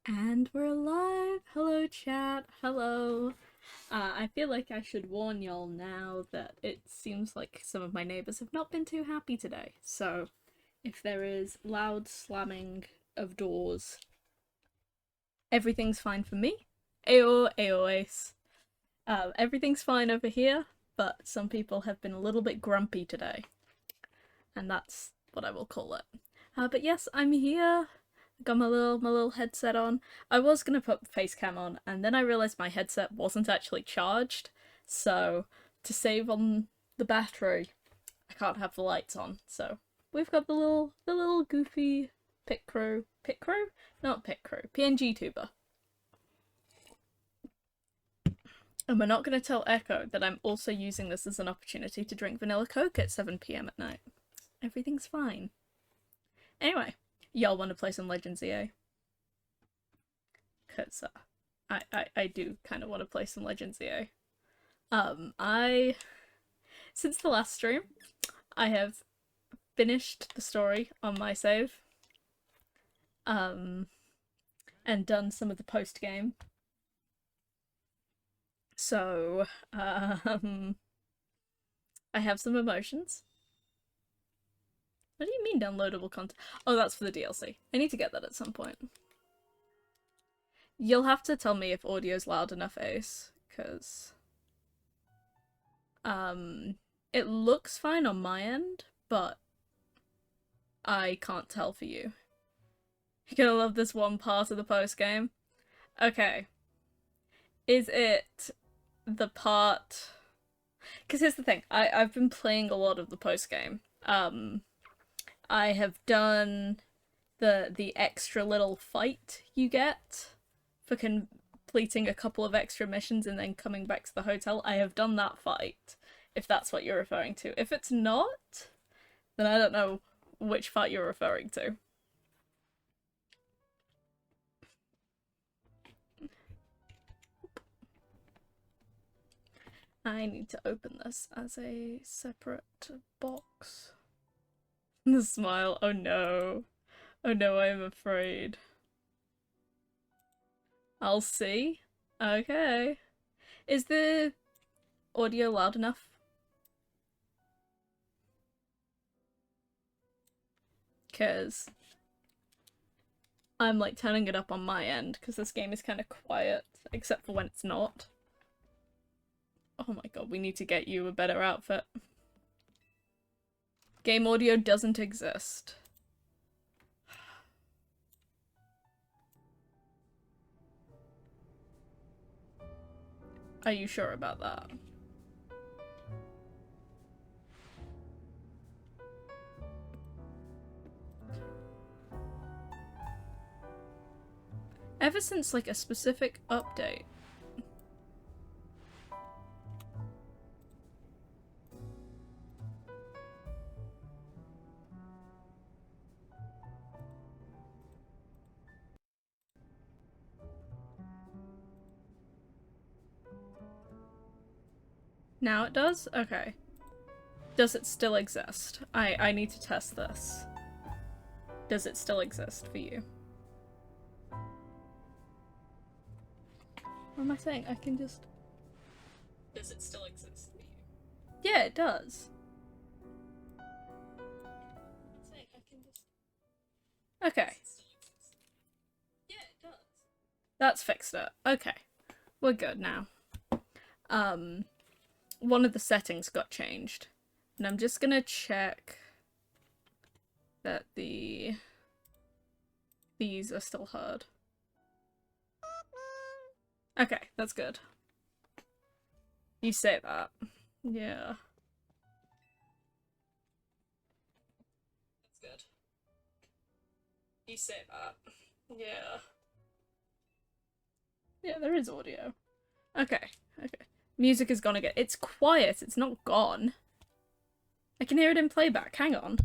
And we're live! Hello, chat. Hello. I feel like I should warn y'all now that it seems like some of my neighbours have not been too happy today. So, if there is loud slamming of doors, everything's fine for me. Ayo, ace. Everything's fine over here, but some people have been a little bit grumpy today. And that's what I will call it. But yes, I'm here. Got my little headset on. I was gonna put face cam on, and then I realized my headset wasn't actually charged. So to save on the battery, I can't have the lights on. So we've got the little goofy pit crew, not pit crew, PNG tuber. And we're not gonna tell Echo that I'm also using this as an opportunity to drink vanilla Coke at 7 p.m. at night. Everything's fine. Anyway, y'all want to play some Legends EA? Because I do kind of want to play some Legends EA. Since the last stream, I have finished the story on my save. And done some of the post game. So, I have some emotions. What do you mean downloadable content? Oh, that's for the DLC. I need to get that at some point. You'll have to tell me if audio's loud enough, Ace, because it looks fine on my end, but I can't tell for you. You're gonna love this one part of the post game. Okay. Is it the part? Because here's the thing. I've been playing a lot of the post game. I have done the extra little fight you get for completing a couple of extra missions and then coming back to the hotel. I have done that fight, if that's what you're referring to. If it's not, then I don't know which fight you're referring to. I need to open this as a separate box. The smile. Oh no. Oh no, I am afraid. I'll see. Okay. Is the audio loud enough? Because I'm like turning it up on my end because this game is kind of quiet, except for when it's not. Oh my god, we need to get you a better outfit. Game audio doesn't exist. Are you sure about that? Ever since like a specific update. Now it does? Okay. Does it still exist? I need to test this. Does it still exist for you? What am I saying? I can just... Does it still exist for you? Yeah, it does. Okay. Yeah, it does. That's fixed it. Okay. We're good now. One of the settings got changed. And I'm just gonna check that these are still heard. Okay, that's good. You say that. Yeah. That's good. You say that. Yeah. Yeah, there is audio. Okay, okay. Music is gone again. It's quiet, it's not gone. I can hear it in playback. Hang on.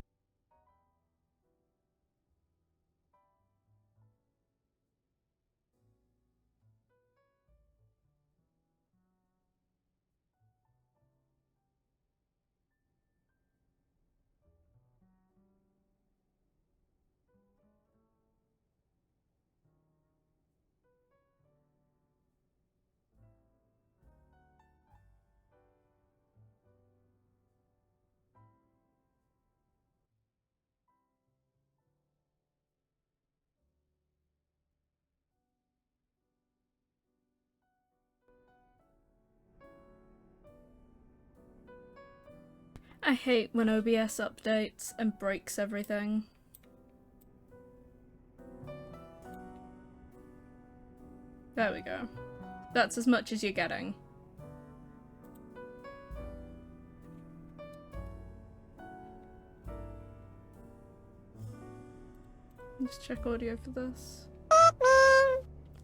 I hate when OBS updates and breaks everything. There we go. That's as much as you're getting. Let's check audio for this.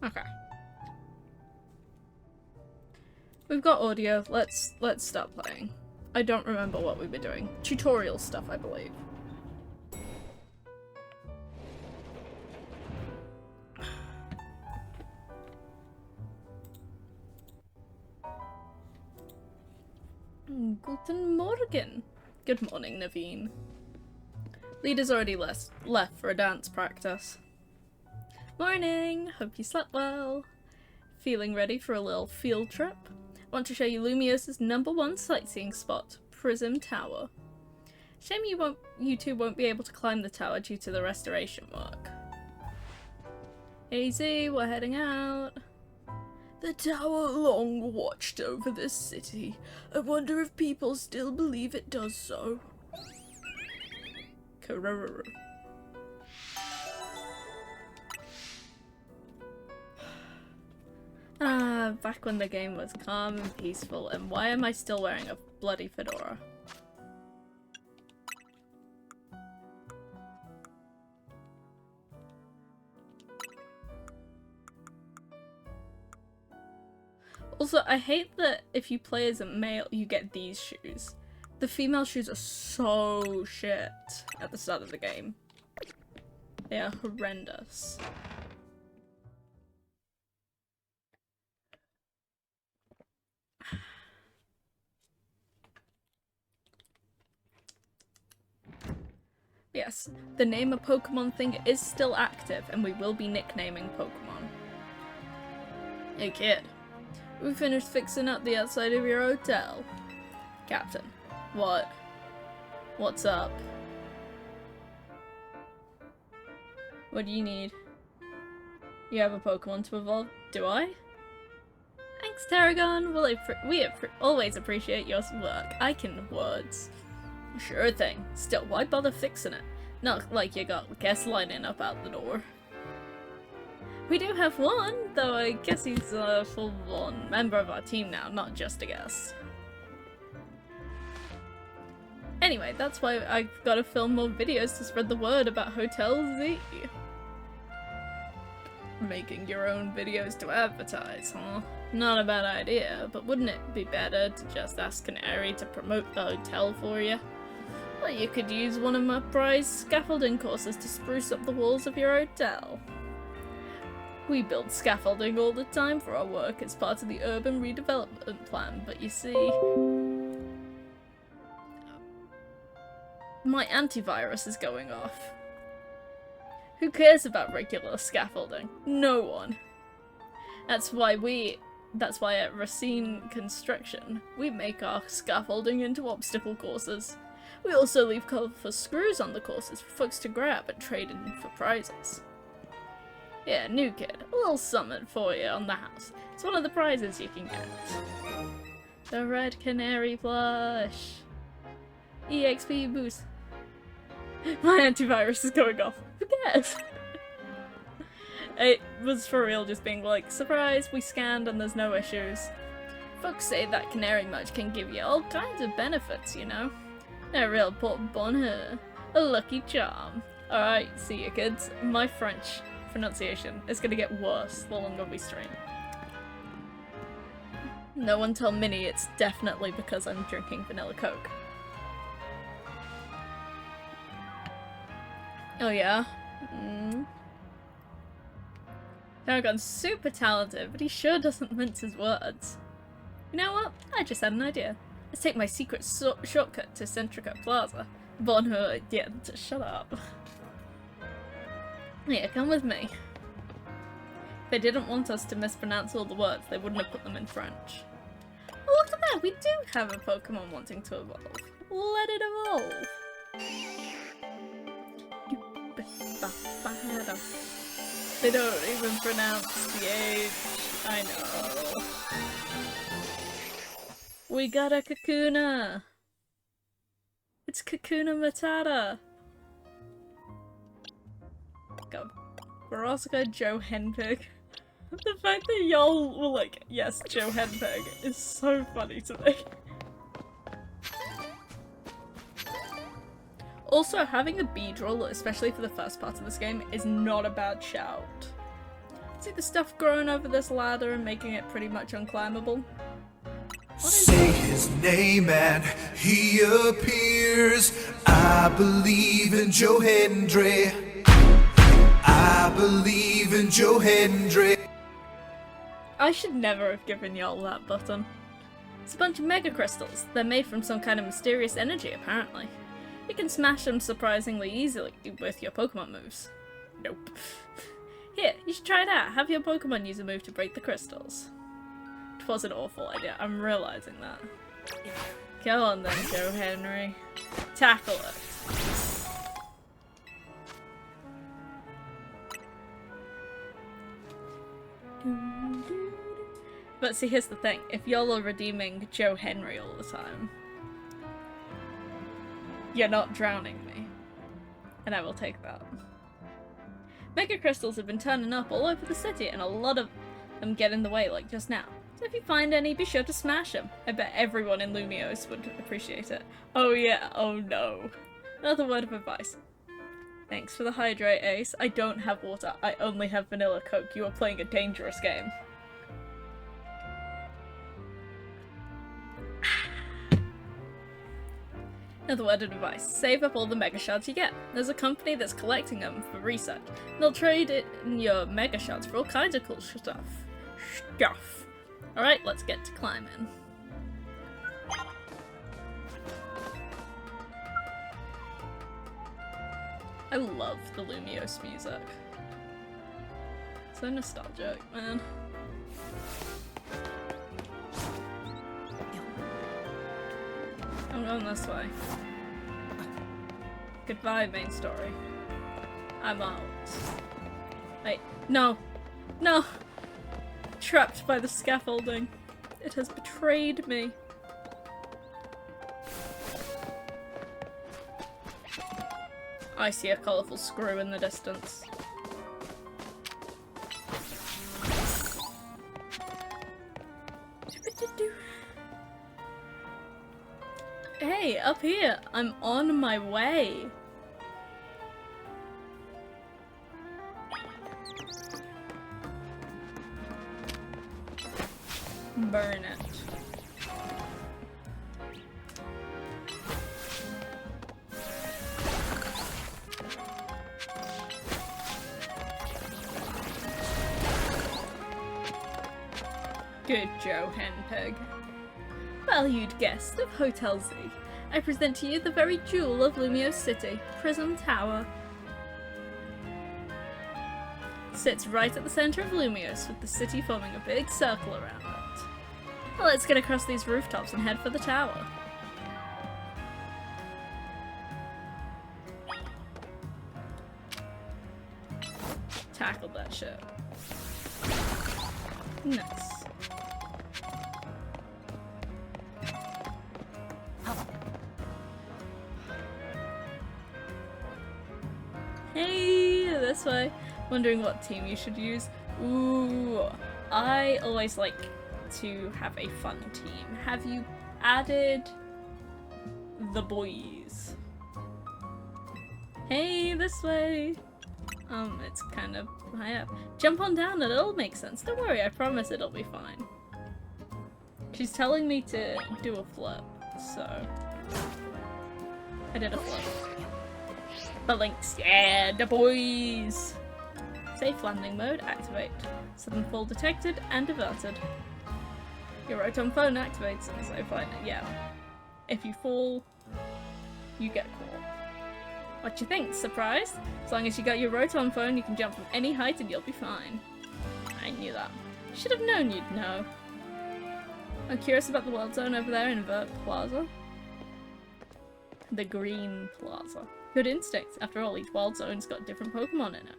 Okay. We've got audio. Let's start playing. I don't remember what we were doing. Tutorial stuff, I believe. Guten Morgen. Good morning, Naveen. Leader's already left for a dance practice. Morning! Hope you slept well. Feeling ready for a little field trip? Want to show you Lumios's #1 sightseeing spot, Prism Tower. Shame you two won't be able to climb the tower due to the restoration work. Easy, we're heading out. The tower long watched over this city. I wonder if people still believe it does so. Back when the game was calm and peaceful, and why am I still wearing a bloody fedora? Also, I hate that if you play as a male, you get these shoes. The female shoes are so shit at the start of the game. They are horrendous. Yes, the name a Pokemon thing is still active, and we will be nicknaming Pokemon. Hey kid, we finished fixing up the outside of your hotel. Captain, what? What's up? What do you need? You have a Pokemon to evolve? Do I? Thanks, Tarragon. We always appreciate your work. I can words. Sure thing. Still, why bother fixing it? Not like you got guests lining up out the door. We do have one, though I guess he's a full-on member of our team now, not just a guest. Anyway, that's why I've got to film more videos to spread the word about Hotel Z. Making your own videos to advertise, huh? Not a bad idea, but wouldn't it be better to just ask Canary to promote the hotel for you? Well, you could use one of my prize scaffolding courses to spruce up the walls of your hotel. We build scaffolding all the time for our work as part of the urban redevelopment plan, but you see... my antivirus is going off. Who cares about regular scaffolding? No one. That's why at Racine Construction, we make our scaffolding into obstacle courses. We also leave cover for screws on the courses for folks to grab and trade in for prizes. Yeah, new kid, a little something for you on the house. It's one of the prizes you can get. The Red Canary plush. EXP boost. My antivirus is going off. Who cares? It was for real just being like, surprise, we scanned and there's no issues. Folks say that canary much can give you all kinds of benefits, you know? A real porte-bonheur. A lucky charm. Alright, see you kids. My French pronunciation is gonna get worse the longer we stream. No one tell Minnie it's definitely because I'm drinking vanilla Coke. Oh yeah? Paragon's super talented, but he sure doesn't mince his words. You know what? I just had an idea. Let's take my secret shortcut to Centrica Plaza. Bonheur, yeah, just shut up. Yeah, come with me. If they didn't want us to mispronounce all the words, they wouldn't have put them in French. Oh, look at that! We do have a Pokemon wanting to evolve. Let it evolve! They don't even pronounce the H. I know. We got a Kakuna! It's Kakuna Matata! God. We're also got Joe Henpig. The fact that y'all were like, yes, Joe Henpig is so funny to me. Also, having a Beedrill, especially for the first part of this game, is not a bad shout. See the stuff growing over this ladder and making it pretty much unclimbable? Say his name and he appears. I believe in Joe Hendry. I believe in Joe Hendry. I should never have given y'all that button. It's a bunch of mega crystals. They're made from some kind of mysterious energy, apparently. You can smash them surprisingly easily with your Pokemon moves. Nope. Here, you should try it out. Have your Pokemon use a move to break the crystals. It was an awful idea. I'm realizing that. Go on then, Joe Henry. Tackle it. But see, here's the thing. If y'all are redeeming Joe Henry all the time, you're not drowning me. And I will take that. Mega crystals have been turning up all over the city, and a lot of them get in the way, like just now. So if you find any, be sure to smash them. I bet everyone in Lumiose would appreciate it. Oh yeah, oh no. Another word of advice. Thanks for the hydrate, Ace. I don't have water, I only have vanilla Coke. You are playing a dangerous game. Another word of advice. Save up all the Mega Shards you get. There's a company that's collecting them for research. They'll trade it in your Mega Shards for all kinds of cool stuff. Alright, let's get to climbing. I love the Lumiose music. So nostalgic, man. I'm going this way. Goodbye, main story. I'm out. Wait, no! No! Trapped by the scaffolding. It has betrayed me. I see a colourful screw in the distance. Hey, up here! I'm on my way! Burn it. Good Joe Henpig. Valued guest of Hotel Z, I present to you the very jewel of Lumiose City, Prism Tower. It sits right at the centre of Lumiose, with the city forming a big circle around it. Well, let's get across these rooftops and head for the tower. Tackled that shit. Nice. Hey, this way. Wondering what team you should use? Ooh, I always like to have a fun team. Have you added the boys? Hey, this way. It's kind of high up. Jump on down and it'll make sense. Don't worry, I promise it'll be fine. She's telling me to do a flip, so I did a flip. The links, yeah, the boys! Safe landing mode, activate. Sudden fall detected and diverted. Your Rotom phone activates, so fine, yeah. If you fall, you get caught. What you think? Surprised? As long as you got your Rotom phone, you can jump from any height and you'll be fine. I knew that. Should have known you'd know. I'm curious about the World Zone over there in Vert Plaza. The Green Plaza. Good instincts. After all, each World Zone's got different Pokemon in it.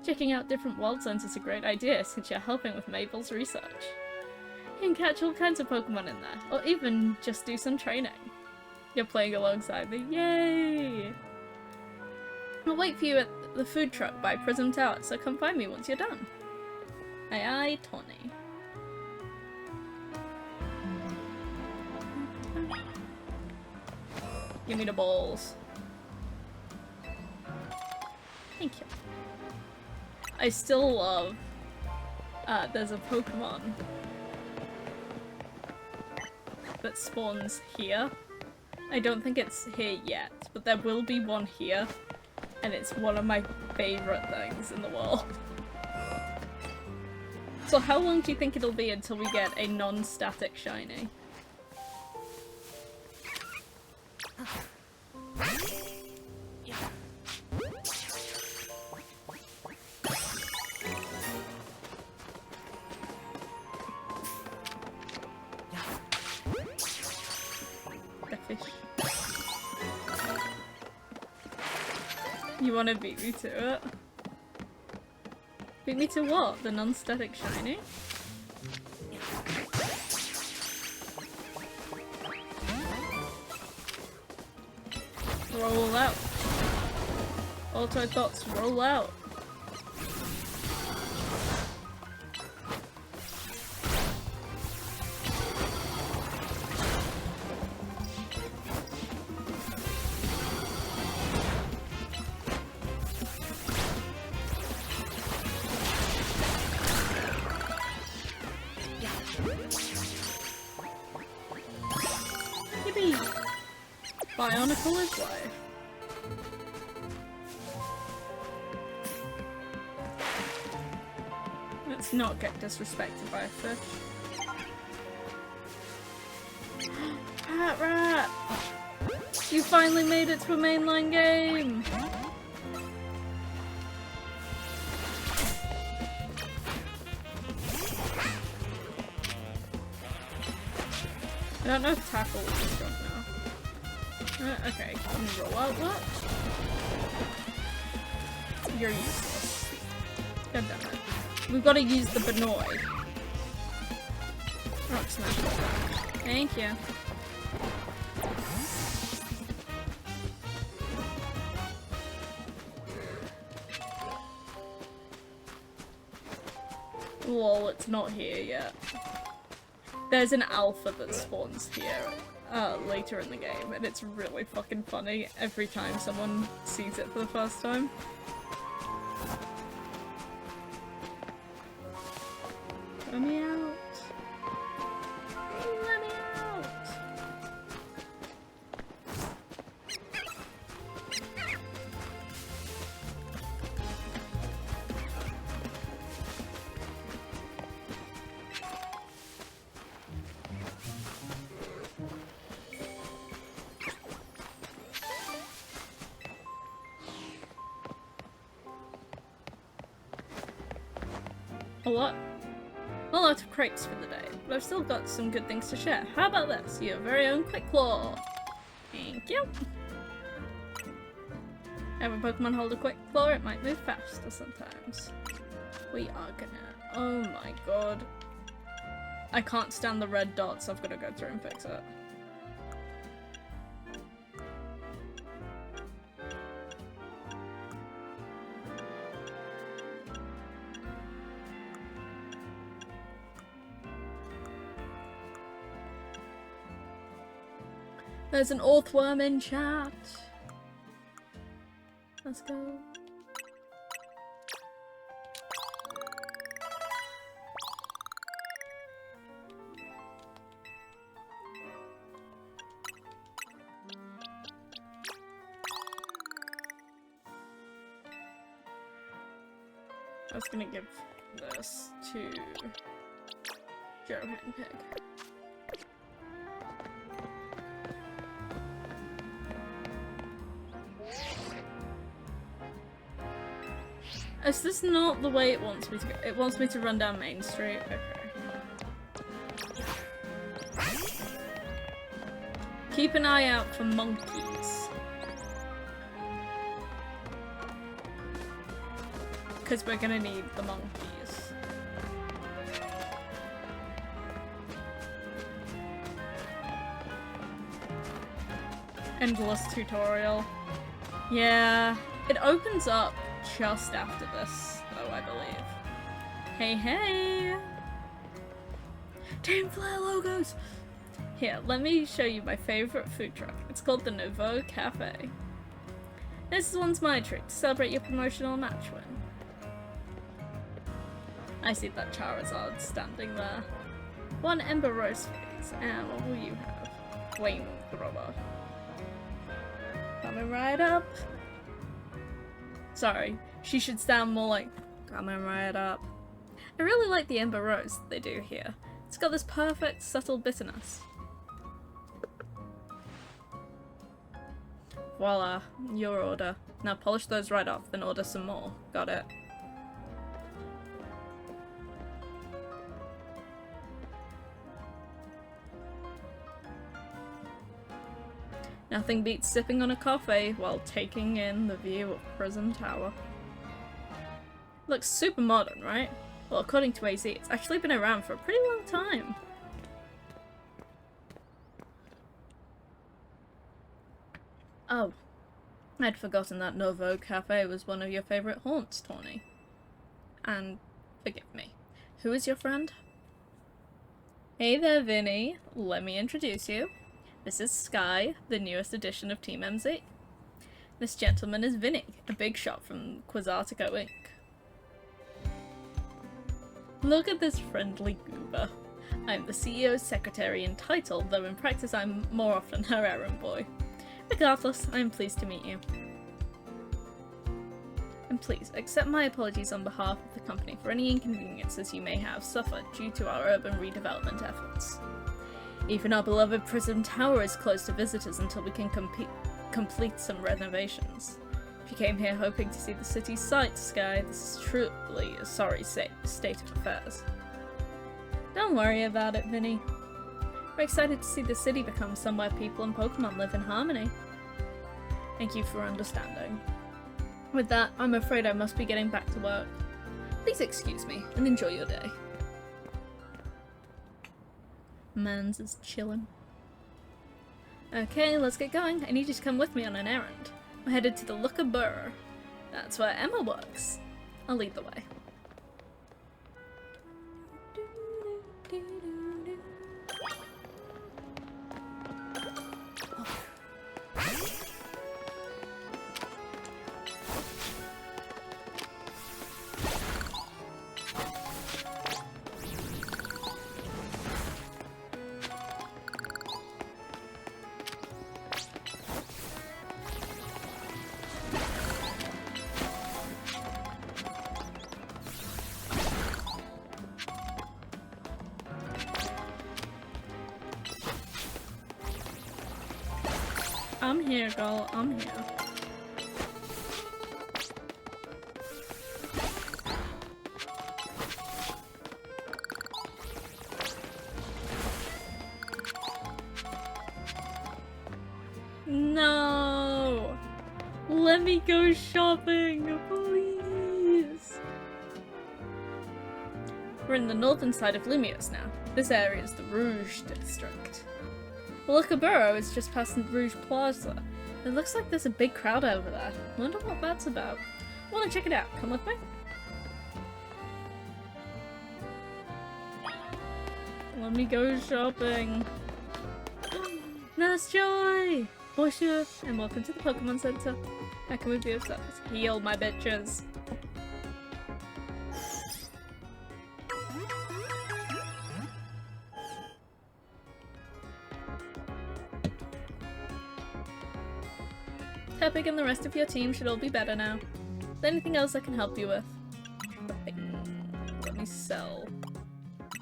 Checking out different World Zones is a great idea since you're helping with Mabel's research. You can catch all kinds of Pokemon in there, or even just do some training. You're playing alongside me. Yay! I'll wait for you at the food truck by Prism Tower, so come find me once you're done. Aye aye, Tony. Give me the balls. Thank you. I still love there's a Pokemon that spawns here. I don't think it's here yet, but there will be one here, and it's one of my favorite things in the world. So how long do you think it'll be until we get a non-static shiny? You wanna beat me to it? Beat me to what? The non-static shiny? Roll out. Auto thoughts, roll out. Bionicle is life. Let's not get disrespected by a fish. Pat Rat! You finally made it to a mainline game! I don't know if tackle will be strong now. Okay, can you roll out that? You're useless. God damn it. We've got to use the Benoy. Rock smash. Thank you. Lol, it's not here yet. There's an alpha that spawns here later in the game, and it's really fucking funny every time someone sees it for the first time. Let me out. Let me out. A lot of crepes for the day, but I've still got some good things to share. How about this? Your very own Quick Claw. Thank you. Have a Pokemon hold a Quick Claw, it might move faster sometimes. We are gonna... Oh my god. I can't stand the red dots, I've got to go through and fix it. There's an Orthworm in chat. Let's go. I was gonna give this to Joe Handpig. Is this not the way it wants me to go? It wants me to run down Main Street? Okay. Keep an eye out for monkeys. Because we're gonna need the monkeys. endless tutorial. Yeah, it opens up just after this, though, I believe. Hey, hey! Team Flare logos! Here, let me show you my favourite food truck. It's called the Nouveau Cafe. This one's my treat to celebrate your promotional match win. I see that Charizard standing there. 1 Ember Rose phase, and what will you have? Flamethrower. Coming right up. Sorry, she should sound more like coming right up. I really like the Ember Rose that they do here. It's got this perfect, subtle bitterness. Voila, your order. Now polish those right off, then order some more. Got it. Nothing beats sipping on a coffee while taking in the view of Prison Tower. Looks super modern, right? Well, according to AZ, it's actually been around for a pretty long time. Oh, I'd forgotten that Nouveau Cafe was one of your favourite haunts, Tawny. And forgive me, who is your friend? Hey there, Vinny. Let me introduce you. This is Sky, the newest edition of Team MZ. This gentleman is Vinny, a big shot from Quasartico Inc. Look at this friendly goober. I'm the CEO's secretary in title, though in practice I'm more often her errand boy. Regardless, I am pleased to meet you. And please, accept my apologies on behalf of the company for any inconveniences you may have suffered due to our urban redevelopment efforts. Even our beloved Prison Tower is closed to visitors until we can complete some renovations. If you came here hoping to see the city's sights, Sky, this is truly a sorry state of affairs. Don't worry about it, Vinny. We're excited to see the city become somewhere people and Pokémon live in harmony. Thank you for understanding. With that, I'm afraid I must be getting back to work. Please excuse me, and enjoy your day. Mans is chillin'. Okay, let's get going. I need you to come with me on an errand. We're headed to the Looker Burr. That's where Emma works. I'll lead the way. I'm here, girl. I'm here. No! Let me go shopping, please! We're in the northern side of Lumios now. This area is the Rouge district. Looker is just past Rouge Plaza. It looks like there's a big crowd over there. Wonder what that's about. Wanna check it out? Come with me? Let me go shopping. Nurse Joy! Bonjour, and welcome to the Pokemon Center. How can we be of service? Heal my bitches. Tepig and the rest of your team should all be better now. Is there anything else I can help you with? Let me sell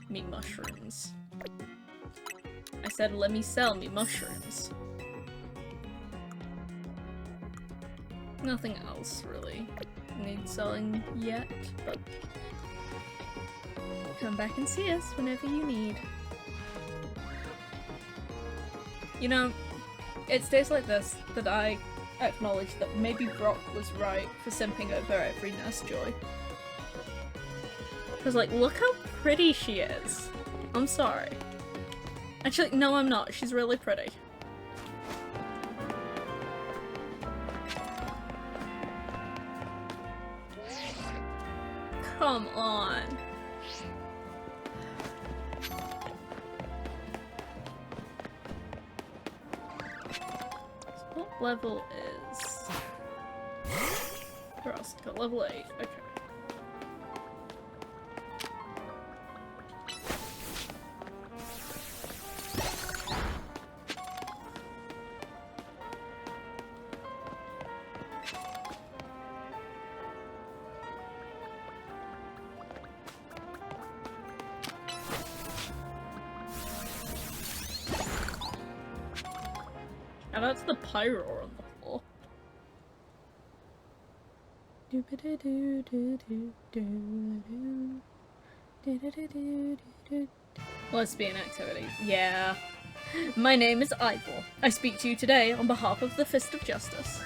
me mushrooms. I said let me sell me mushrooms. Nothing else really needs selling yet, but come back and see us whenever you need. You know, it's days like this that I acknowledge that maybe Brock was right for simping over every Nurse Joy. Because, like, look how pretty she is. I'm sorry. Actually, no, I'm not. She's really pretty. Come on. So what level is... Rustica, level 8, okay. Now that's the pyro on the floor. Lesbian activity. Yeah. My name is Ivor. I speak to you today on behalf of the Fist of Justice.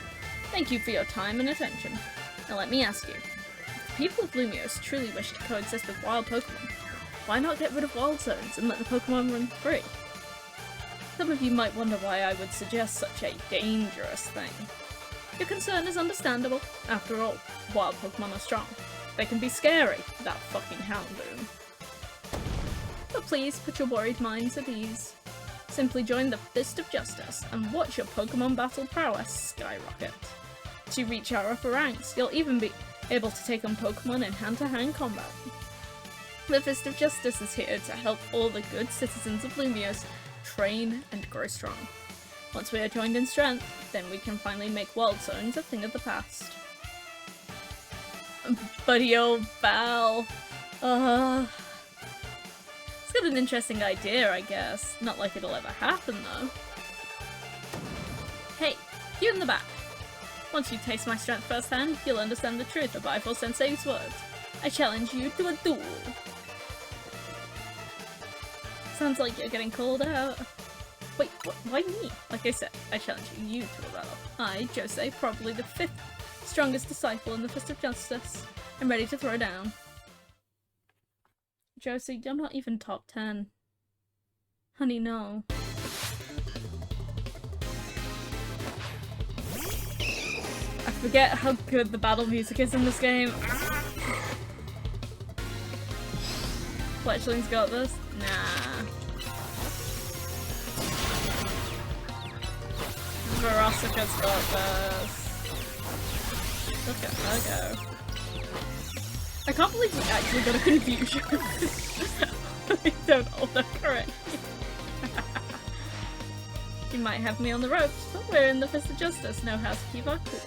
Thank you for your time and attention. Now let me ask you, if the people of Lumios truly wish to coexist with wild Pokemon, why not get rid of wild zones and let the Pokemon run free? Some of you might wonder why I would suggest such a dangerous thing. Your concern is understandable. After all, wild Pokemon are strong. They can be scary, that fucking Houndoom. But please put your worried minds at ease. Simply join the Fist of Justice and watch your Pokemon battle prowess skyrocket. To reach our upper ranks, you'll even be able to take on Pokemon in hand-to-hand combat. The Fist of Justice is here to help all the good citizens of Lumios train and grow strong. Once we are joined in strength, then we can finally make wild zones a thing of the past. Buddy old Val. It's got an interesting idea, I guess. Not like it'll ever happen, though. Hey, you in the back. Once you taste my strength firsthand, you'll understand the truth of Ivor Sensei's words. I challenge you to a duel. Sounds like you're getting called out. Wait, why me? Like I said, I challenge you to a battle. I, Jose, probably the 5th strongest disciple in the Fist of Justice. I'm ready to throw down. Jose, you're not even top 10. Honey, no. I forget how good the battle music is in this game. Fletchling's got this? Nah. Verosica's got this. Look at her go. I can't believe we actually got a confusion. I don't order correctly. You might have me on the ropes, but we're in the Fist of Justice, know how to keep our cool.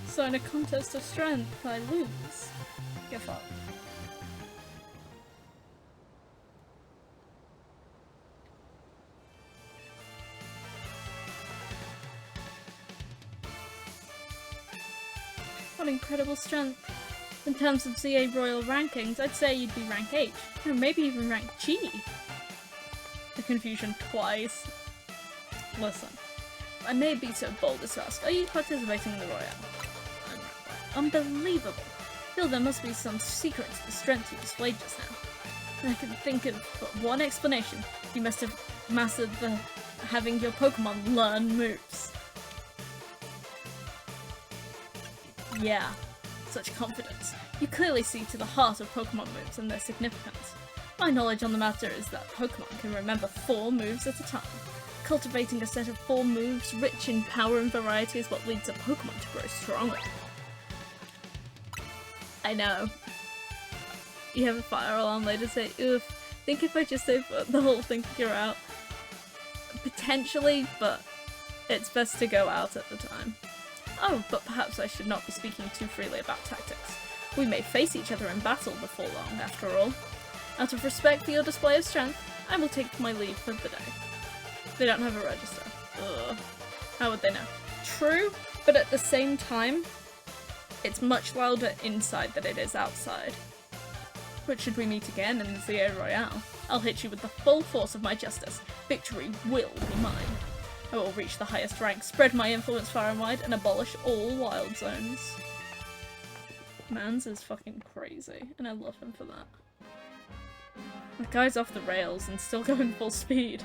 So in a contest of strength, I lose. Give up. What incredible strength. In terms of ZA Royal rankings, I'd say you'd be rank H, or maybe even rank G. The confusion twice. Listen, I may be so bold as to ask, are you participating in the Royale? Unbelievable. I feel there must be some secret to the strength you displayed just now. I can think of but one explanation. You must have mastered the having your Pokemon learn moves. Yeah, such confidence. You clearly see to the heart of Pokemon moves and their significance. My knowledge on the matter is that Pokemon can remember 4 moves at a time. Cultivating a set of 4 moves rich in power and variety is what leads a Pokemon to grow stronger. I know. You have a fire alarm later say, oof, think if I just say the whole thing figure out. Potentially, but it's best to go out at the time. Oh, but perhaps I should not be speaking too freely about tactics. We may face each other in battle before long, after all. Out of respect for your display of strength, I will take my leave for the day. They don't have a register. Ugh. How would they know? True, but at the same time, it's much louder inside than it is outside. But should we meet again in the Zio Royale, I'll hit you with the full force of my justice. Victory will be mine. I will reach the highest rank, spread my influence far and wide, and abolish all wild zones. Mans is fucking crazy, and I love him for that. The guy's off the rails and still going full speed.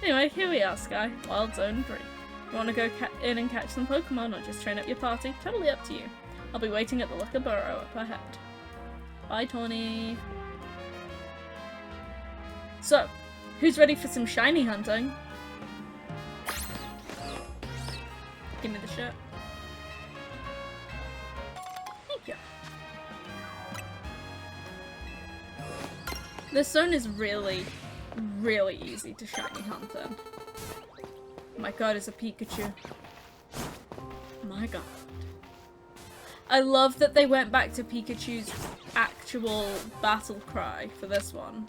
Anyway, here we are, Sky. Wild Zone 3. You want to go in and catch some Pokemon or just train up your party? Totally up to you. I'll be waiting at the Liquor Burrow up ahead. Bye, Tawny. So, who's ready for some shiny hunting? Give me the shit. Thank you. This zone is really, really easy to shiny hunt in. Oh my god, it's a Pikachu. My god. I love that they went back to Pikachu's actual battle cry for this one.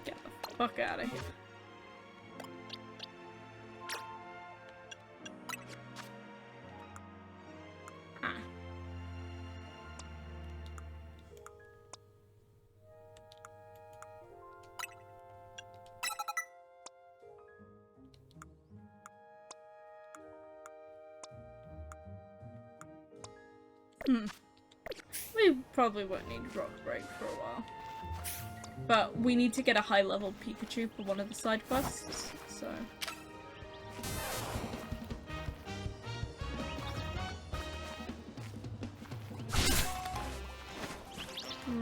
Get the fuck out of here. We probably won't need Rock Break for a while. But we need to get a high level Pikachu for one of the side quests, so...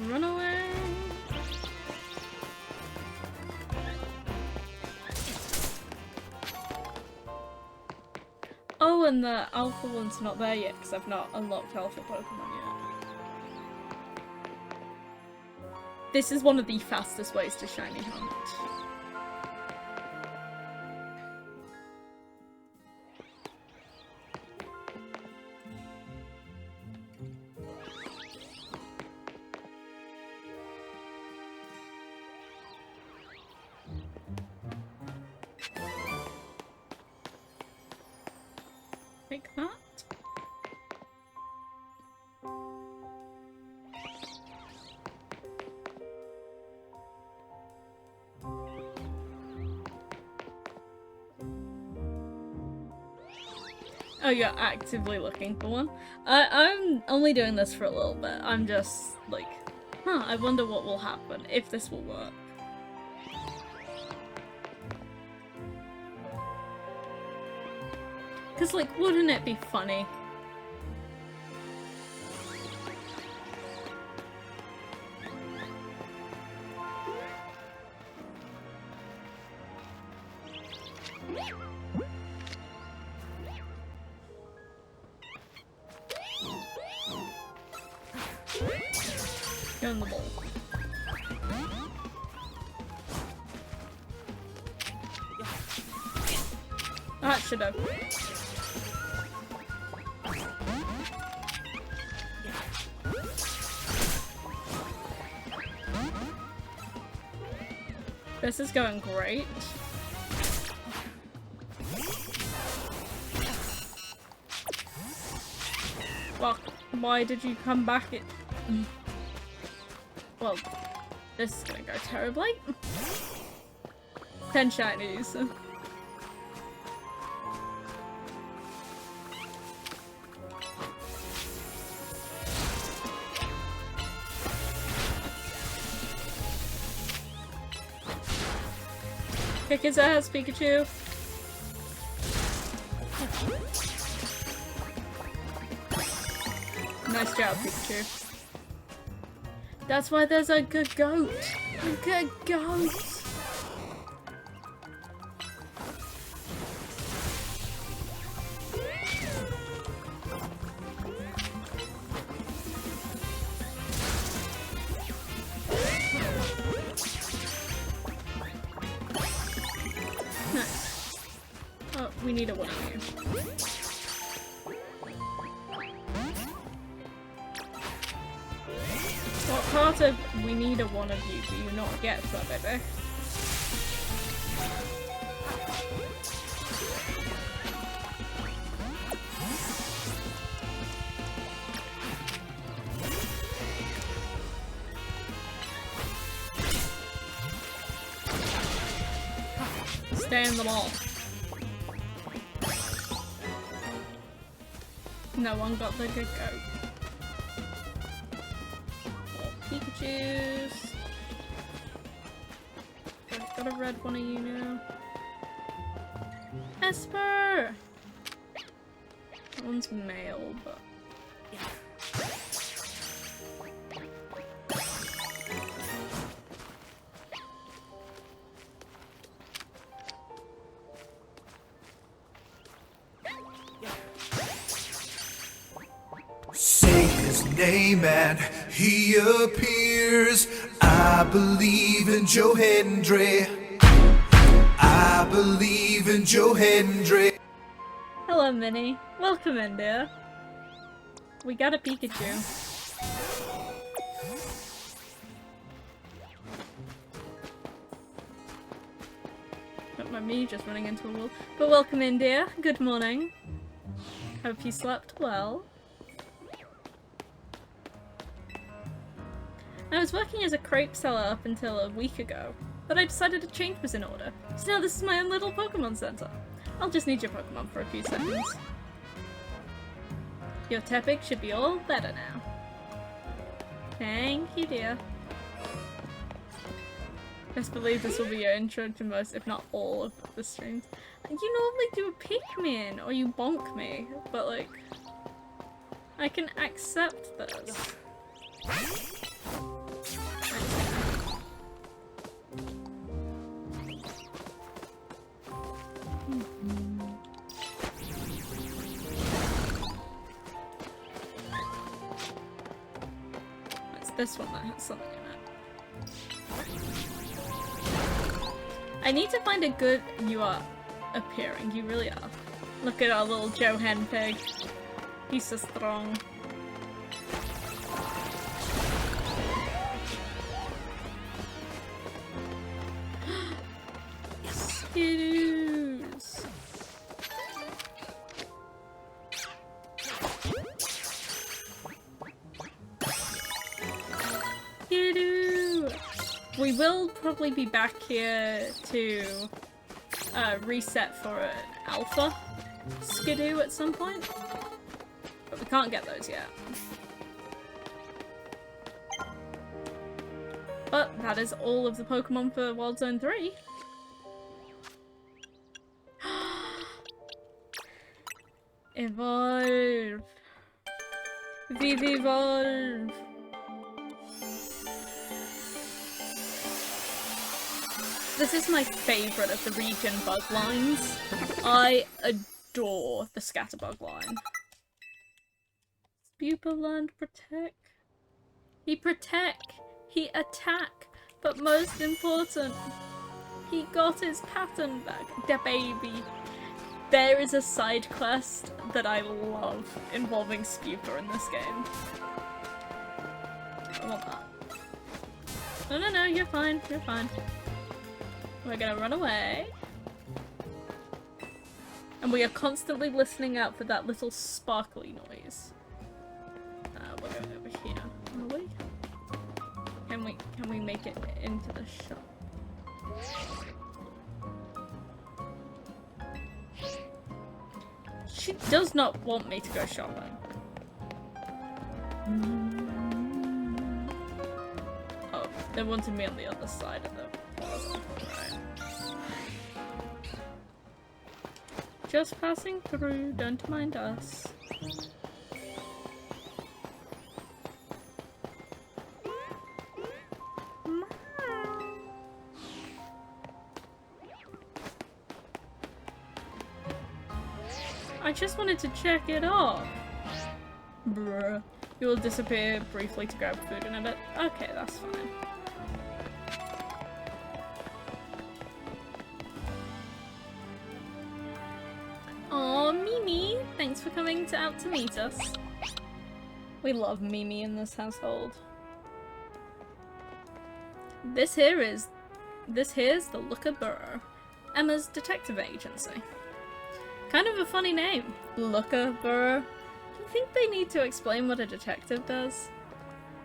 Run away! Oh, and the alpha one's not there yet because I've not unlocked alpha Pokemon yet. This is one of the fastest ways to shiny hunt. Take that. Oh, you're actively looking for one? I'm only doing this for a little bit. I'm just like, I wonder what will happen, if this will work. Cause like, wouldn't it be funny? Go in the bowl. That should have. This is going great. Fuck, why did you come back? Well, this is gonna go terribly. 10 shinies. Kick his ass, Pikachu! Nice job, Pikachu. That's why there's a good goat! A good goat! Nice. Oh, we need a one of you. What part of we need a one of you do you not get, so baby? Stay in the mall. No one got the good goat. Pikachu's. I've got a red one of you now. Esper! That one's male, but... Say his name and he appears. I believe in Joe Hendry. I believe in Joe Hendry. Hello, Minnie. Welcome in, dear. We got a Pikachu. Not my me just running into a wall. But welcome in, dear. Good morning. Hope you slept well. I was working as a crepe seller up until a week ago, but I decided a change was in order. So now this is my own little Pokemon center. I'll just need your Pokemon for a few seconds. Your Tepig should be all better now. Thank you, dear. Best believe this will be your intro to most, if not all, of the streams. You normally do a Pikmin, or you bonk me, but like... I can accept this. It's this one that has something in it. I need to find a good... You are appearing, you really are. Look at our little Joe Hen pig. He's so strong. Skidoos. Skidoo. We will probably be back here to reset for an alpha Skidoo at some point, but we can't get those yet. But that is all of the Pokemon for Wild Zone 3. Evolve! Vivivolve! This is my favourite of the region bug lines. I adore the Scatterbug line. Spupa learned Protect. He protect, he attack, but most important, he got his pattern back. The baby. There is a side quest that I love involving Spupa in this game. I want that. No, no, no, you're fine, you're fine. We're gonna run away. And we are constantly listening out for that little sparkly noise. We're going over here. Are we? Can we make it into the shop? She does not want me to go shopping. Oh, they wanted me on the other side of the plaza. Right. Just passing through, don't mind us. I just wanted to check it off. Bruh. You will disappear briefly to grab food in a bit. Okay, that's fine. Aw, Mimi! Thanks for coming out to meet us. We love Mimi in this household. This here's the Looker Bureau, Emma's detective agency. Kind of a funny name, Looker Bureau. Do you think they need to explain what a detective does?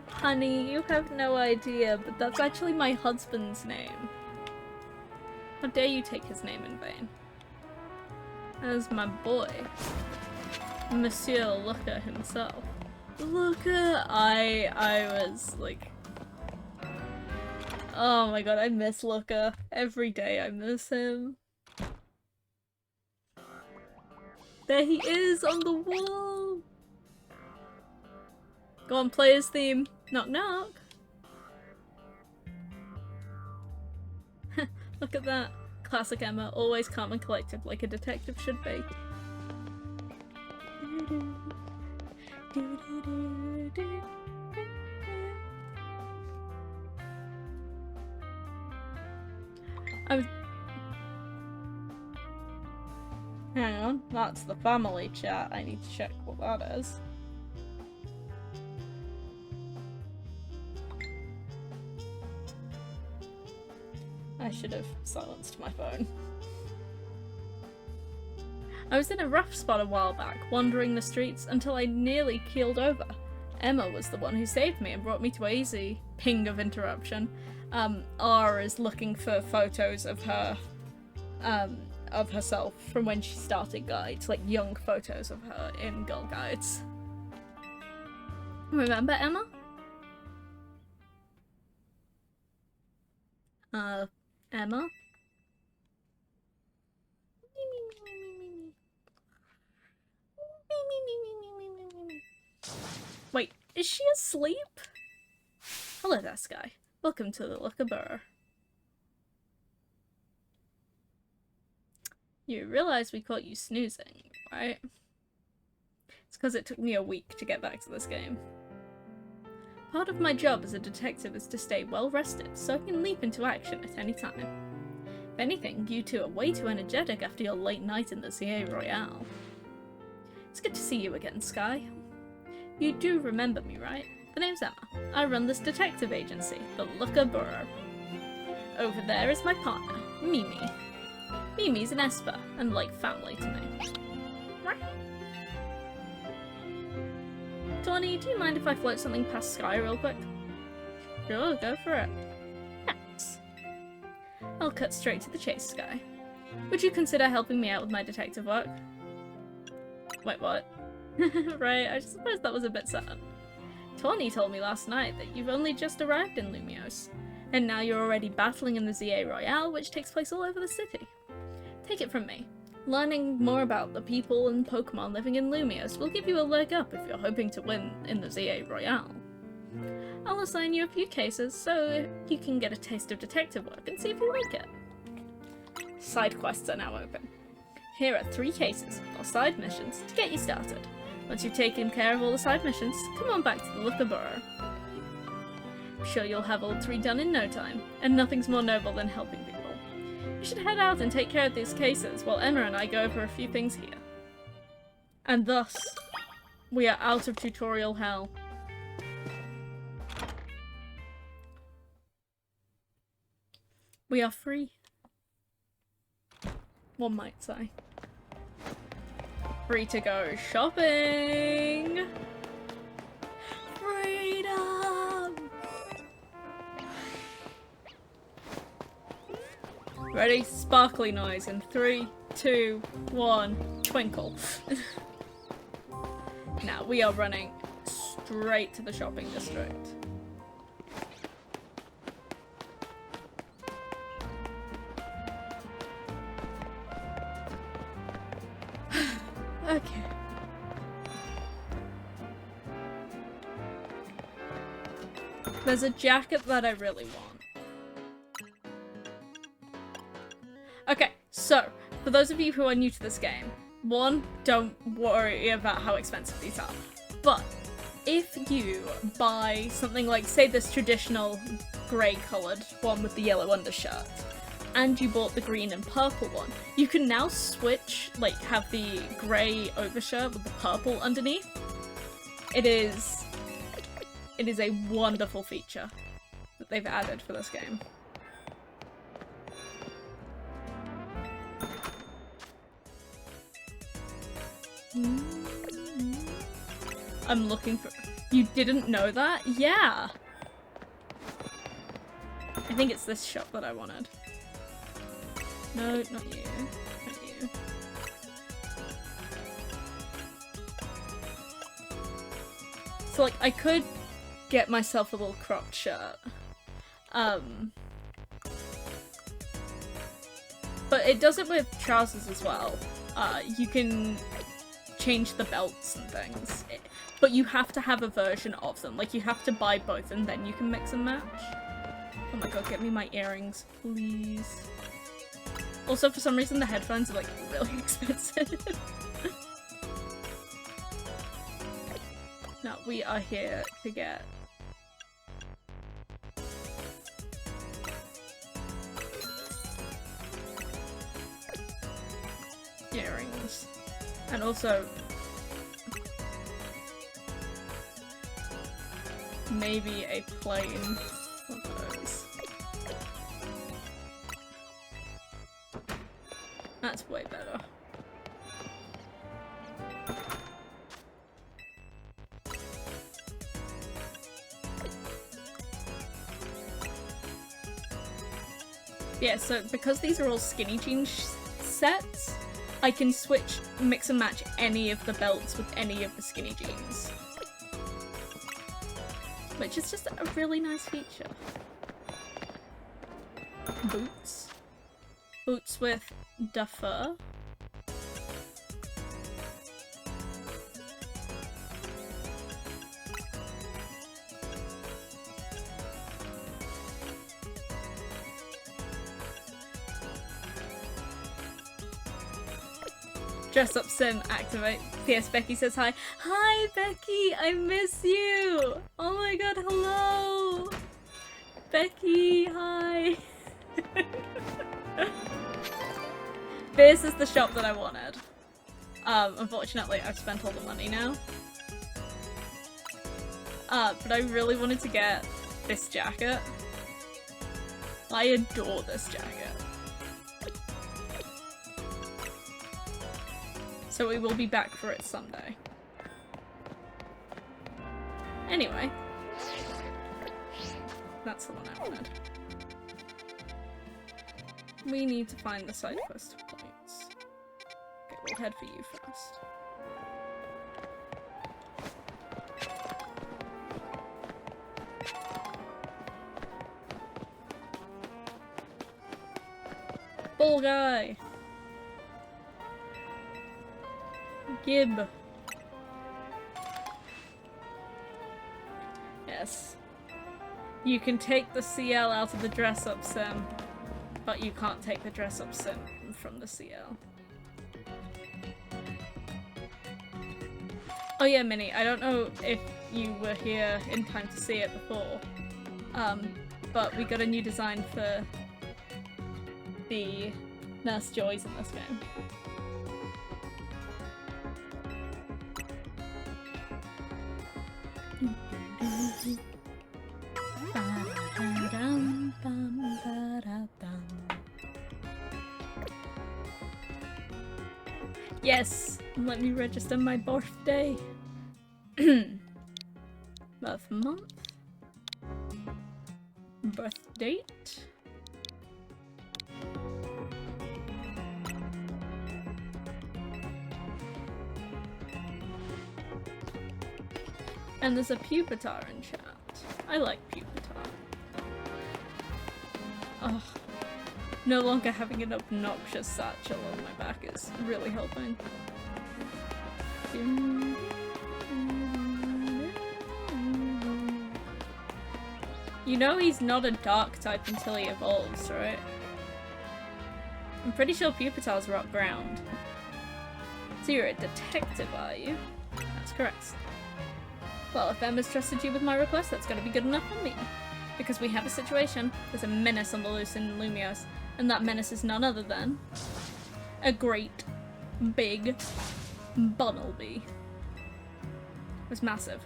Honey, you have no idea, but that's actually my husband's name. How dare you take his name in vain? As my boy, Monsieur Looker himself. Looker, I was like, oh my god, I miss Looker. Every day I miss him. There he is on the wall! Go on, play his theme. Knock knock. Look at that. Classic Emma, always calm and collected like a detective should be. Hang on, that's the family chat. I need to check what that is. I should have silenced my phone. I was in a rough spot a while back, wandering the streets until I nearly keeled over. Emma was the one who saved me and brought me to easy. Ping of interruption. R is looking for photos of her, of herself from when she started guides, like young photos of her in Girl Guides. Remember Emma? Emma? Wait, is she asleep? Hello there, Sky. Welcome to the Looker Bureau. You realize we caught you snoozing, right? It's because it took me a week to get back to this game. Part of my job as a detective is to stay well rested, so I can leap into action at any time. If anything, you two are way too energetic after your late night in the CA Royale. It's good to see you again, Sky. You do remember me, right? The name's Emma. I run this detective agency, the Looker Bureau. Over there is my partner, Mimi. Mimi's an Esper, and like family to me. Tawny, do you mind if I float something past Sky real quick? Sure, go for it. Thanks. I'll cut straight to the chase, Sky. Would you consider helping me out with my detective work? Wait, what? Right, I suppose that was a bit sad. Tawny told me last night that you've only just arrived in Lumiose, and now you're already battling in the ZA Royale, which takes place all over the city. Take it from me. Learning more about the people and Pokémon living in Lumiose will give you a leg up if you're hoping to win in the ZA Royale. I'll assign you a few cases so you can get a taste of detective work and see if you like it. Side quests are now open. Here are 3 cases, or side missions, to get you started. Once you've taken care of all the side missions, come on back to the Looker Bureau. I'm sure you'll have all 3 done in no time, and nothing's more noble than helping people. You should head out and take care of these cases while Emma and I go over a few things here. And thus, we are out of tutorial hell. We are free. One might say. Free to go shopping! Freedom! Ready? Sparkly noise in 3, 2, 1, twinkle. Now we are running straight to the shopping district. Okay. There's a jacket that I really want. Okay, so, for those of you who are new to this game, 1, don't worry about how expensive these are. But, if you buy something like, say, this traditional grey-coloured one with the yellow undershirt, and you bought the green and purple one, you can now switch, like, have the grey overshirt with the purple underneath. It is a wonderful feature. that they've added for this game. I'm looking for... You didn't know that? Yeah! I think it's this shop that I wanted. No, not you. Not you. So, like, I could get myself a little cropped shirt. But it does it with trousers as well. You can change the belts and things. But you have to have a version of them. Like, you have to buy both and then you can mix and match. Oh my god, get me my earrings, please. Also, for some reason, the headphones are, like, really expensive. No, we are here to get... earrings. And also... maybe a plain one of those. That's way better. Yeah, so because these are all skinny jean sets, I can switch, mix and match any of the belts with any of the skinny jeans. Which is just a really nice feature. Boots. Boots with duffer. Dress up sim, activate. P.S. Becky says hi. Hi Becky, I miss you! Oh my god, hello! Becky, hi! This is the shop that I wanted. Unfortunately I've spent all the money now. But I really wanted to get this jacket. I adore this jacket. So we will be back for it someday. Anyway. That's the one I wanted. We need to find the side quest points. Okay, we'll head for you first. Bull guy! Gib. Yes. You can take the CL out of the dress-up sim, but you can't take the dress-up sim from the CL. Oh yeah, Minnie, I don't know if you were here in time to see it before, but we got a new design for the Nurse Joys in this game. Yes! Let me register my birthday. Birth month. Birth date. And there's a Pupitar in chat. I like Pupitar. Ugh. No longer having an obnoxious satchel on my back is really helping. You know he's not a dark type until he evolves, right? I'm pretty sure Pupitar's rock ground. So you're a detective, are you? That's correct. Well, if Emma's trusted you with my request, that's gonna be good enough for me. Because we have a situation. There's a menace on the loose in Lumios, and that menace is none other than a great, big Bunnelby. It was massive.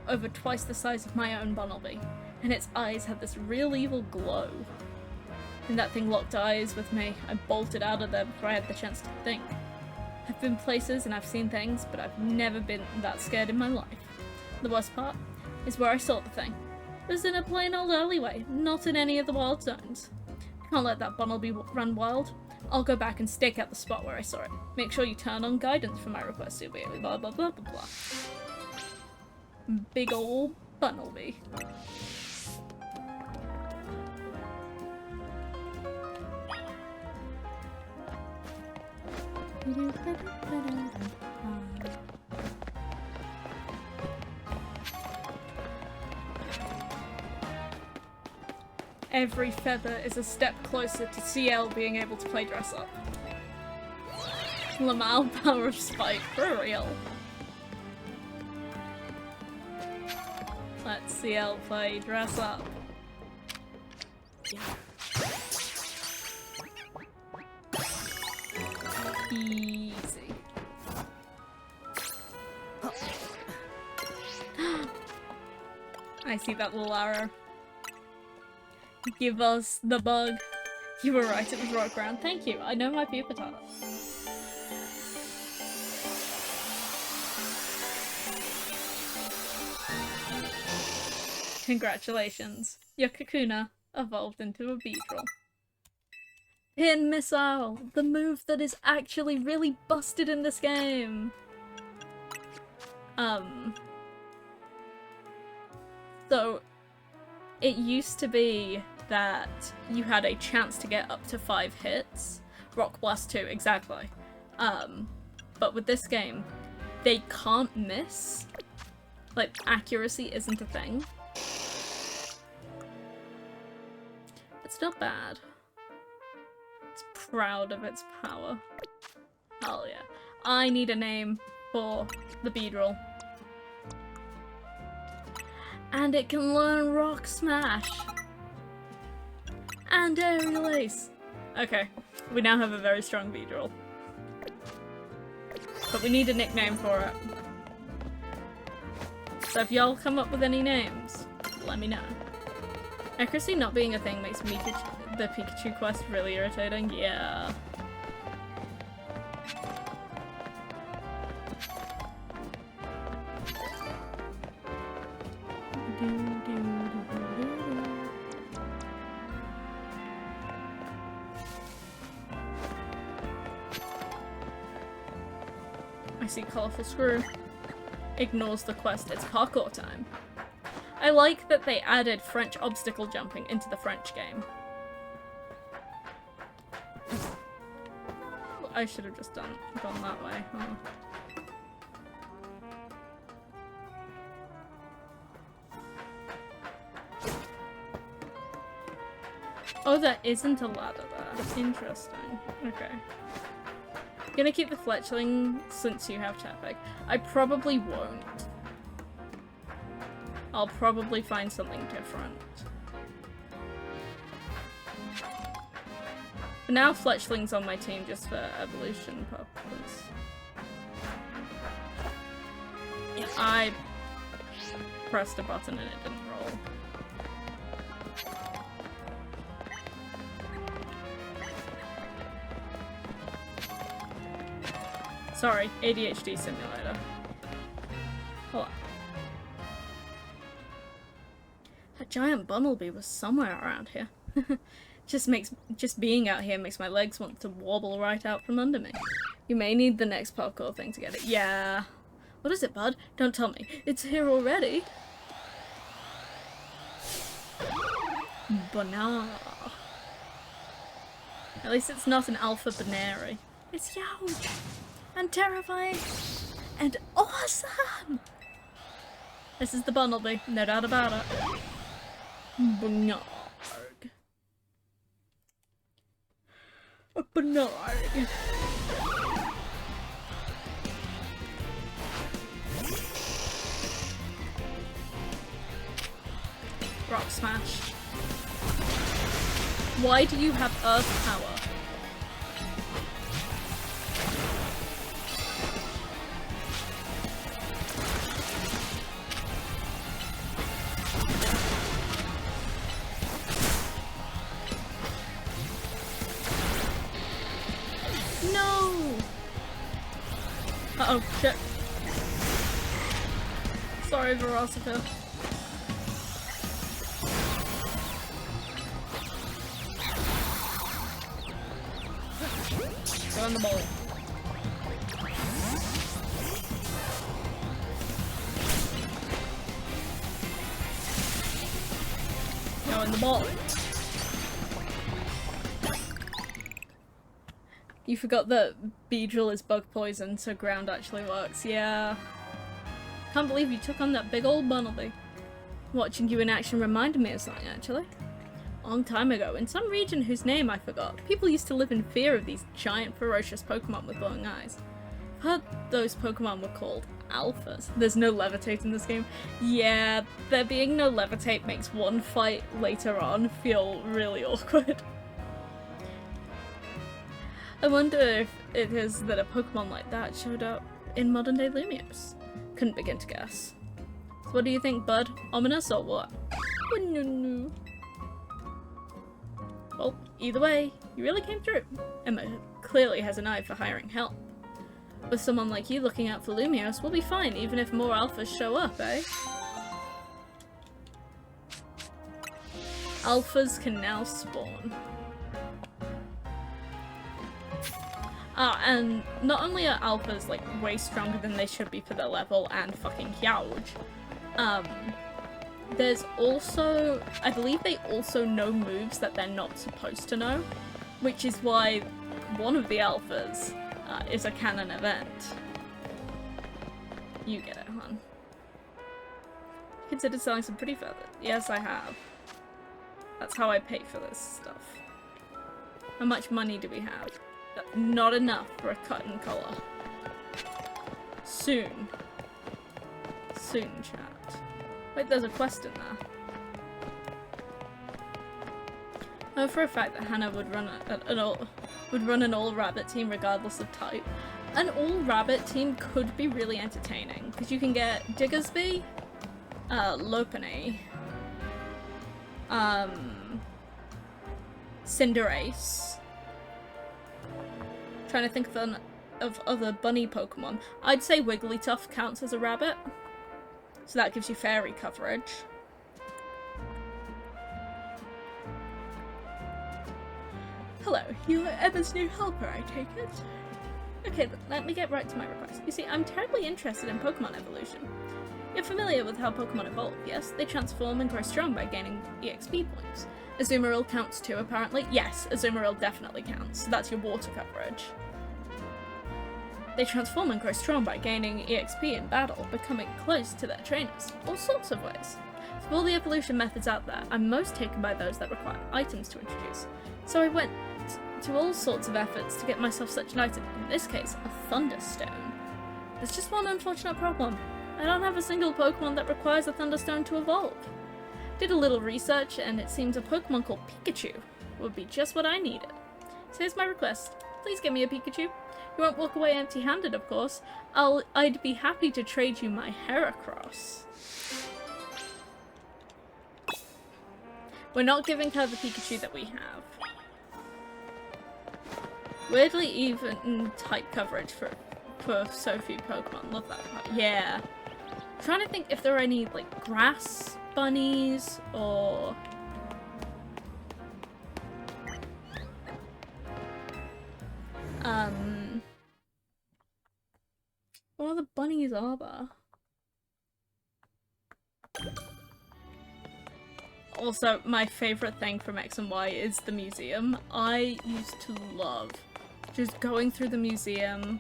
Over twice the size of my own Bunnelby. and its eyes had this real evil glow. And that thing locked eyes with me. I bolted out of there before I had the chance to think. I've been places and I've seen things, but I've never been that scared in my life. The worst part is where I saw the thing. It was in a plain old alleyway, not in any of the wild zones. Can't let that Bunnelby run wild. I'll go back and stake out the spot where I saw it. Make sure you turn on guidance for my request to be blah blah blah blah blah. Big ol' Bunnelby. Every feather is a step closer to CL being able to play dress up. Lamal power of spite, for real. Let CL play dress up. Easy. I see that little arrow. Give us the bug. You were right, it was rock ground. Thank you, I know my pupa tart. Congratulations, your Kakuna evolved into a Beedrill. Pin Missile! The move that is actually really busted in this game! So, it used to be that you had a chance to get up to 5 hits. Rock Blast 2, exactly. But with this game, they can't miss. Like, accuracy isn't a thing. It's not bad. It's proud of its power. Hell yeah. I need a name for the Beedrill. And it can learn Rock Smash! And Aerial Ace! Okay, we now have a very strong Beedrill. But we need a nickname for it. So if y'all come up with any names, let me know. Accuracy not being a thing makes the Pikachu quest really irritating. Yeah. I see Colourful Screw. Ignores the quest, it's parkour time. I like that they added French obstacle jumping into the French game. I should have just gone that way, huh? Oh, there isn't a ladder there. Interesting. Okay. Gonna keep the Fletchling since you have Tepig. I probably won't. I'll probably find something different. But now Fletchling's on my team just for evolution purposes. I pressed a button and it didn't roll. Sorry, ADHD simulator. Hold on. That giant Bunnelby was somewhere around here. Just being out here makes my legs want to wobble right out from under me. You may need the next parkour thing to get it. Yeah. What is it, bud? Don't tell me. It's here already. Banana. At least it's not an alpha binary. It's huge and terrifying and awesome. This is the Bunnelby, no doubt about it. Bernard. Bernard. Rock Smash. Why do you have Earth Power? Oh, shit. Sorry, Verosica. Go in the bowl. Go in the bowl. You forgot that Beedrill is bug poison, so ground actually works. Yeah. Can't believe you took on that big old Bunnelby. Watching you in action reminded me of something, actually. A long time ago, in some region whose name I forgot, people used to live in fear of these giant, ferocious Pokemon with glowing eyes. I've heard those Pokemon were called alphas. There's no levitate in this game. Yeah, there being no levitate makes one fight later on feel really awkward. I wonder if it is that a Pokemon like that showed up in modern-day Lumiose. Couldn't begin to guess. So what do you think, bud? Ominous or what? No. Well, either way, you really came through. Emma clearly has an eye for hiring help. With someone like you looking out for Lumiose, we'll be fine even if more alphas show up, eh? Alphas can now spawn. And not only are alphas like way stronger than they should be for their level and fucking huge, there's also, I believe they also know moves that they're not supposed to know, which is why one of the alphas is a canon event. You get it, hon. Considered selling some pretty feathers. Yes, I have. That's how I pay for this stuff. How much money do we have? Not enough for a cut and color. Soon. Soon, chat. Wait, there's a quest in there. I know for a fact that Hannah would run an all-rabbit team regardless of type. An all-rabbit team could be really entertaining, because you can get Diggersby, Lopunny, Cinderace. Trying to think of other bunny Pokemon. I'd say Wigglytuff counts as a rabbit, so that gives you fairy coverage. Hello, you're Emma's new helper, I take it? Okay, let me get right to my request. You see, I'm terribly interested in Pokemon evolution. You're familiar with how Pokemon evolve, yes? They transform and grow strong by gaining EXP points. Azumarill counts too, apparently. Yes, Azumarill definitely counts. That's your water coverage. They transform and grow strong by gaining EXP in battle, becoming close to their trainers. All sorts of ways. Of all the evolution methods out there, I'm most taken by those that require items to introduce. So I went to all sorts of efforts to get myself such an item, in this case, a Thunderstone. There's just one unfortunate problem. I don't have a single Pokemon that requires a Thunderstone to evolve. Did a little research, and it seems a Pokemon called Pikachu would be just what I needed. So here's my request. Please give me a Pikachu. You won't walk away empty-handed, of course. I'd be happy to trade you my Heracross. We're not giving her the Pikachu that we have. Weirdly even type coverage for so few Pokemon. Love that part. Yeah. I'm trying to think if there are any, like, grass bunnies or... What other bunnies are there? Also, my favourite thing from X and Y is the museum. I used to love just going through the museum,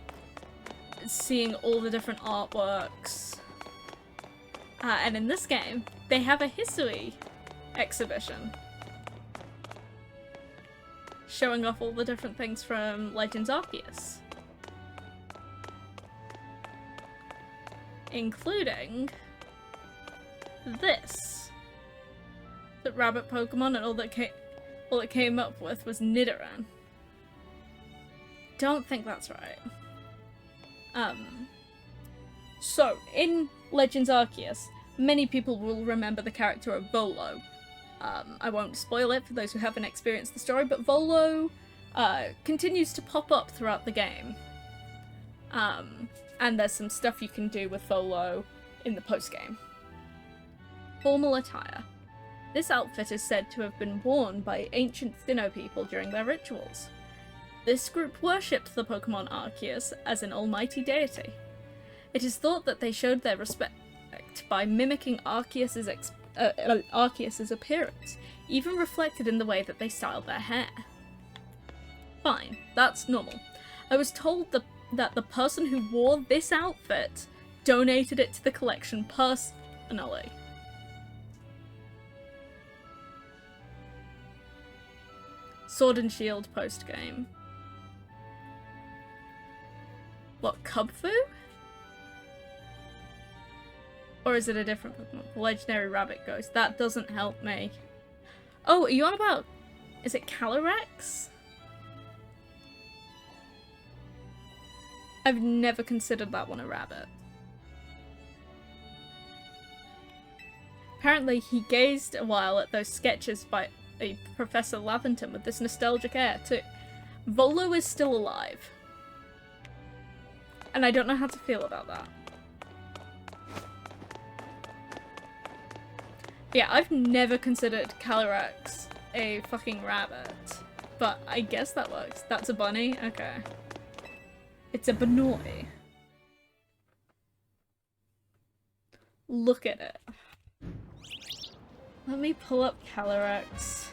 seeing all the different artworks. And in this game, they have a Hisui exhibition. Showing off all the different things from Legends Arceus. Including this. The rabbit Pokemon, and all it came up with was Nidoran. Don't think that's right. So, in Legends Arceus, many people will remember the character of Volo. I won't spoil it for those who haven't experienced the story, but Volo continues to pop up throughout the game. And there's some stuff you can do with Folo in the post-game. Formal attire. This outfit is said to have been worn by ancient Thinno people during their rituals. This group worshipped the Pokemon Arceus as an almighty deity. It is thought that they showed their respect by mimicking Arceus's appearance, even reflected in the way that they styled their hair. Fine, that's normal. I was told that the person who wore this outfit donated it to the collection personally. Sword and Shield post-game. What, Kubfu? Or is it a different Pokemon? Legendary Rabbit Ghost. That doesn't help me. Oh, are you on about... Is it Calyrex? I've never considered that one a rabbit. Apparently he gazed a while at those sketches by a Professor Laventon with this nostalgic air too. Volo is still alive. And I don't know how to feel about that. Yeah, I've never considered Calyrex a fucking rabbit. But I guess that works. That's a bunny? Okay. It's a Banoi. Look at it. Let me pull up Calyrex.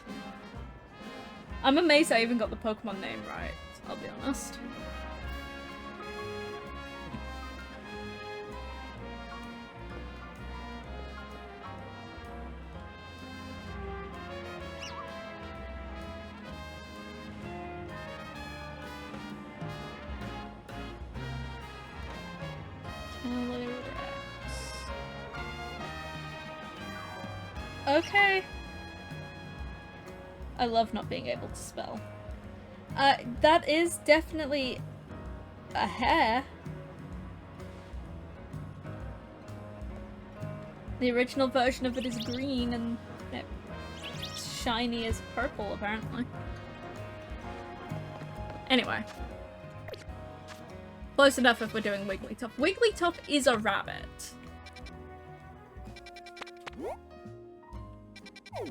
I'm amazed I even got the Pokemon name right, I'll be honest. Okay. I love not being able to spell. That is definitely a hair. The original version of it is green and it's shiny as purple, apparently. Anyway. Close enough if we're doing Wigglytuff. Wigglytuff is a rabbit.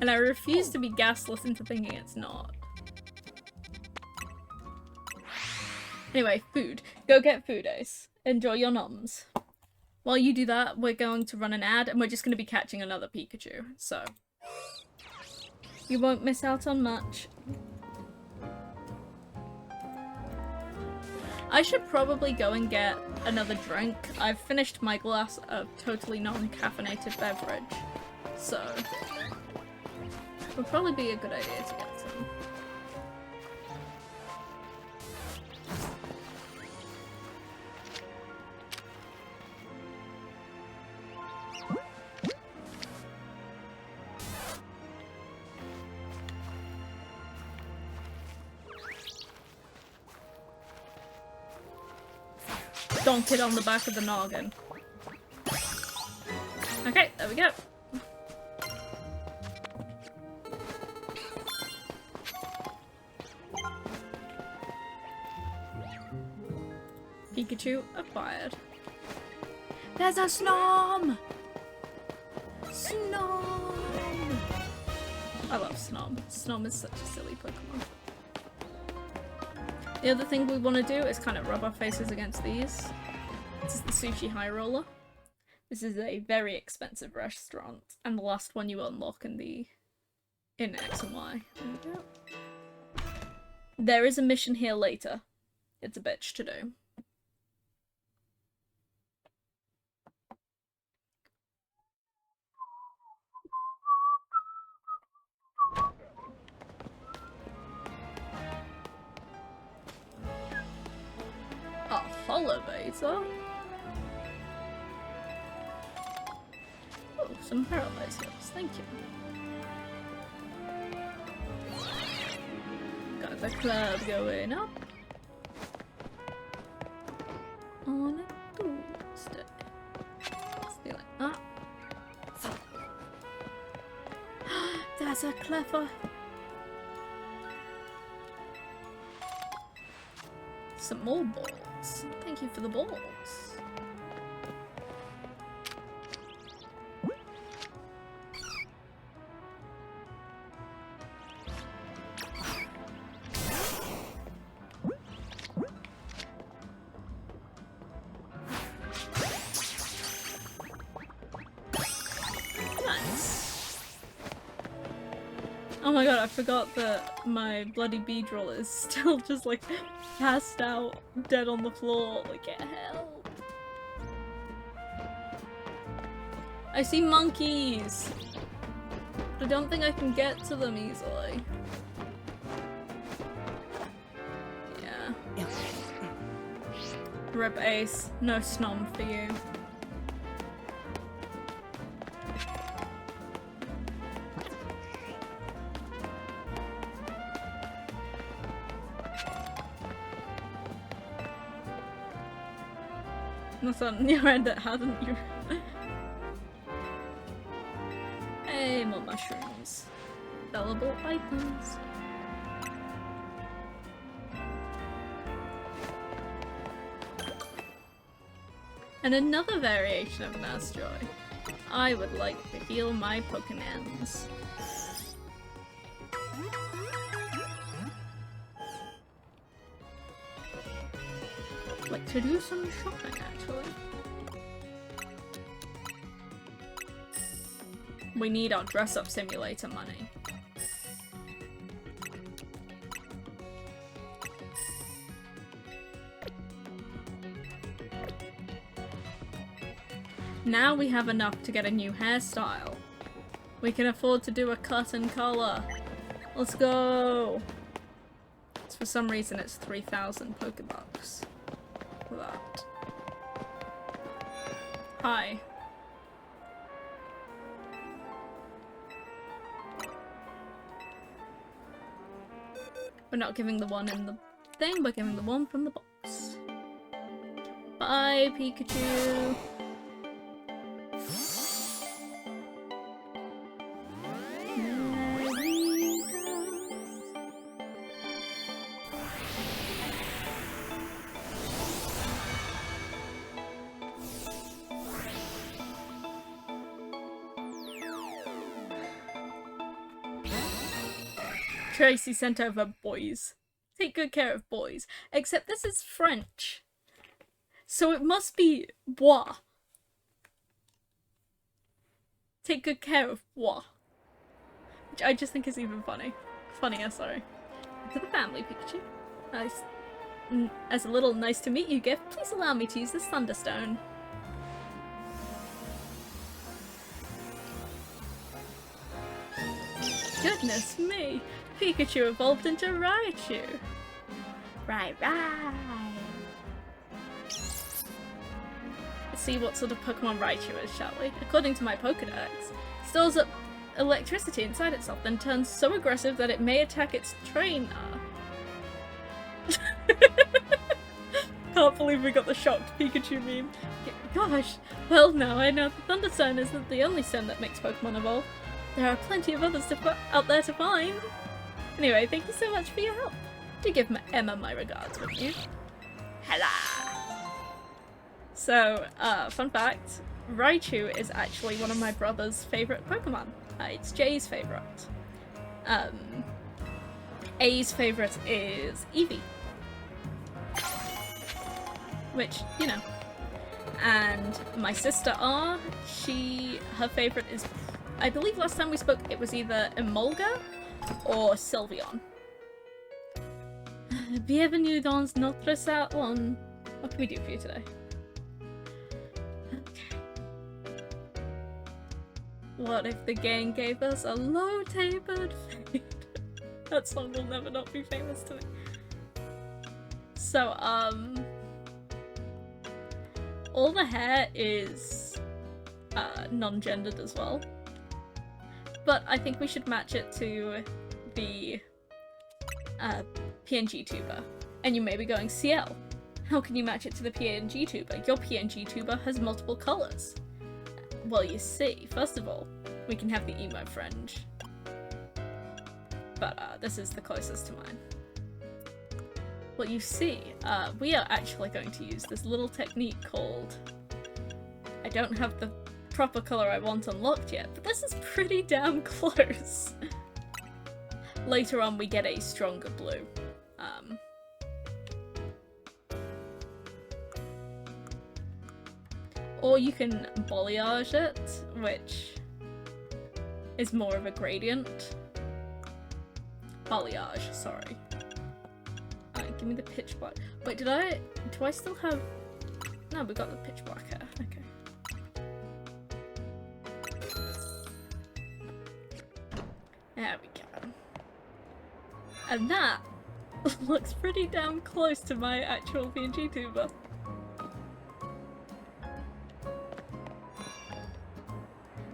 And I refuse to be gaslit into thinking it's not. Anyway, food. Go get food, Ace. Enjoy your noms. While you do that, we're going to run an ad and we're just going to be catching another Pikachu. So, you won't miss out on much. I should probably go and get another drink. I've finished my glass of totally non-caffeinated beverage. So, would probably be a good idea to get some. Donk it on the back of the noggin. Okay, there we go. Pikachu acquired. There's a Snom! Snom! I love Snom. Snom is such a silly Pokemon. The other thing we want to do is kind of rub our faces against these. This is the Sushi High Roller. This is a very expensive restaurant, and the last one you unlock in X and Y. There we go. There is a mission here later. It's a bitch to do. A Holobator? Oh, some paralyzed heals, thank you. Got the club going up. On a Tuesday. Stay like that. That's a clever. Some more balls. Thank you for the balls. my god, I forgot that my bloody Beedrill is still just like passed out, dead on the floor. Like, get help. I see monkeys! I don't think I can get to them easily. Yeah. Rip Ace. No snom for you. That's on your end that hasn't you. Hey, more mushrooms. Sellable items. And another variation of Nurse Joy. I would like to heal my Pokémons. Like to do some shopping, actually. We need our dress-up simulator money. Now we have enough to get a new hairstyle. We can afford to do a cut and color. Let's go! For some reason it's 3,000 Pokebucks for that. Hi. We're not giving the one in the thing, we're giving the one from the box. Bye, Pikachu! Tracy sent over boys. Take good care of boys. Except this is French. So it must be bois. Take good care of bois. Which I just think is even funny. Funnier, sorry. To the family, Pikachu. Nice. As a little nice to meet you gift, please allow me to use this Thunderstone. Goodness me! Pikachu evolved into Raichu! Right. Let's see what sort of Pokemon Raichu is, shall we? According to my Pokedex, it stores up electricity inside itself, then turns so aggressive that it may attack its trainer. Can't believe we got the shocked Pikachu meme. Gosh, well now I know the Thunderstone isn't the only stone that makes Pokemon evolve. There are plenty of others out there to find. Anyway, thank you so much for your help. Do give Emma my regards, would you? Hello! So, fun fact, Raichu is actually one of my brother's favourite Pokemon. It's Jay's favourite. A's favourite is Eevee. Which, you know. And my sister R, her favourite is, I believe last time we spoke it was either Emolga or Sylveon. Bienvenue dans notre salon. What can we do for you today? Okay. What if the gang gave us a low-tapered fade? That song will never not be famous to me. So, all the hair is non-gendered as well. But I think we should match it to the PNG tuber. And you may be going, CL, how can you match it to the PNG tuber? Your PNG tuber has multiple colours. Well, you see, first of all, we can have the emo fringe. But this is the closest to mine. Well, you see, we are actually going to use this little technique called... I don't have the proper colour I want unlocked yet, but this is pretty damn close. Later on we get a stronger blue. Or you can balayage it, which is more of a gradient. Foliage, sorry. Give me the pitch black. Wait, do I still have... No, we got the pitch black hair. Okay. There we go. And that looks pretty damn close to my actual PNG tuber.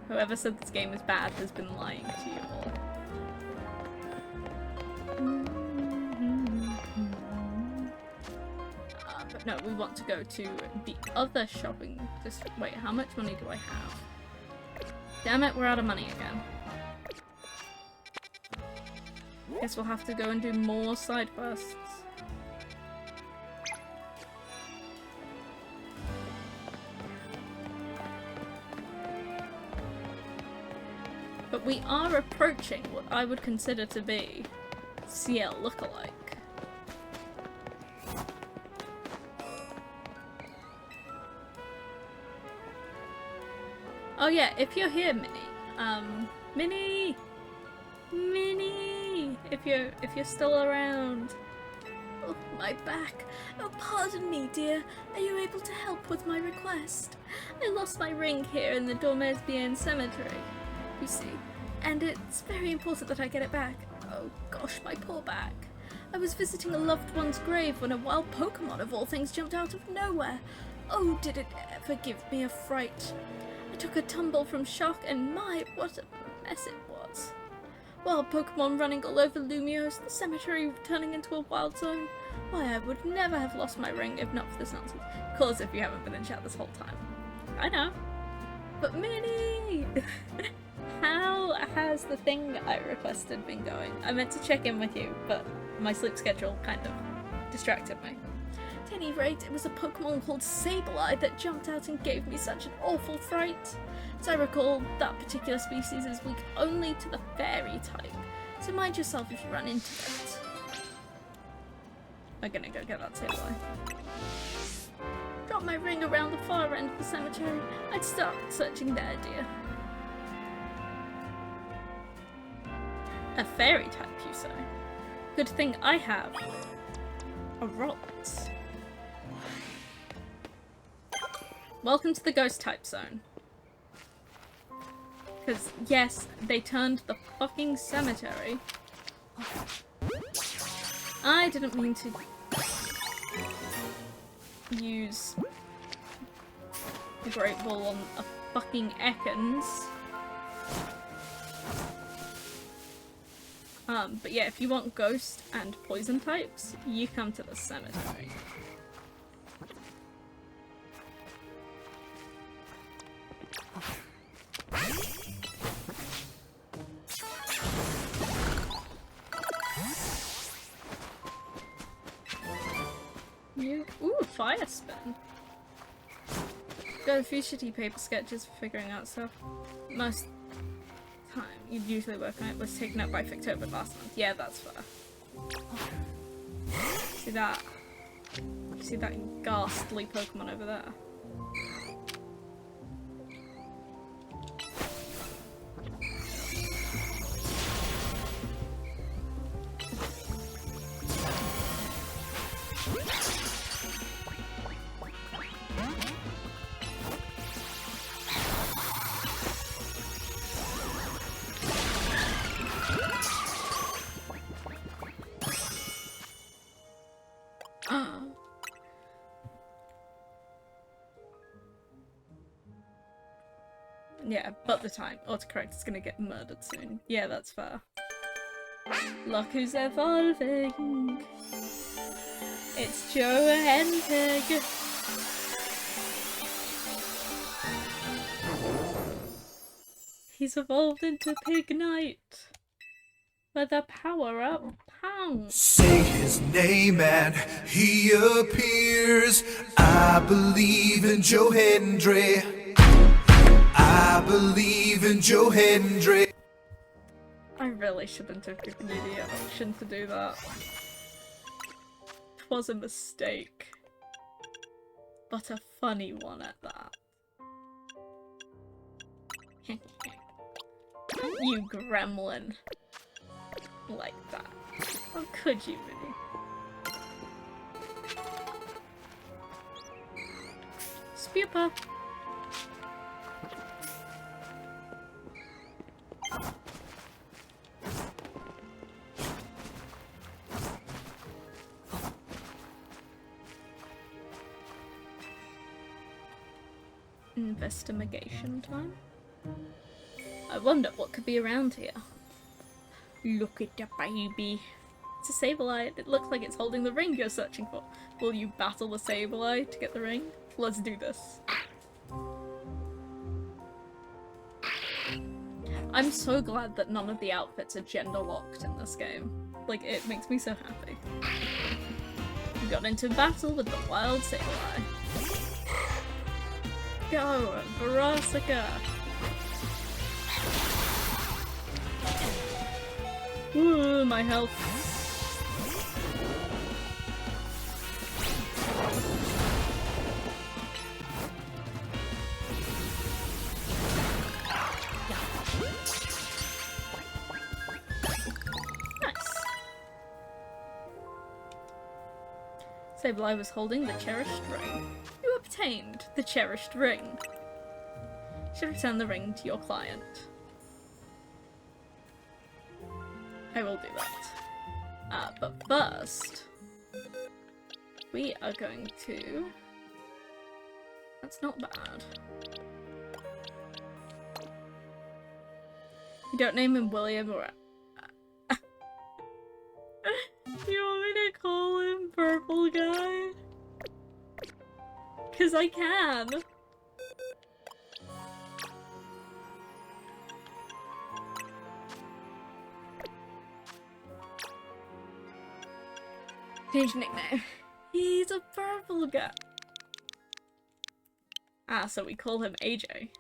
Whoever said this game is bad has been lying to you all. But no, we want to go to the other shopping district. Wait, how much money do I have? Damn it, we're out of money again. Guess we'll have to go and do more side quests. But we are approaching what I would consider to be CL lookalike. Oh yeah, if you're here, Minnie, Minnie, if you're still around. Oh, my back. Oh, pardon me, dear. Are you able to help with my request? I lost my ring here in the Dormez-Bien cemetery, you see, and it's very important that I get it back. Oh gosh, my poor back. I was visiting a loved one's grave when a wild Pokémon of all things jumped out of nowhere. Oh, did it ever give me a fright. I took a tumble from shock and my, what a mess it was. Wild Pokémon running all over Lumios, the cemetery turning into a wild zone. Why, I would never have lost my ring if not for this nonsense. Of course, if you haven't been in chat this whole time. I know. But Minnie! How has the thing I requested been going? I meant to check in with you, but my sleep schedule kind of distracted me. At any rate, it was a Pokemon called Sableye that jumped out and gave me such an awful fright. As I recall, that particular species is weak only to the fairy type, so mind yourself if you run into it. I'm gonna go get that Sableye. Drop my ring around the far end of the cemetery. I'd start searching there, dear. A fairy type, you say? Good thing I have a rot. Welcome to the ghost type zone. Because, yes, they turned the fucking cemetery. I didn't mean to use a Great Ball on a fucking Ekans. But yeah, if you want ghost and poison types, you come to the cemetery. Ooh, fire spin. Got a few shitty paper sketches for figuring out stuff. Most time you'd usually work on it was taken up by Fictober last month. Yeah, that's fair. See that? See that ghastly Pokemon over there? Yeah, but the time. Autocorrect is gonna get murdered soon. Yeah, that's fair. Look who's evolving! It's Joe Hentig! He's evolved into Pignite! With a power-up pound! Say his name and he appears. I believe in Joe Hendry. I believe in Joe Hendry. I really shouldn't have given you the option to do that. It was a mistake. But a funny one at that. You gremlin. like that. How could you, Minnie? Spearpuff. Investigation time. I wonder what could be around here. Look at the baby. It's a Sableye. It looks like it's holding the ring you're searching for. Will you battle the Sableye to get the ring? Let's do this. I'm so glad that none of the outfits are gender locked in this game. Like, it makes me so happy. We got into battle with the wild Sableye. Go, Verosika! Ooh, my health. Nice. Sableye was holding the cherished ring. You obtained the cherished ring. You should return the ring to your client. I will do that. But first, we are going to... That's not bad. You don't name him William or... You want me to call him Purple Guy? 'Cause I can! Change nickname. He's a purple guy. Ah, so we call him AJ.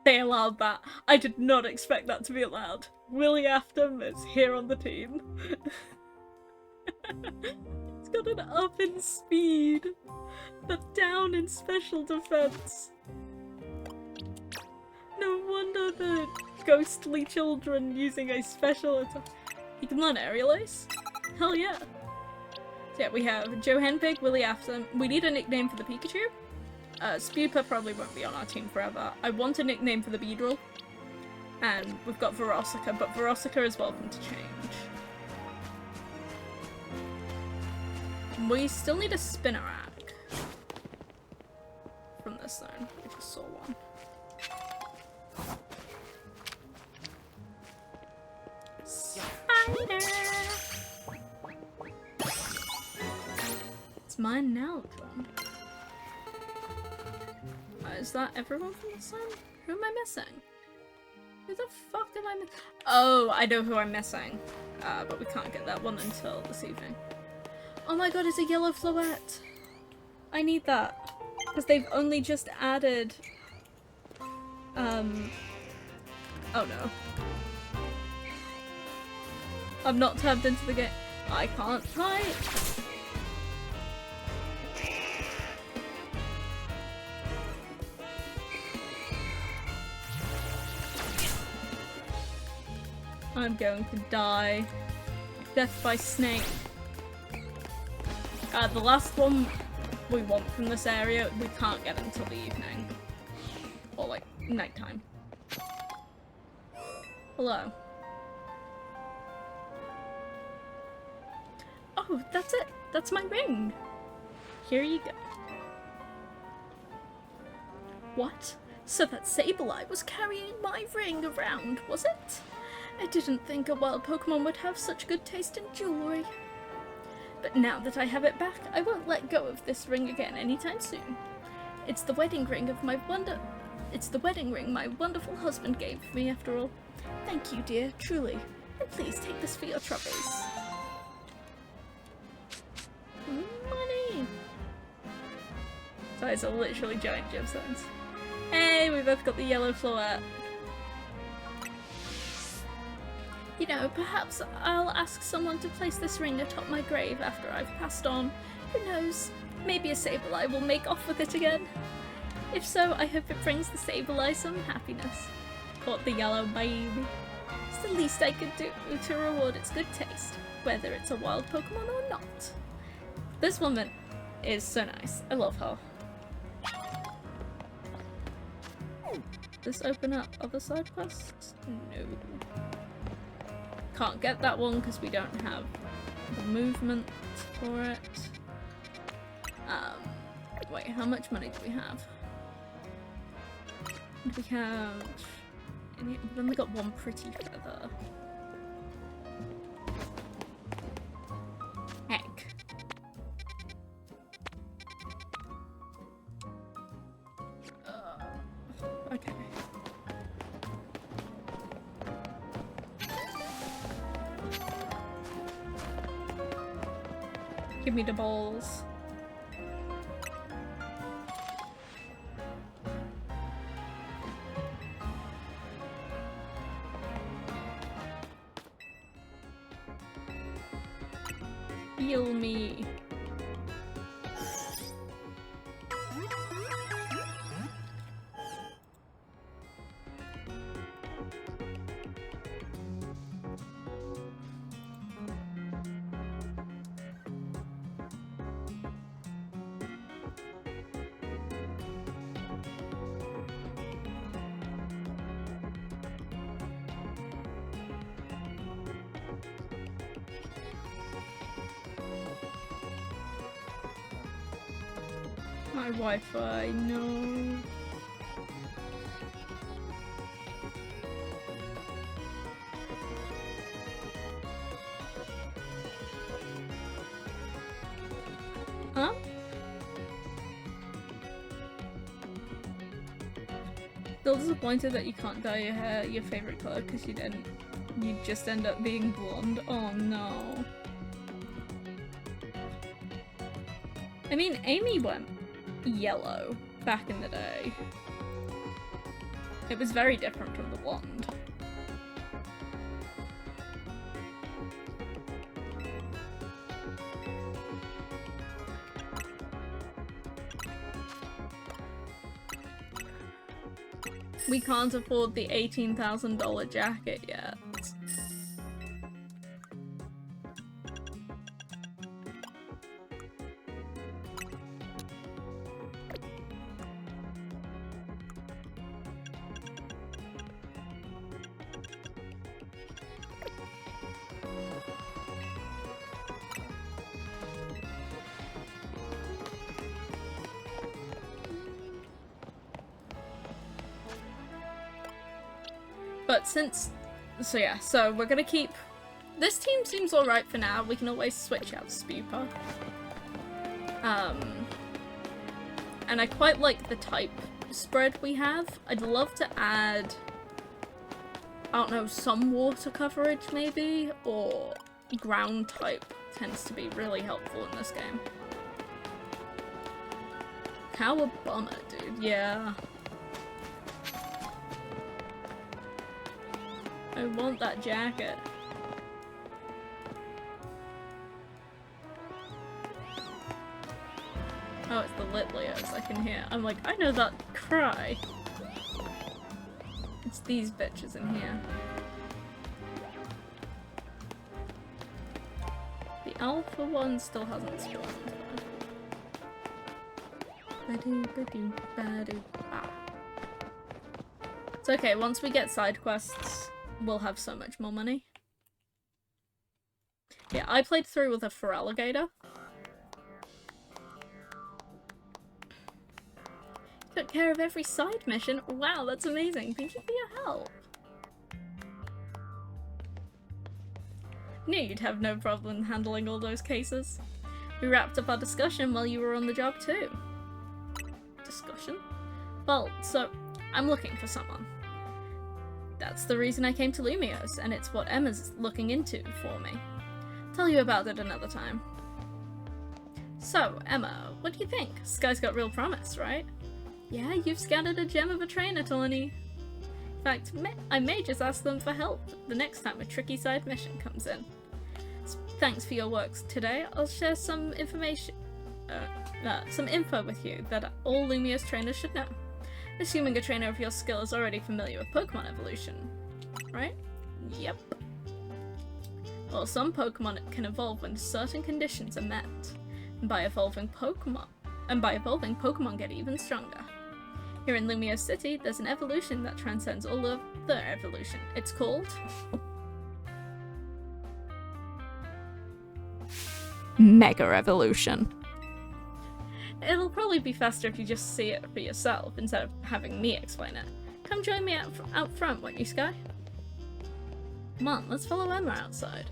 They allowed that. I did not expect that to be allowed. Willie Afton is here on the team. It's got an up in speed, but down in special defense. No wonder the ghostly children using a special attack. You can learn Aerial Ace? Hell yeah. So yeah, we have Joe Henpig, Willie Afton. We need a nickname for the Pikachu. Spupa probably won't be on our team forever. I want a nickname for the Beedrill. And we've got Verosika, but Verosika is welcome to change. We still need a Spinnerack from this zone. I just saw one. Spider! It's mine now, John. Is that everyone from this zone? Who am I missing? Who the fuck am I missing? Oh, I know who I'm missing. But we can't get that one until this evening. Oh my god, it's a yellow Floette! I need that. Because they've only just added... Oh no. I'm not tabbed into the game. I can't fight! I'm going to die. Death by snake. The last one we want from this area, we can't get until the evening. Or like, nighttime. Hello. Oh, that's it! That's my ring! Here you go. What? So that Sableye was carrying my ring around, was it? I didn't think a wild Pokemon would have such good taste in jewelry. But now that I have it back, I won't let go of this ring again anytime soon. It's the wedding ring my wonderful husband gave me after all. Thank you, dear, truly. And please take this for your troubles. Money! Those are literally giant gemstones. Hey, we both got the yellow Floette. You know, perhaps I'll ask someone to place this ring atop my grave after I've passed on. Who knows? Maybe a Sableye will make off with it again. If so, I hope it brings the Sableye some happiness. Caught the yellow baby. It's the least I could do to reward its good taste, whether it's a wild Pokemon or not. This woman is so nice. I love her. Does this open up other side quests? No. Can't get that one because we don't have the movement for it. Wait, how much money do we have? We have... We've only got one pretty feather. Heck. Okay. Give me the balls. Heal me. My Wi-Fi, no. Huh? Still disappointed that you can't dye your hair your favorite color because you just end up being blonde. Oh no. I mean, Amy went yellow back in the day. It was very different from the blonde. We can't afford the $18,000 jacket yet. But so we're gonna keep... This team seems alright for now. We can always switch out Spooper. And I quite like the type spread we have. I'd love to add, I don't know, some water coverage maybe? Or ground type tends to be really helpful in this game. Cowabunga, dude. Yeah. I want that jacket. Oh, it's the Litlios I can hear. I'm like, I know that cry. It's these bitches in here. The alpha one still hasn't spawned. It's okay, once we get side quests, we'll have so much more money. Yeah, I played through with a Feraligatr. Took care of every side mission. Wow, that's amazing. Thank you for your help. Knew you'd have no problem handling all those cases. We wrapped up our discussion while you were on the job too. Discussion? Well, so I'm looking for someone. That's the reason I came to Lumiose, and it's what Emma's looking into for me. Tell you about it another time. So, Emma, what do you think? Sky's got real promise, right? Yeah, you've scouted a gem of a trainer, Tolani. If fact, I may just ask them for help the next time a tricky side mission comes in. Thanks for your work today. I'll share some information, some info with you that all Lumia's trainers should know. Assuming a trainer of your skill is already familiar with Pokemon evolution, right? Yep. Well, some Pokemon can evolve when certain conditions are met. And by evolving, Pokemon get even stronger. Here in Lumia City, there's an evolution that transcends all of the evolution. It's called Mega Evolution. It'll probably be faster if you just see it for yourself instead of having me explain it. Come join me out front, won't you, Sky? Come on, let's follow Emma outside.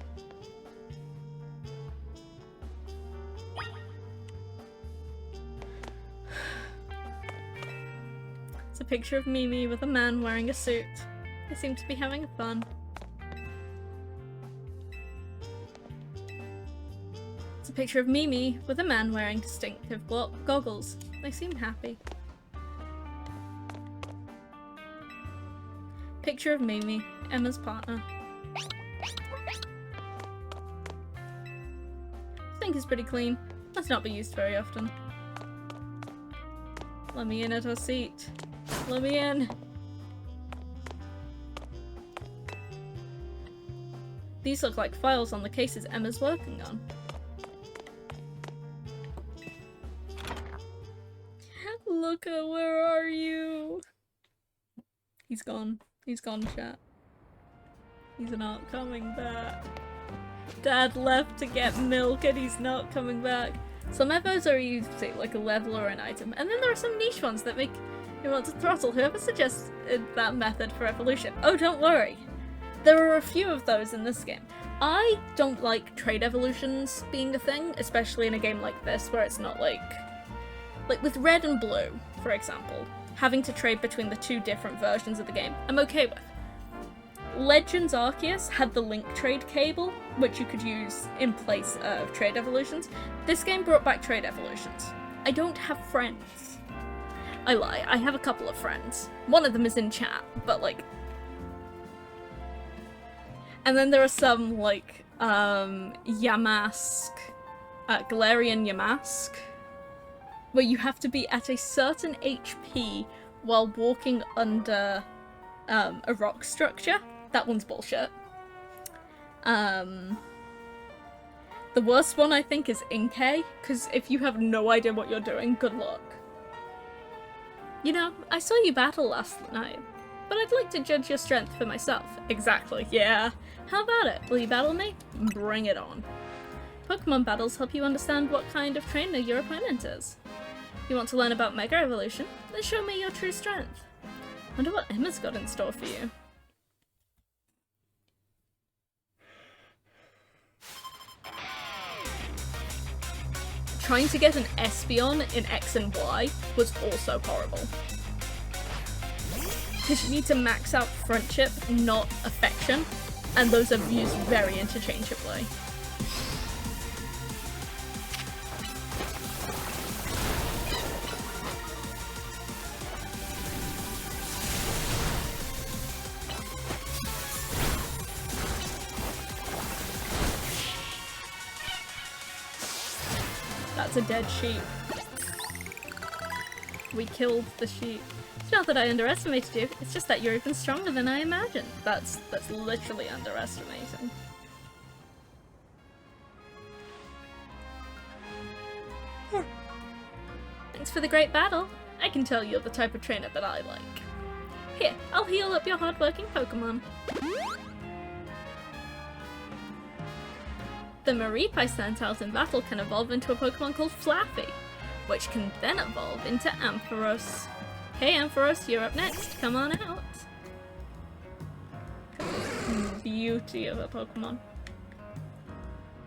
It's a picture of Mimi with a man wearing a suit. They seem to be having fun. It's a picture of Mimi with a man wearing distinctive goggles. They seem happy. Picture of Mimi, Emma's partner. I think it's pretty clean. Must not be used very often. Let me in at her seat. Let me in. These look like files on the cases Emma's working on. Luca, where are you? He's gone. He's gone, chat. He's not coming back. Dad left to get milk and he's not coming back. Some evos are used to like a level or an item, and then there are some niche ones that make you want to throttle whoever suggests that method for evolution. Oh, don't worry. There are a few of those in this game. I don't like trade evolutions being a thing, especially in a game like this where it's not like with Red and Blue, for example, having to trade between the two different versions of the game, I'm okay with. Legends Arceus had the link trade cable, which you could use in place of trade evolutions. This game brought back trade evolutions. I don't have friends. I lie, I have a couple of friends. One of them is in chat, but like... And then there are some, like, Yamask, Galarian Yamask, where you have to be at a certain HP while walking under a rock structure. That one's bullshit. The worst one I think is Inkay, because if you have no idea what you're doing, good luck. You know, I saw you battle last night, but I'd like to judge your strength for myself. Exactly, yeah. How about it? Will you battle me? Bring it on. Pokemon battles help you understand what kind of trainer your opponent is. You want to learn about Mega Evolution? Then show me your true strength. Wonder what Emma's got in store for you. Trying to get an Espeon in X and Y was also horrible. Because you need to max out friendship, not affection, and those are used very interchangeably. That's a dead sheep. We killed the sheep. It's not that I underestimated you, it's just that you're even stronger than I imagined. That's literally underestimating. Thanks for the great battle. I can tell you're the type of trainer that I like. Here, I'll heal up your hardworking Pokemon. The Mareep I sent out in battle can evolve into a Pokemon called Flappy, which can then evolve into Ampharos. Hey Ampharos, you're up next. Come on out. Beauty of a Pokemon.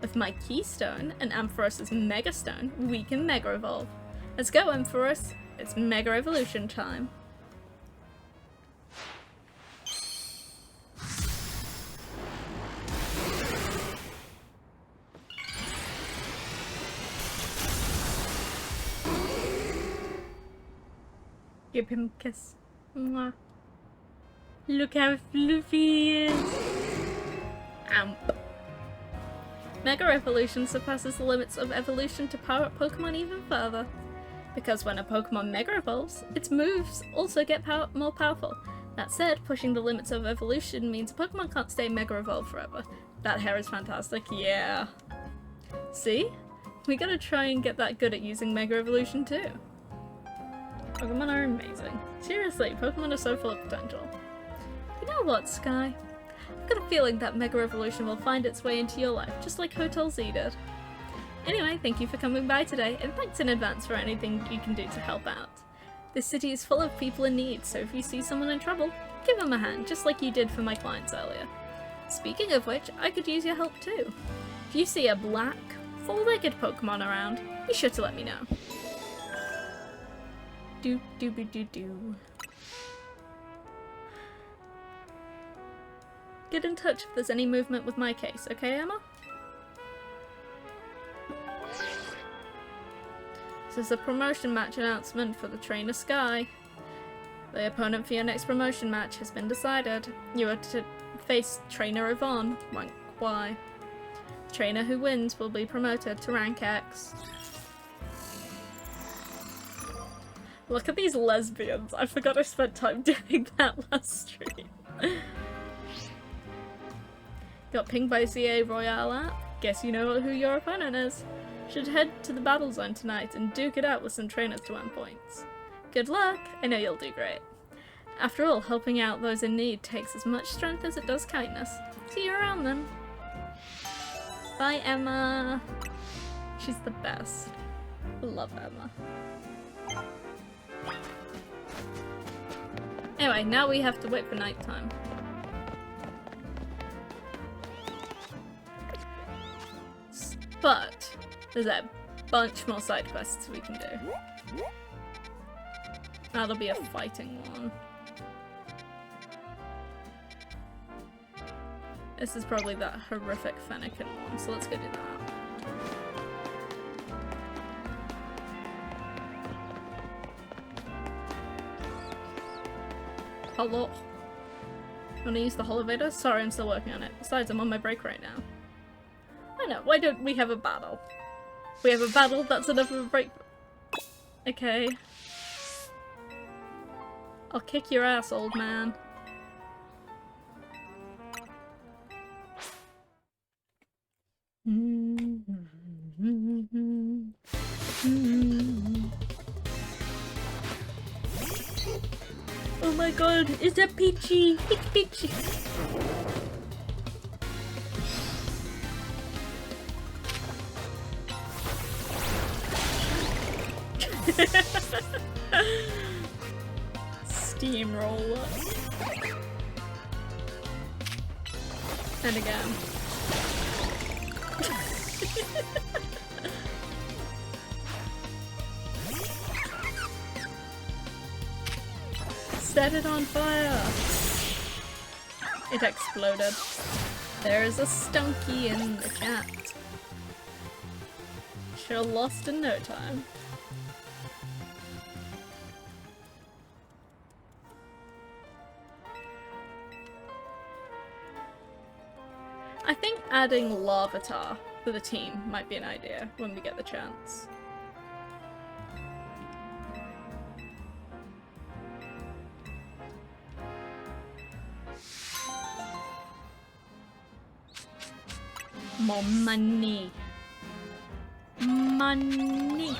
With my Keystone and Ampharos' Mega Stone, we can Mega Evolve. Let's go Ampharos. It's Mega Evolution time. Give him a kiss. Mwah. Look how fluffy he is. Amp. Mega Evolution surpasses the limits of evolution to power up Pokemon even further. Because when a Pokemon Mega Evolves, its moves also get more powerful. That said, pushing the limits of evolution means a Pokemon can't stay Mega Evolved forever. That hair is fantastic, yeah. See? We gotta try and get that good at using Mega Evolution too. Pokemon are amazing. Seriously, Pokemon are so full of potential. You know what, Sky? I've got a feeling that Mega Evolution will find its way into your life, just like Hotel Z did. Anyway, thank you for coming by today, and thanks in advance for anything you can do to help out. This city is full of people in need, so if you see someone in trouble, give them a hand, just like you did for my clients earlier. Speaking of which, I could use your help too. If you see a black, four-legged Pokemon around, be sure to let me know. Do. Get in touch if there's any movement with my case, okay, Emma? This is a promotion match announcement for the trainer Sky. The opponent for your next promotion match has been decided. You are to face trainer Yvonne. Why? The trainer who wins will be promoted to rank X. Look at these lesbians. I forgot I spent time doing that last stream. Got pinged by CA Royale app? Guess you know who your opponent is. Should head to the battle zone tonight and duke it out with some trainers to earn points. Good luck! I know you'll do great. After all, helping out those in need takes as much strength as it does kindness. See you around then. Bye, Emma. She's the best. Love Emma. Anyway, now we have to wait for nighttime. But there's a bunch more side quests we can do. That'll be a fighting one. This is probably that horrific Fennekin one, so let's go do that. Hello. Wanna use the Holovator? Sorry, I'm still working on it. Besides, I'm on my break right now. I know, why don't we have a battle? We have a battle, that's enough of a break. Okay. I'll kick your ass, old man. Oh my god, is that Peachy? Peachy. Steamroller. And again. Set it on fire! It exploded. There is a Stunky in the chat. Sure lost in no time. I think adding Larvitar to the team might be an idea when we get the chance. More money. Money.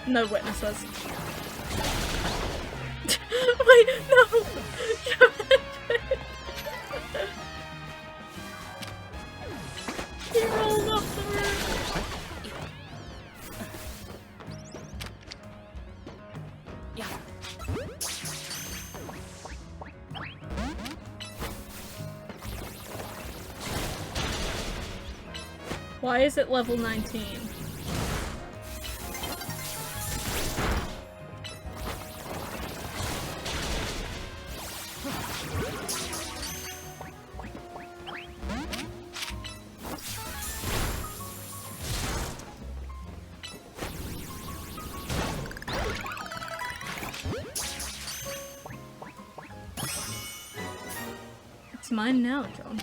No witnesses. Wait, no! He rolled off the roof. Why is it level 19? It's mine now, John.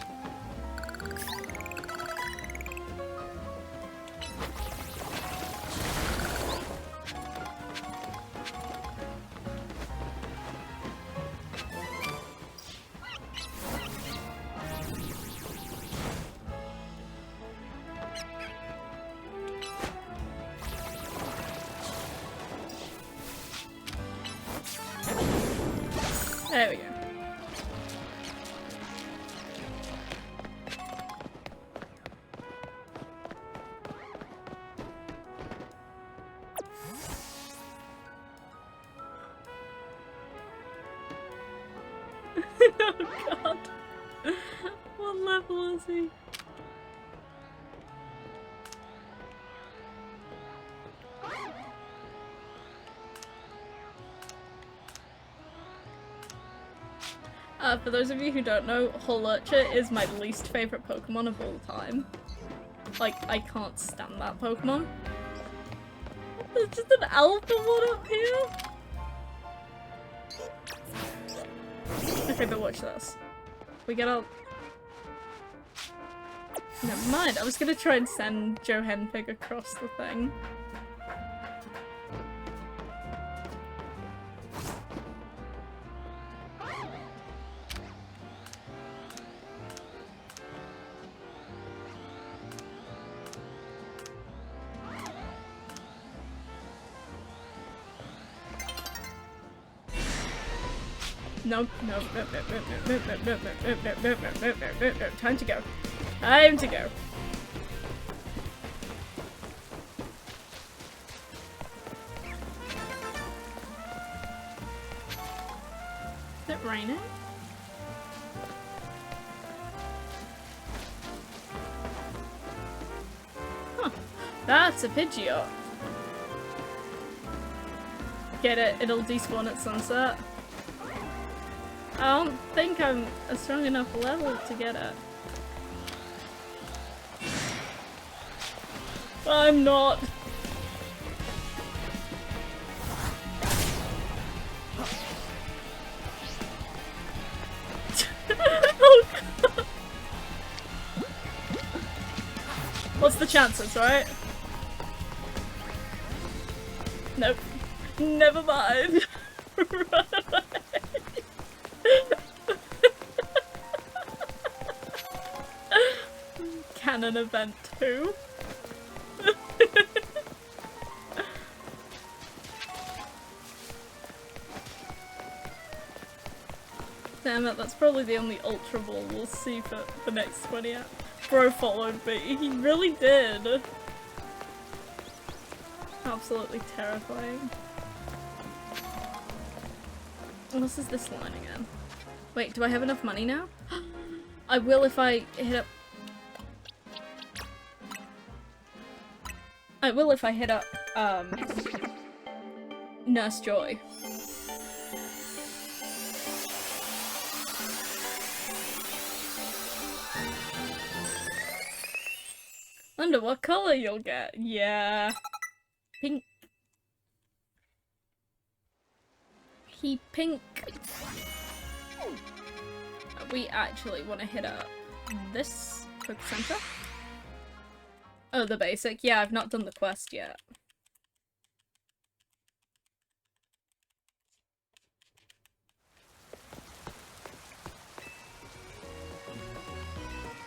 There we go. Oh god. What level is he? For those of you who don't know, Holurcha is my least favourite Pokemon of all time. Like, I can't stand that Pokemon. There's just an alpha one up here? Okay, but watch this. We get a... Never mind, I was gonna try and send Joe Henpig across the thing. Nope, nope, nope, nope, nope, nope, nope, nope, nope, nope, nope, nope, nope, nope, nope, nope. Time to go. Time to go. Is it raining? Huh. That's a Pidgeot. Get it? It'll despawn at sunset. I don't think I'm a strong enough level to get it. I'm not. Oh god. What's the chances, right? Nope. Never mind. Run away. Canon event 2. Damn it, that's probably the only Ultra Ball we'll see for the next 20 hours. Bro followed me, he really did. Absolutely terrifying. What is this line again? Wait, do I have enough money now? I will if I hit up... I will if I hit up, Nurse Joy. Wonder what color you'll get. Yeah. Pink. He pink. We actually want to hit up this quick center. Oh, the basic. Yeah, I've not done the quest yet.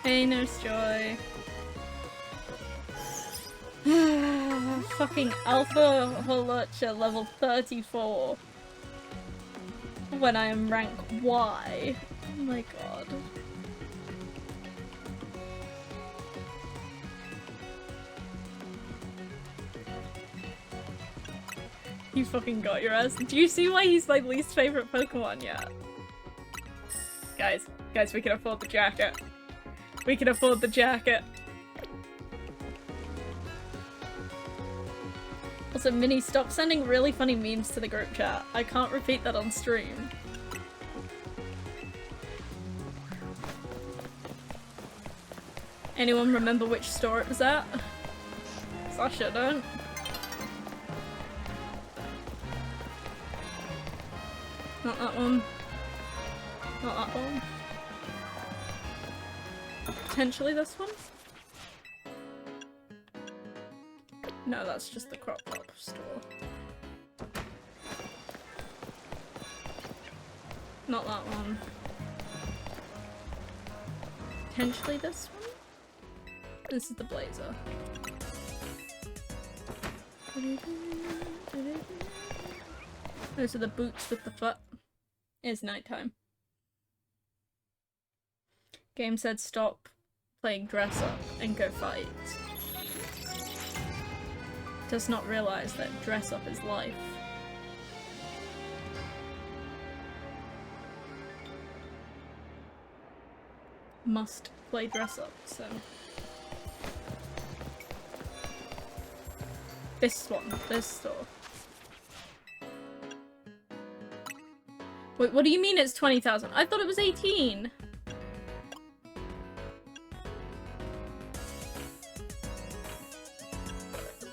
Hey, Nurse Joy. Fucking Alpha Holurcha level 34. When I am rank Y. Oh my god. You fucking got your ass. Do you see why he's my least favorite Pokemon yet? Guys, we can afford the jacket. We can afford the jacket. Also, Minnie, stop sending really funny memes to the group chat. I can't repeat that on stream. Anyone remember which store it was at? Sasha, don't. Not that one. Not that one. Potentially this one? No, that's just the crop top store. Not that one. Potentially this one? This is the blazer. Those are the boots with the foot. It's nighttime. Game said stop playing dress up and go fight. Does not realize that dress up is life. Must play dress up, so. This one, this store. Wait, what do you mean it's 20,000? I thought it was 18!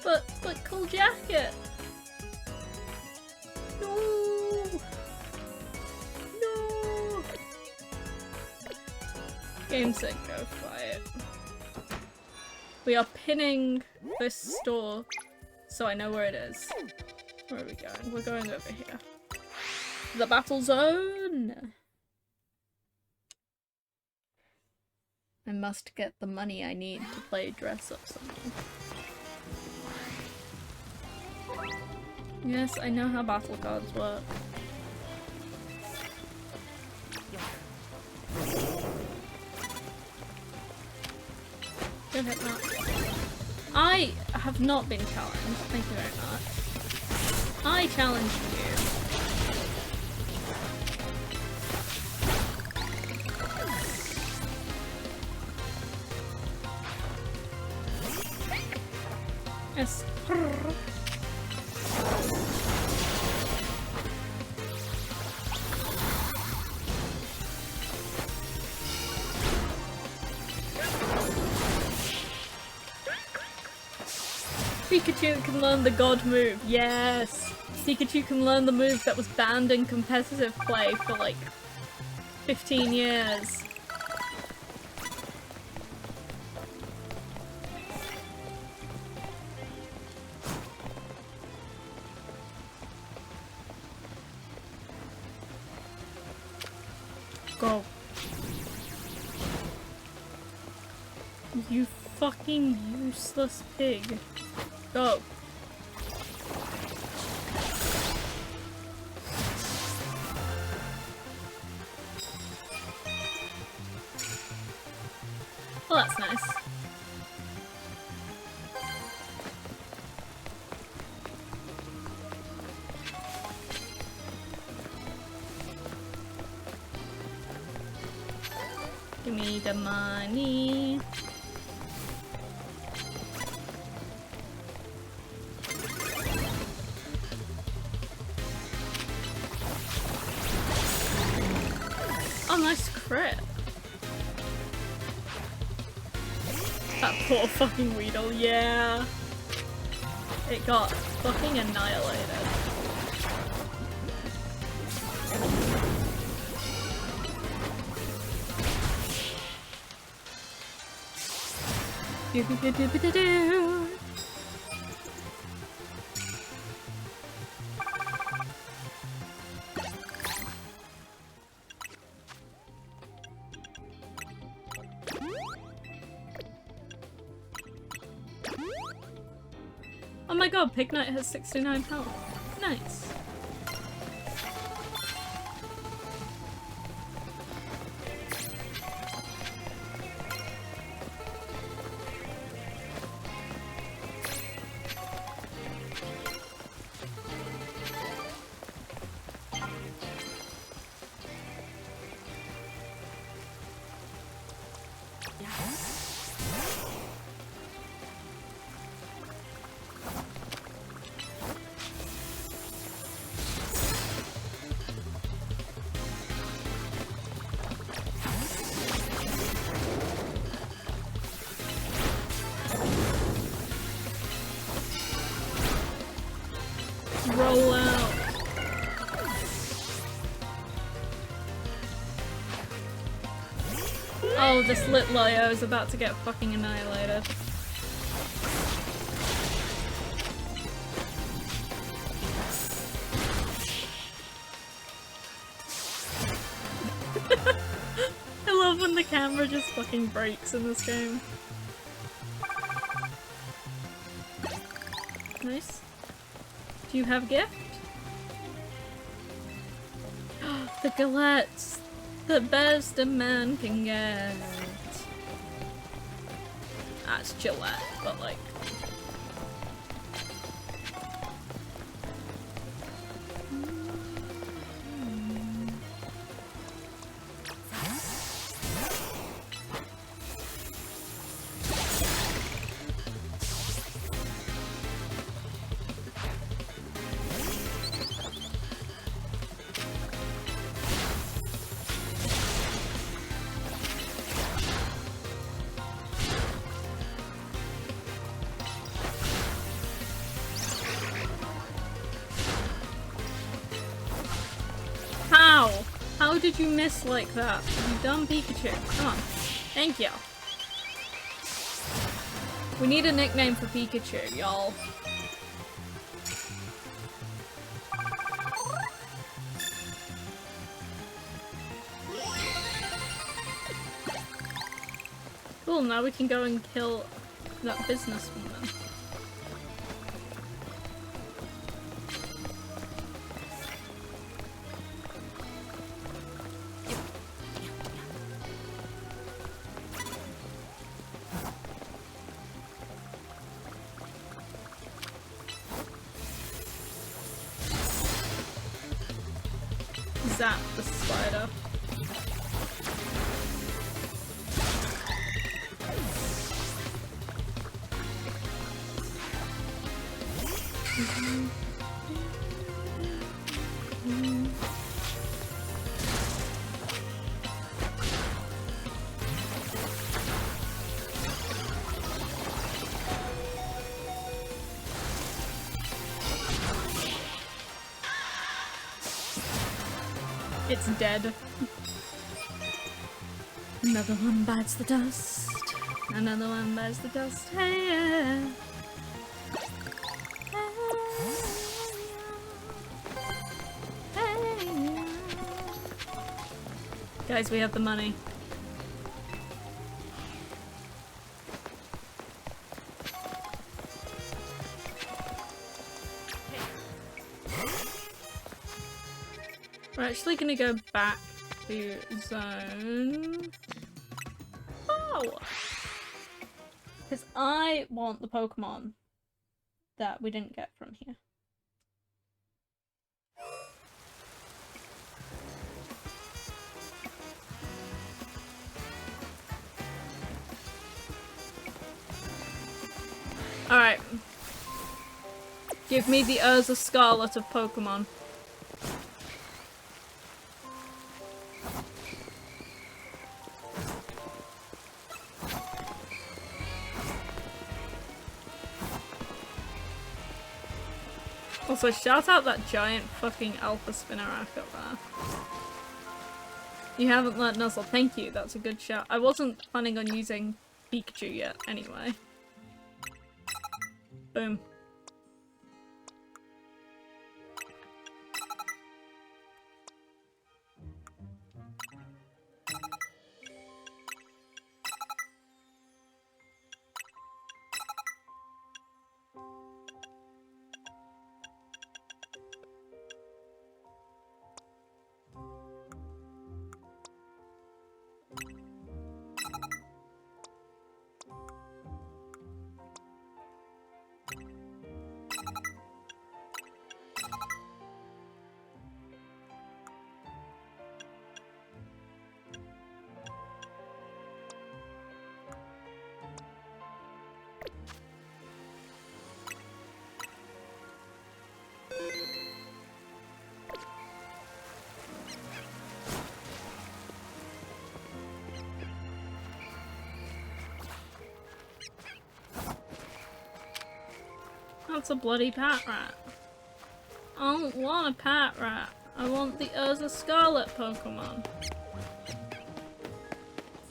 But cool jacket! No! No! Game said go fight. We are pinning this store so I know where it is. Where are we going? We're going over here. The battle zone! I must get the money I need to play dress up something. Yes, I know how battle cards work. Go ahead, Matt. I have not been challenged. Thank you very much. I challenged you. Yes. Pikachu can learn the god move, yes! Pikachu can learn the move that was banned in competitive play for like 15 years. Go. You fucking useless pig. Go. Well, that's nice. Give me the money. Oh, nice crit. That poor fucking Weedle, yeah. It got fucking annihilated. Do-do-do-do-do-do. Oh my god, Pig Knight has 69 health. Nice. Roll out. Oh Oh, this Litleo is about to get fucking annihilated. I love when the camera just fucking breaks in this game. Nice. Do you have gift? The galettes! The best a man can get. That's Gillette, but like... How? How did you miss like that? You dumb Pikachu. Come on. Thank you. We need a nickname for Pikachu, y'all. Cool, now we can go and kill that businesswoman. Zap the spider. It's dead. Another one bites the dust. Another one bites the dust. Hey, yeah. Hey, yeah. Guys, we have the money. We're actually gonna go back to zone 4. Because I want the Pokemon that we didn't get from here. Alright. Give me the Urza Scarlet of Pokemon. Also, shout out that giant fucking Alpha Spinarak up there. You haven't learnt Nuzzle. Thank you, that's a good shout. I wasn't planning on using Pikachu yet, anyway. Boom. That's a bloody pat rat. I don't want a pat rat. I want the Urza Scarlet Pokemon.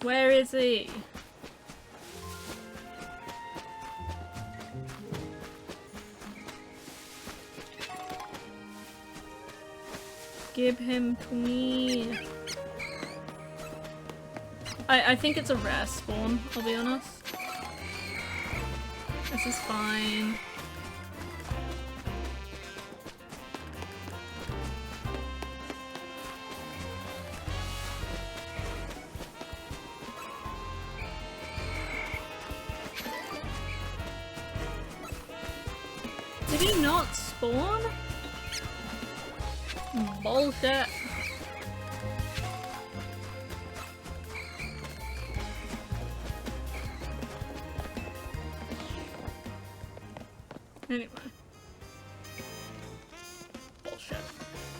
Where is he? Give him to me. I think it's a rare spawn, I'll be honest. This is fine. Did he not spawn? Bullshit. Anyway. Bullshit.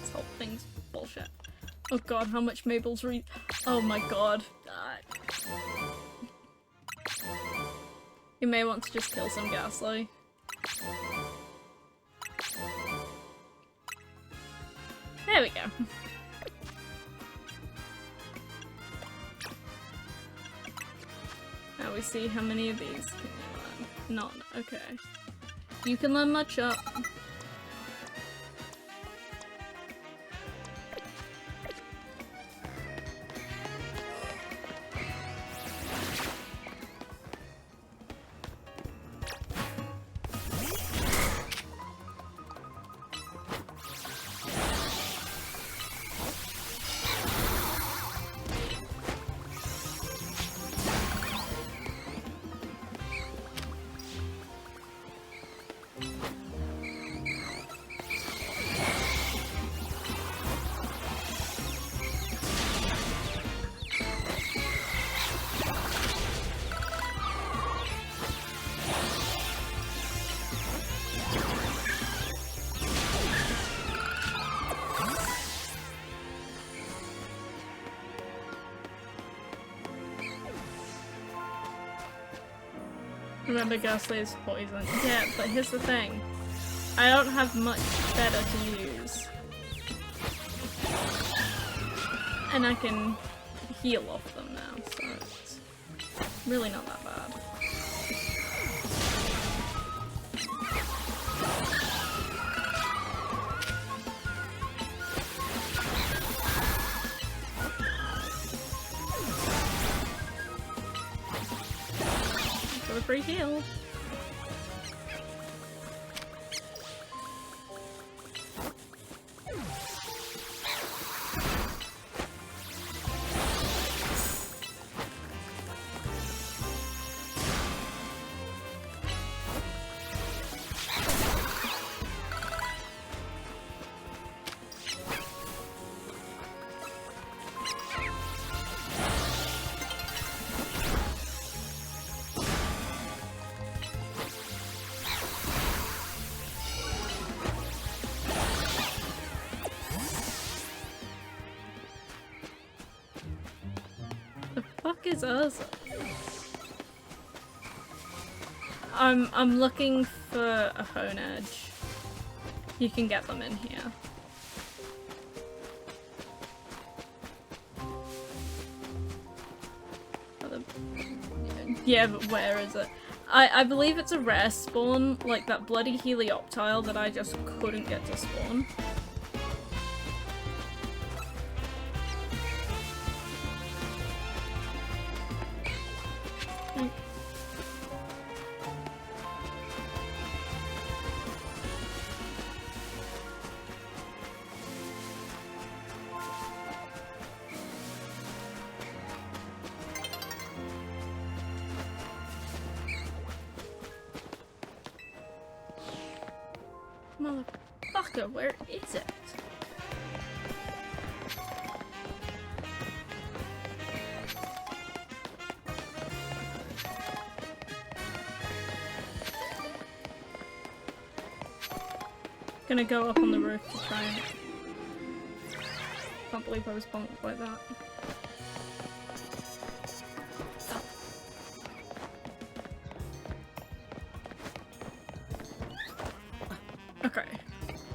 This whole thing's bullshit. Oh god, how much Mabel's oh my god. You may want to just kill some Ghastly. There we go. Now we see how many of these can you learn. None. Okay. You can learn much up. Remember, Ghastly is poison. Yeah, but here's the thing. I don't have much better to use. And I can heal off them now, so it's really not that bad. For a free heal. Is us. I'm looking for a hone edge. You can get them in here. Yeah, but where is it? I believe it's a rare spawn, like that bloody Helioptile that I just couldn't get to spawn. Motherfucker, where is it? Gonna go up on the roof to try it. Can't believe I was bonked like that. Okay.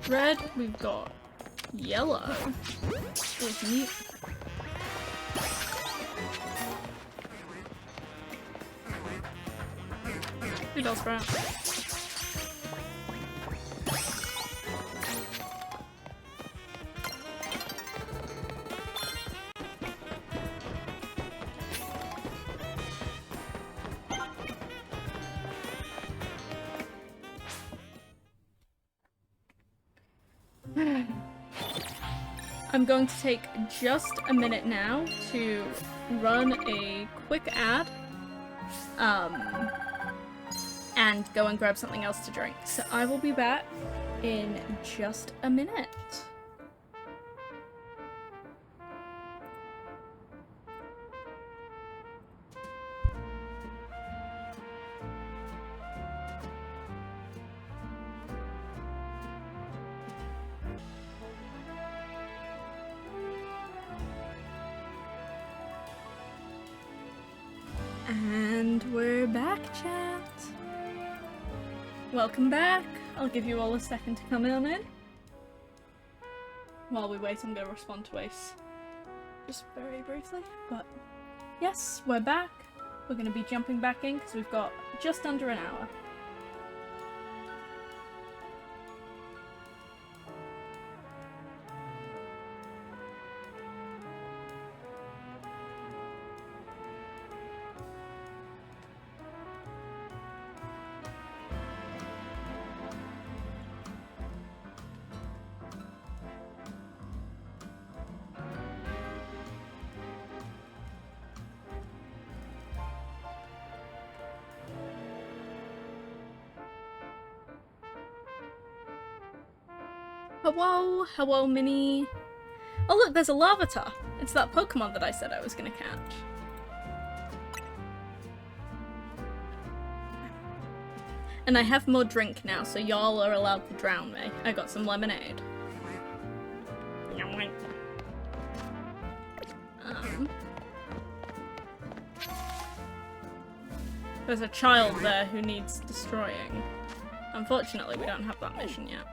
Red, we've got yellow. Is mute. Hey, Bellsprout. I'm going to take just a minute now to run a quick ad, and go and grab something else to drink. So I will be back in just a minute. And we're back, chat. Welcome back. I'll give you all a second to come on in. While we wait, I'm going to respond to Ace. Just very briefly. But yes, we're back. We're going to be jumping back in because we've got just under an hour. Hello, hello, Minnie. Oh look, there's a Larvitar. It's that Pokemon that I said I was gonna catch. And I have more drink now, so y'all are allowed to drown me. I got some lemonade. There's a child there who needs destroying. Unfortunately, we don't have that mission yet.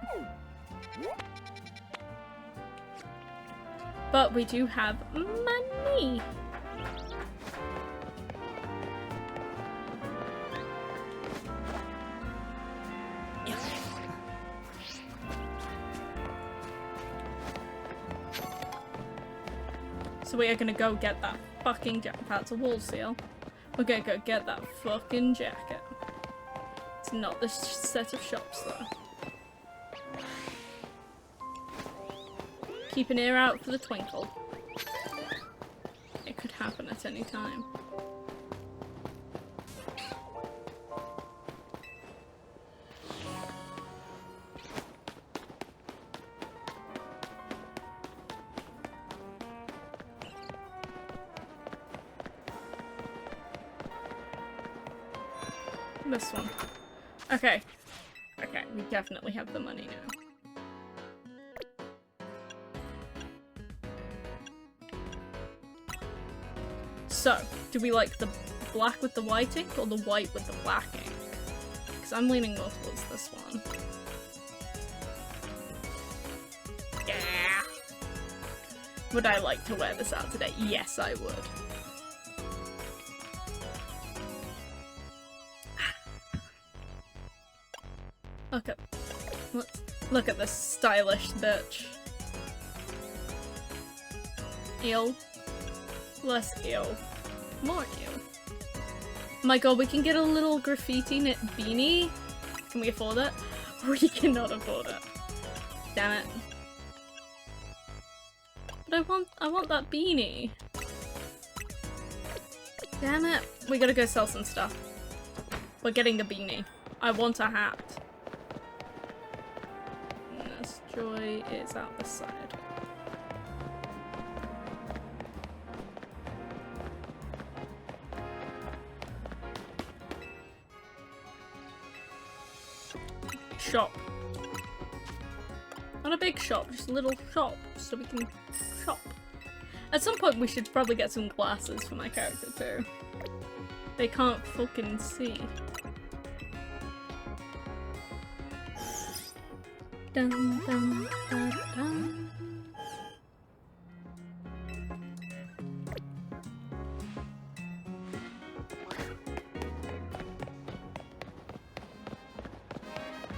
But we do have money. So we are gonna go get that fucking jacket. That's a wall seal. We're gonna go get that fucking jacket. It's not this set of shops though. Keep an ear out for the twinkle. It could happen at any time. This one. Okay. Okay, we definitely have the money now. So, do we like the black with the white ink or the white with the black ink? Because I'm leaning more towards this one. Yeah! Would I like to wear this out today? Yes, I would. Look at this stylish bitch. Ew. Less ew. More ew. My god, we can get a little graffiti knit beanie. Can we afford it? We cannot afford it. Damn it. But I want that beanie. Damn it. We gotta go sell some stuff. We're getting a beanie. I want a hat. This Joy is out this side. Shop. Not a big shop, just a little shop so we can shop. At some point we should probably get some glasses for my character too. They can't fucking see. Dun, dun, dun, dun.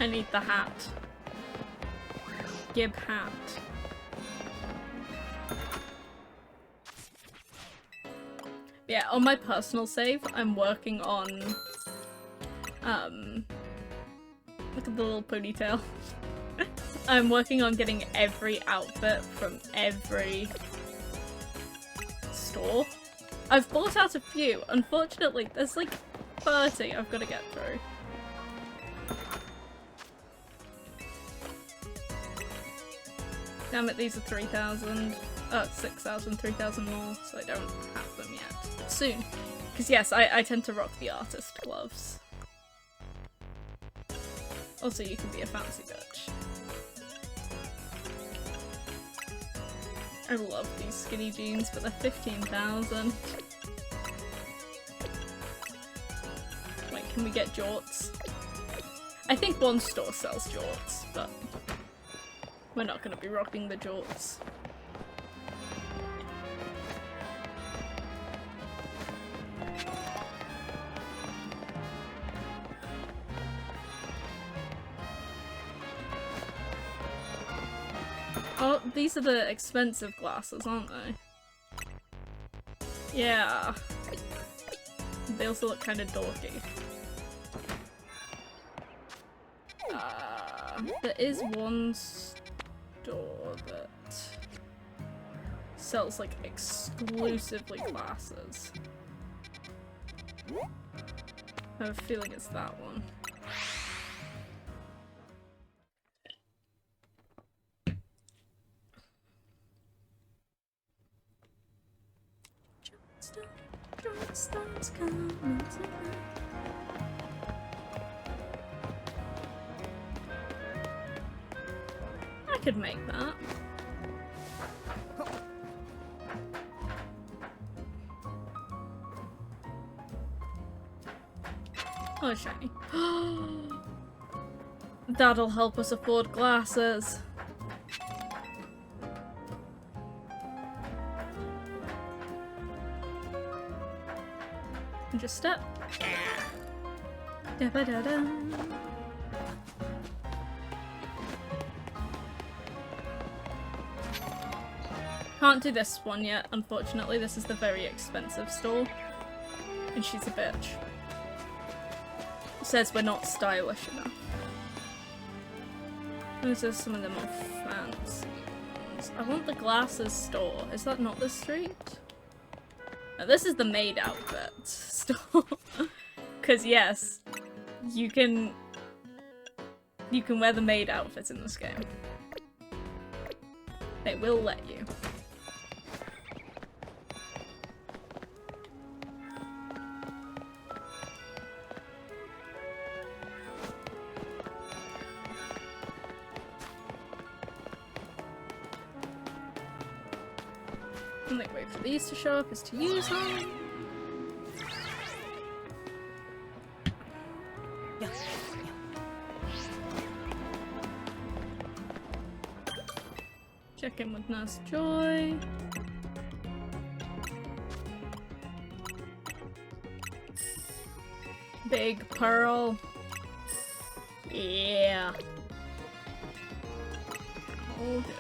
I need the hat. Gib hat. Yeah, on my personal save, I'm working on, look at the little ponytail. I'm working on getting every outfit from every store. I've bought out a few. Unfortunately, there's like 30 I've got to get through. Damn it, these are 3,000. 6,000, 3,000 more, so I don't have them yet. Soon. Because yes, I tend to rock the artist gloves. Also, you can be a fancy bitch. I love these skinny jeans, but they're 15,000. Wait, can we get jorts? I think one store sells jorts, but we're not going to be rocking the jorts. Oh, these are the expensive glasses, aren't they? Yeah. They also look kind of dorky. There is one store that sells like exclusively glasses. I have a feeling it's that one. Storms coming tonight. I could make that. Oh, shiny. That'll help us afford glasses. Just step. Da -ba -da -da. Can't do this one yet, unfortunately. This is the very expensive store. And she's a bitch. Says we're not stylish enough. Those are some of the more fancy ones. I want the glasses store. Is that not the street? No, this is the maid outfit store. Cause yes, you can wear the maid outfit in this game. They will let you. The only way for these to show up is to use them. Check in with Nurse Joy. Big Pearl. Yeah. Oh, good.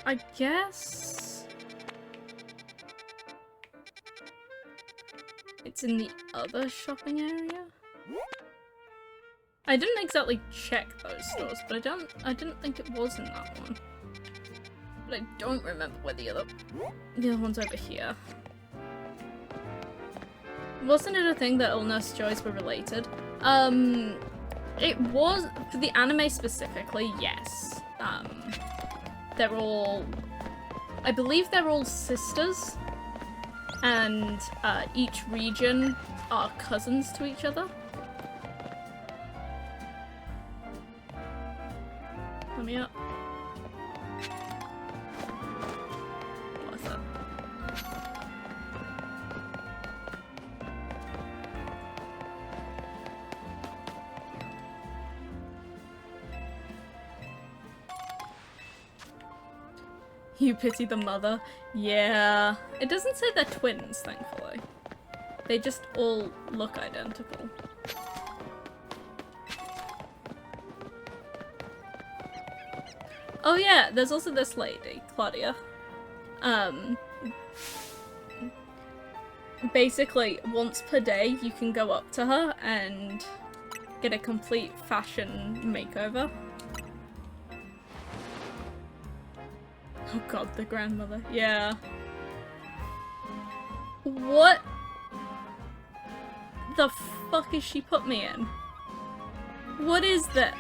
I guess it's in the other shopping area. I didn't exactly check those stores, but I didn't think it was in that one. But I don't remember where the other one's over here. Wasn't it a thing that all Nurse Joys were related? It was, for the anime specifically, yes. They're all, I believe they're all sisters, and each region are cousins to each other. Let me up. What's that? You pity the mother? Yeah. It doesn't say they're twins, thankfully. They just all look identical. Oh yeah, there's also this lady, Claudia. Basically, once per day you can go up to her and get a complete fashion makeover. Oh god, the grandmother. Yeah. What the fuck is she put me in? What is that?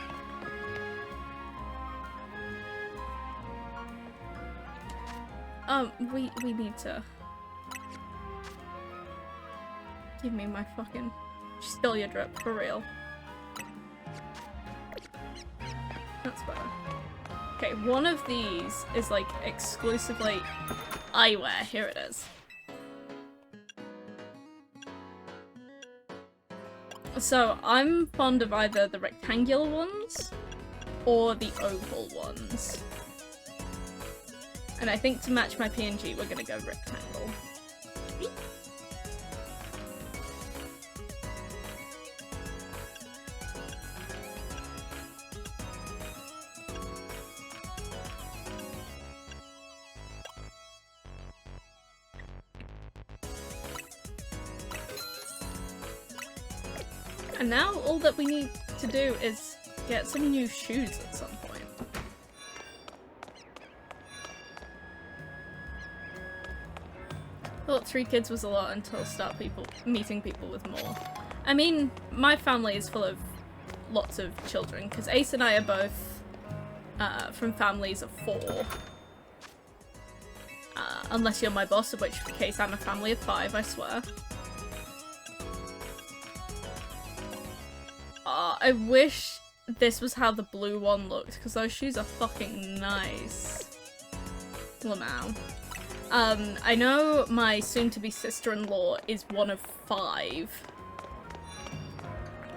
We need to... Give me my fucking... Spill your drip, for real. That's better. Okay, one of these is like exclusively eyewear. Here it is. So I'm fond of either the rectangular ones or the oval ones. And I think to match my PNG, we're gonna go rectangle. And now all that we need to do is get some new shoes at some point. Thought 3 kids was a lot until meeting people with more. I mean, my family is full of lots of children, because Ace and I are both from families of 4. Unless you're my boss, in which case I'm a family of 5, I swear. I wish this was how the blue one looked, because those shoes are fucking nice. Lamau. I know my soon-to-be sister-in-law is one of 5.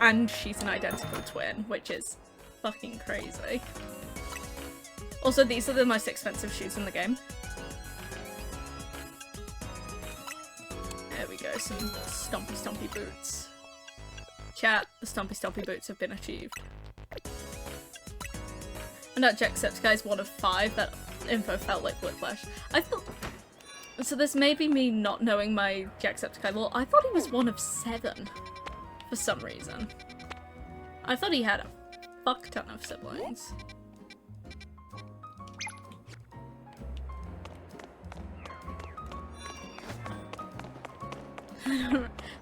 And she's an identical twin, which is fucking crazy. Also, these are the most expensive shoes in the game. There we go, some stompy boots. Chat, the stompy boots have been achieved. And that Jacksepticeye is one of 5, that info felt like whiplash. I thought... So this may be me not knowing my Jacksepticeye lore. I thought he was one of 7, for some reason. I thought he had a fuck ton of siblings.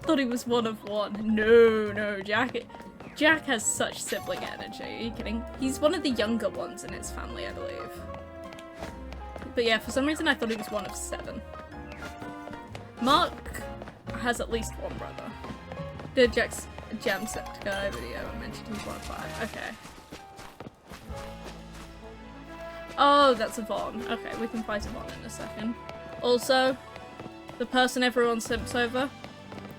Thought he was one of 1. No, Jack has such sibling energy. Are you kidding? He's one of the younger ones in his family, I believe. But yeah, for some reason I thought he was one of 7. Mark has at least 1 brother. The Jacksepticeye video mentioned he's one of 5. Okay. Oh, that's Yvonne. Okay, we can fight Yvonne in a second. Also, the person everyone simps over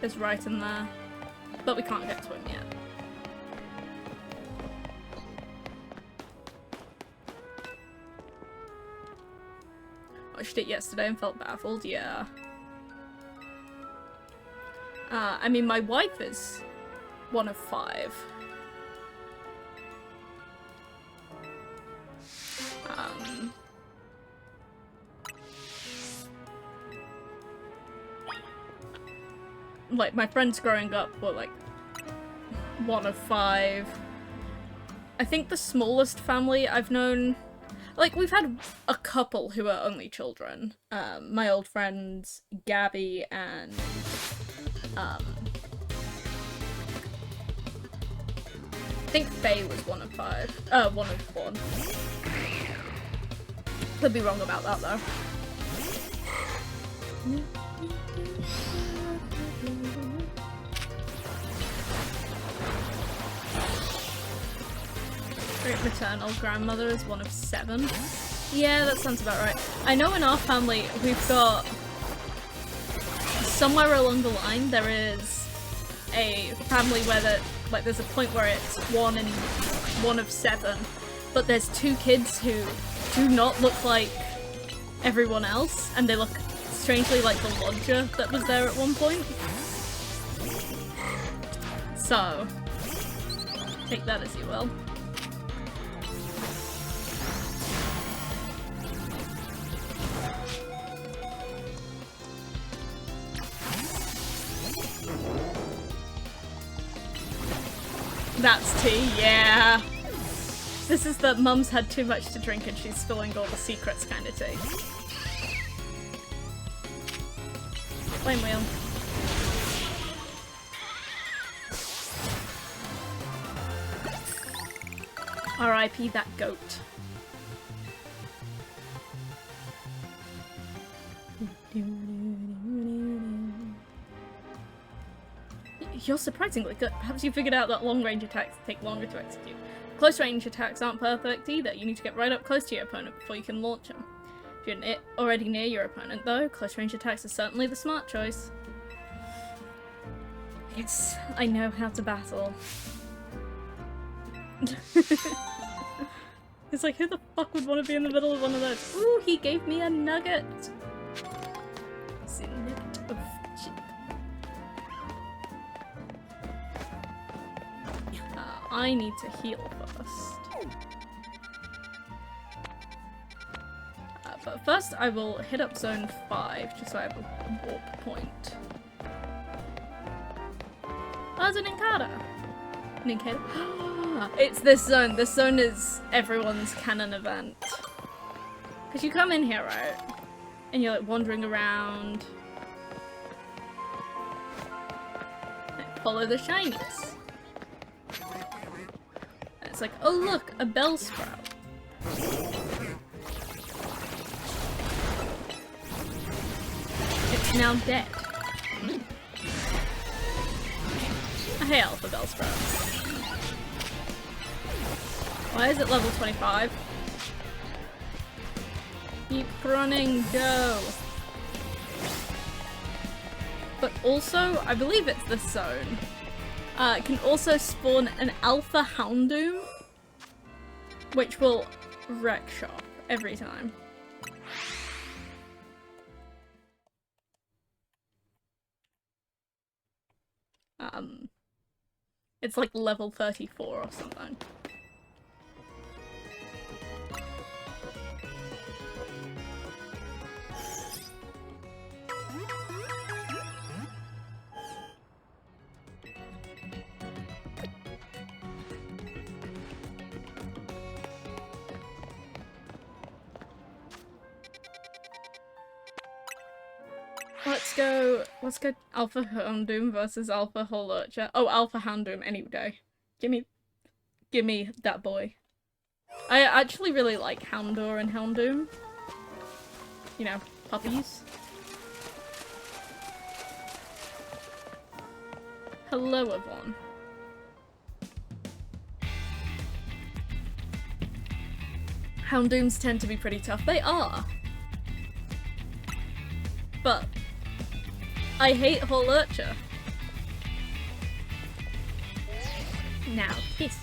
is right in there, but we can't get to him yet. Watched it yesterday and felt baffled, yeah. I mean, my wife is one of 5. Like, my friends growing up were, like, one of 5. I think the smallest family I've known... Like, we've had a couple who are only children. My old friends, Gabby and... I think Faye was one of 5. One of 1. Could be wrong about that, though. Great maternal grandmother is one of 7. Yeah, that sounds about right. I know in our family we've got... Somewhere along the line there is a family where there's a point where it's 1 and 1 of 7, but there's 2 kids who do not look like everyone else, and they look strangely like the lodger that was there at one point. So, take that as you will. That's tea, yeah. This is the mum's had too much to drink and she's spilling all the secrets kind of tea. Flame wheel. R.I.P. that goat. You're surprisingly good. Perhaps you figured out that long-range attacks take longer to execute. Close-range attacks aren't perfect either. You need to get right up close to your opponent before you can launch them. If you're already near your opponent, though, close-range attacks are certainly the smart choice. Yes, I know how to battle. It's like, who the fuck would want to be in the middle of one of those? Ooh, he gave me a nugget! It's a nugget of chip. I need to heal first. But first I will hit up zone 5, just so I have a warp point. Oh, it's an Ninkada! Ninkada? It's this zone. This zone is everyone's canon event. Because you come in here, right? And you're like wandering around. Like, follow the shinies. And it's like, oh look, a bell sprout. It's now dead. Hey, Alpha Bellsprout. Why is it level 25? Keep running, go! But also, I believe it's this zone. It can also spawn an Alpha Houndoom, which will wreck shop every time. It's like level 34 or something. Let's go Alpha Houndoom versus Alpha Holurcher. Oh, Alpha Houndoom any day. Give me that boy. I actually really like Houndour and Houndoom. You know, puppies. Hello, everyone. Houndooms tend to be pretty tough. They are. But I hate Holurcher. Now, kiss.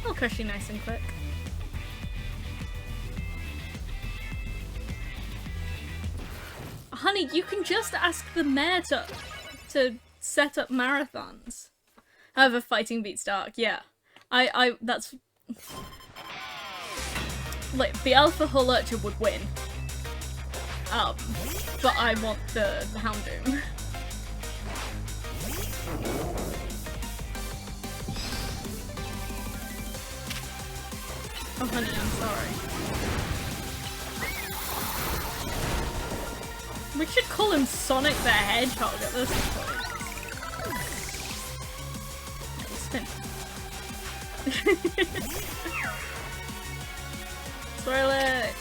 I'll crush you nice and quick. Honey, you can just ask the mayor to set up marathons. However, fighting beats dark, yeah. That's... Like, the Alpha Holurcher would win. But I want the Houndoom. Oh honey, I'm sorry. We should call him Sonic the Hedgehog at this point. Spin. Swirlix!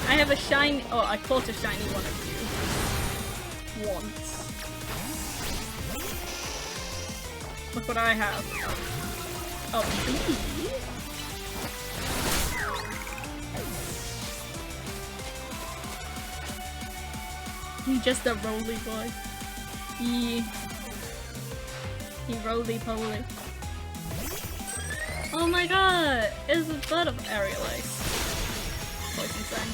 I have a shiny- oh, I caught a shiny one of you. Once. Look what I have. Oh, me? You just a roly boy. He roly poly. Oh my god! It's a bird of aerial ice. Poison thing.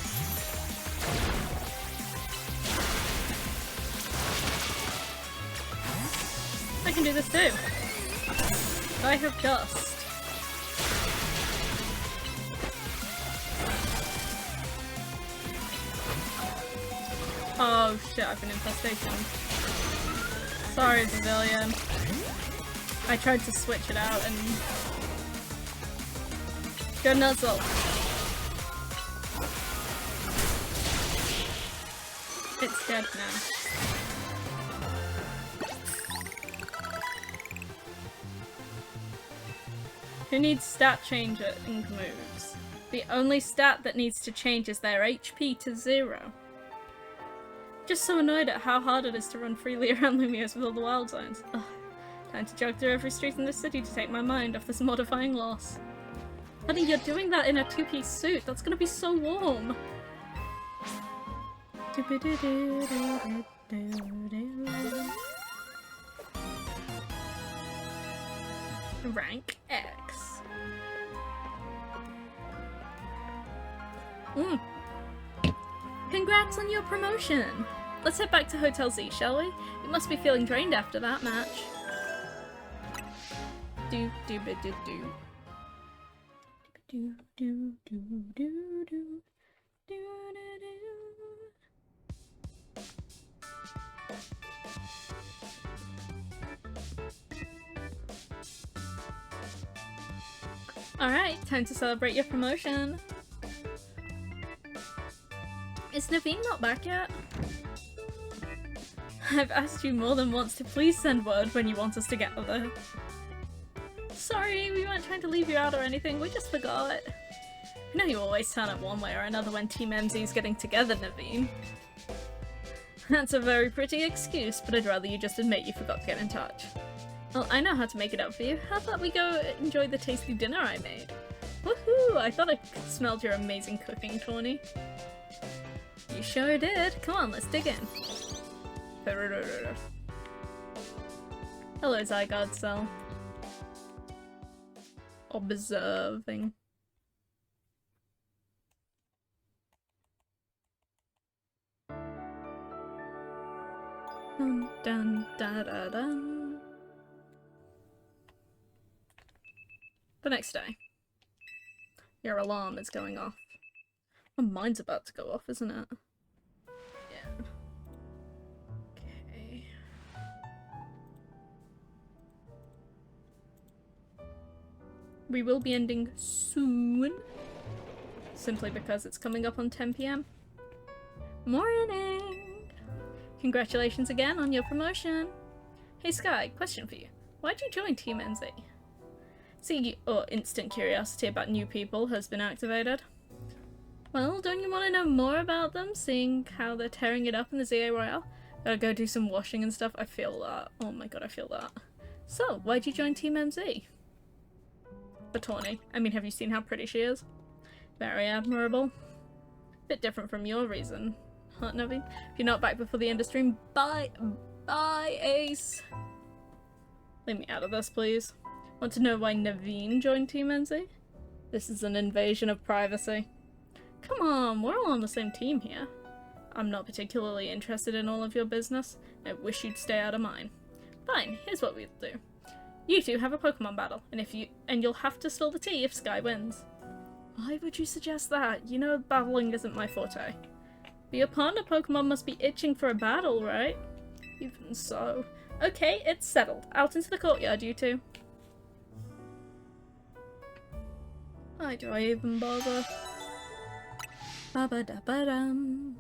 I can do this too. I have dust. Oh shit, I've been infestation. Sorry, Pavilion. I tried to switch it out and... Go nuzzle! It's dead now. Who needs stat change in moves? The only stat that needs to change is their HP to 0. Just so annoyed at how hard it is to run freely around Lumios with all the wild zones. Ugh. Time to jog through every street in the city to take my mind off this mortifying loss. Honey, you're doing that in a two-piece suit. That's gonna be so warm. Rank X. Congrats on your promotion! Let's head back to Hotel Z, shall we? You must be feeling drained after that match. Do do do do do. Do do do do do do do. Alright, time to celebrate your promotion. Is Naveen not back yet? I've asked you more than once to please send word when you want us together. Sorry, we weren't trying to leave you out or anything, we just forgot. I know you always turn up one way or another when Team MZ's getting together, Naveen. That's a very pretty excuse, but I'd rather you just admit you forgot to get in touch. Well, I know how to make it up for you. How about we go enjoy the tasty dinner I made? Woohoo! I thought I smelled your amazing cooking, Tawny. You sure did. Come on, let's dig in. Hello, Zygarde Cell. Observing. Dun dun da da dun. The next day. Your alarm is going off. Oh, mine's about to go off, isn't it? Yeah. Okay. We will be ending soon. Simply because it's coming up on 10 PM. Morning! Congratulations again on your promotion. Hey Sky, question for you. Why'd you join Team NZ? See, instant curiosity about new people has been activated. Well, don't you want to know more about them, seeing how they're tearing it up in the ZA Royale? Gotta go do some washing and stuff. I feel that. Oh my god, I feel that. So, why'd you join Team MZ? For Tawny. I mean, have you seen how pretty she is? Very admirable. Bit different from your reason, huh, Naveen? If you're not back before the end of stream, bye, Ace. Leave me out of this, please. Want to know why Naveen joined Team NZ? This is an invasion of privacy. Come on, we're all on the same team here. I'm not particularly interested in all of your business. I wish you'd stay out of mine. Fine, here's what we'll do. You two have a Pokemon battle, and you'll have to spill the tea if Sky wins. Why would you suggest that? You know battling isn't my forte. But your partner Pokemon must be itching for a battle, right? Even so. Okay, it's settled. Out into the courtyard, you two. Why do I even bother? Ba-ba-da-ba-dum.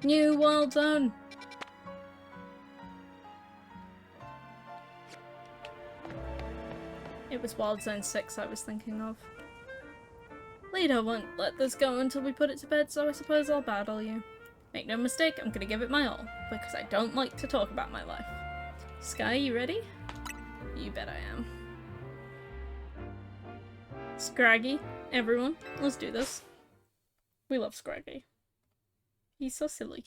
New Wild Zone! It was Wild Zone 6 I was thinking of. Leader won't let this go until we put it to bed, so I suppose I'll battle you. Make no mistake, I'm gonna give it my all, because I don't like to talk about my life. Sky, you ready? You bet I am. Scraggy, everyone, let's do this. We love Scraggy. He's so silly.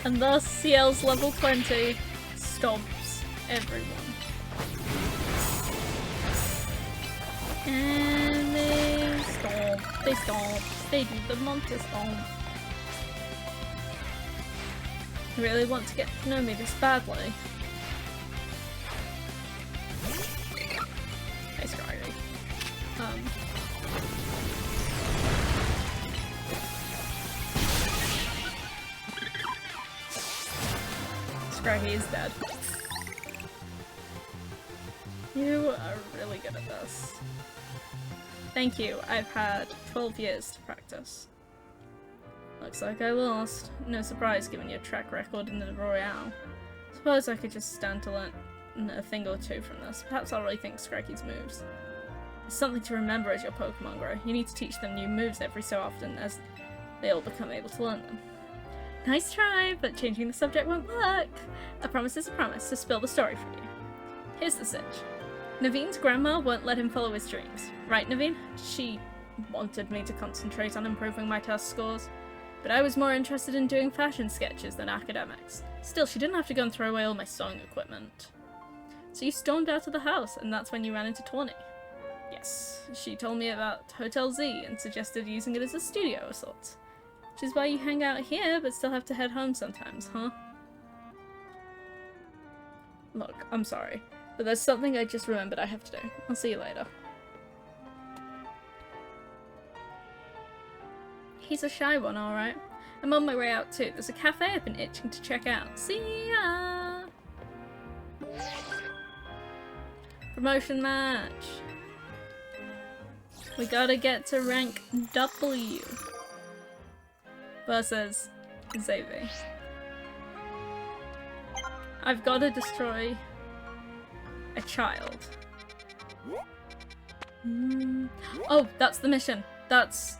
And thus CL's level 20 stomps everyone. And they stomp, they do the monster stomp. You really want to get to know me this badly. Hey, Scraggy. Scraggy is dead. You are really good at this. Thank you, I've had 12 years to practice. Looks like I lost. No surprise given your track record in the Royale. Suppose I could just stand to learn a thing or two from this. Perhaps I'll rethink Scraggy's moves. It's something to remember as your Pokemon grow. You need to teach them new moves every so often as they all become able to learn them. Nice try, but changing the subject won't work. A promise is a promise, so spill the story for you. Here's the sitch. Naveen's grandma won't let him follow his dreams. Right, Naveen? She wanted me to concentrate on improving my test scores, but I was more interested in doing fashion sketches than academics. Still, she didn't have to go and throw away all my sewing equipment. So you stormed out of the house, and that's when you ran into Tawny. Yes, she told me about Hotel Z and suggested using it as a studio of sorts. Which is why you hang out here, but still have to head home sometimes, huh? Look, I'm sorry, but there's something I just remembered I have to do. I'll see you later. He's a shy one, alright. I'm on my way out too. There's a cafe I've been itching to check out. See ya! Promotion match! We gotta get to rank W. Versus Xavier. I've got to destroy a child. Oh, that's the mission. That's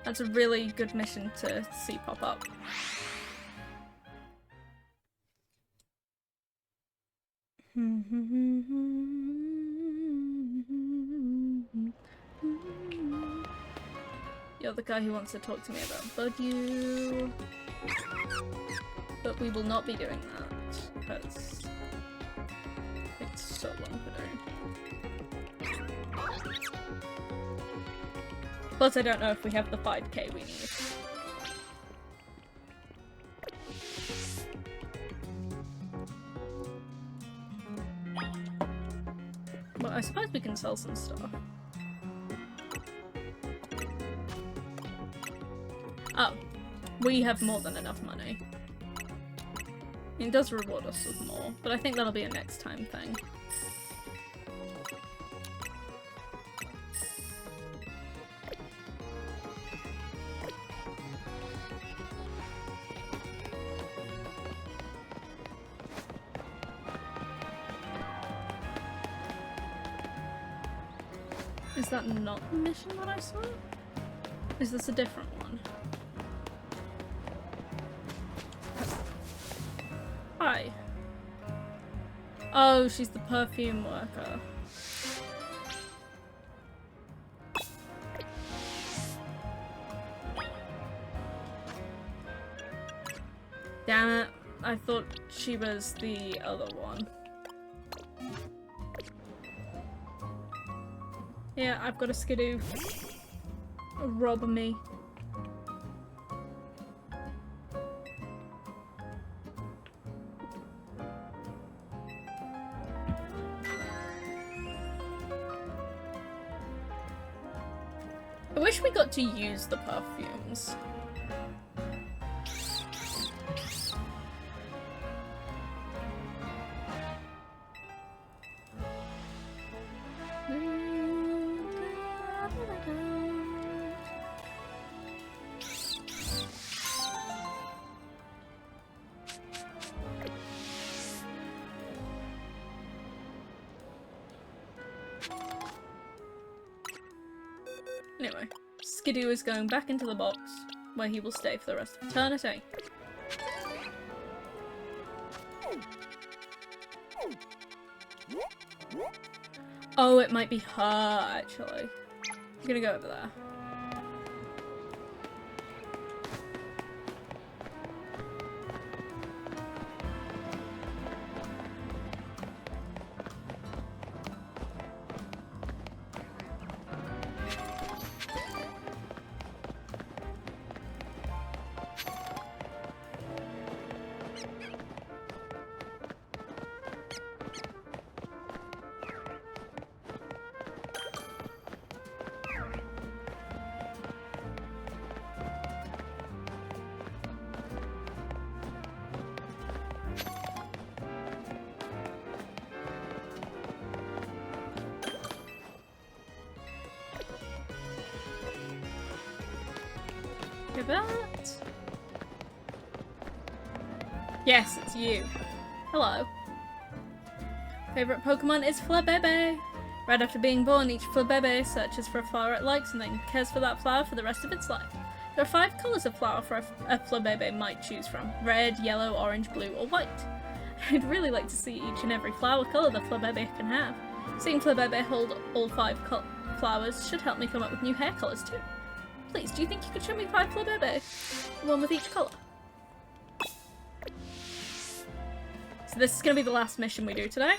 a really good mission to see pop up. You're the guy who wants to talk to me about Budyu. But we will not be doing that, because it's so long to do. Plus I don't know if we have the 5k we need. Well, I suppose we can sell some stuff. Oh, we have more than enough money. It does reward us with more, but I think that'll be a next time thing. Is that not the mission that I saw? Is this a different one? Hi. Oh, she's the perfume worker. Damn it. I thought she was the other one. Yeah, I've got a skidoo. Rob me. I wish we got to use the perfumes. Anyway, Skidoo is going back into the box, where he will stay for the rest of eternity. Oh, it might be her, actually. I'm gonna go over there. That. Yes, it's you. Hello. Favorite Pokemon is Flabebe. Right after being born, each Flabebe searches for a flower it likes and then cares for that flower for the rest of its life. There are 5 colours of flower for a Flabebe might choose from: red, yellow, orange, blue, or white. I'd really like to see each and every flower colour the Flabebe can have. Seeing Flabebe hold all 5 flowers should help me come up with new hair colours too. Please, do you think you could show me 5 Flabebe? One with each colour. So this is going to be the last mission we do today.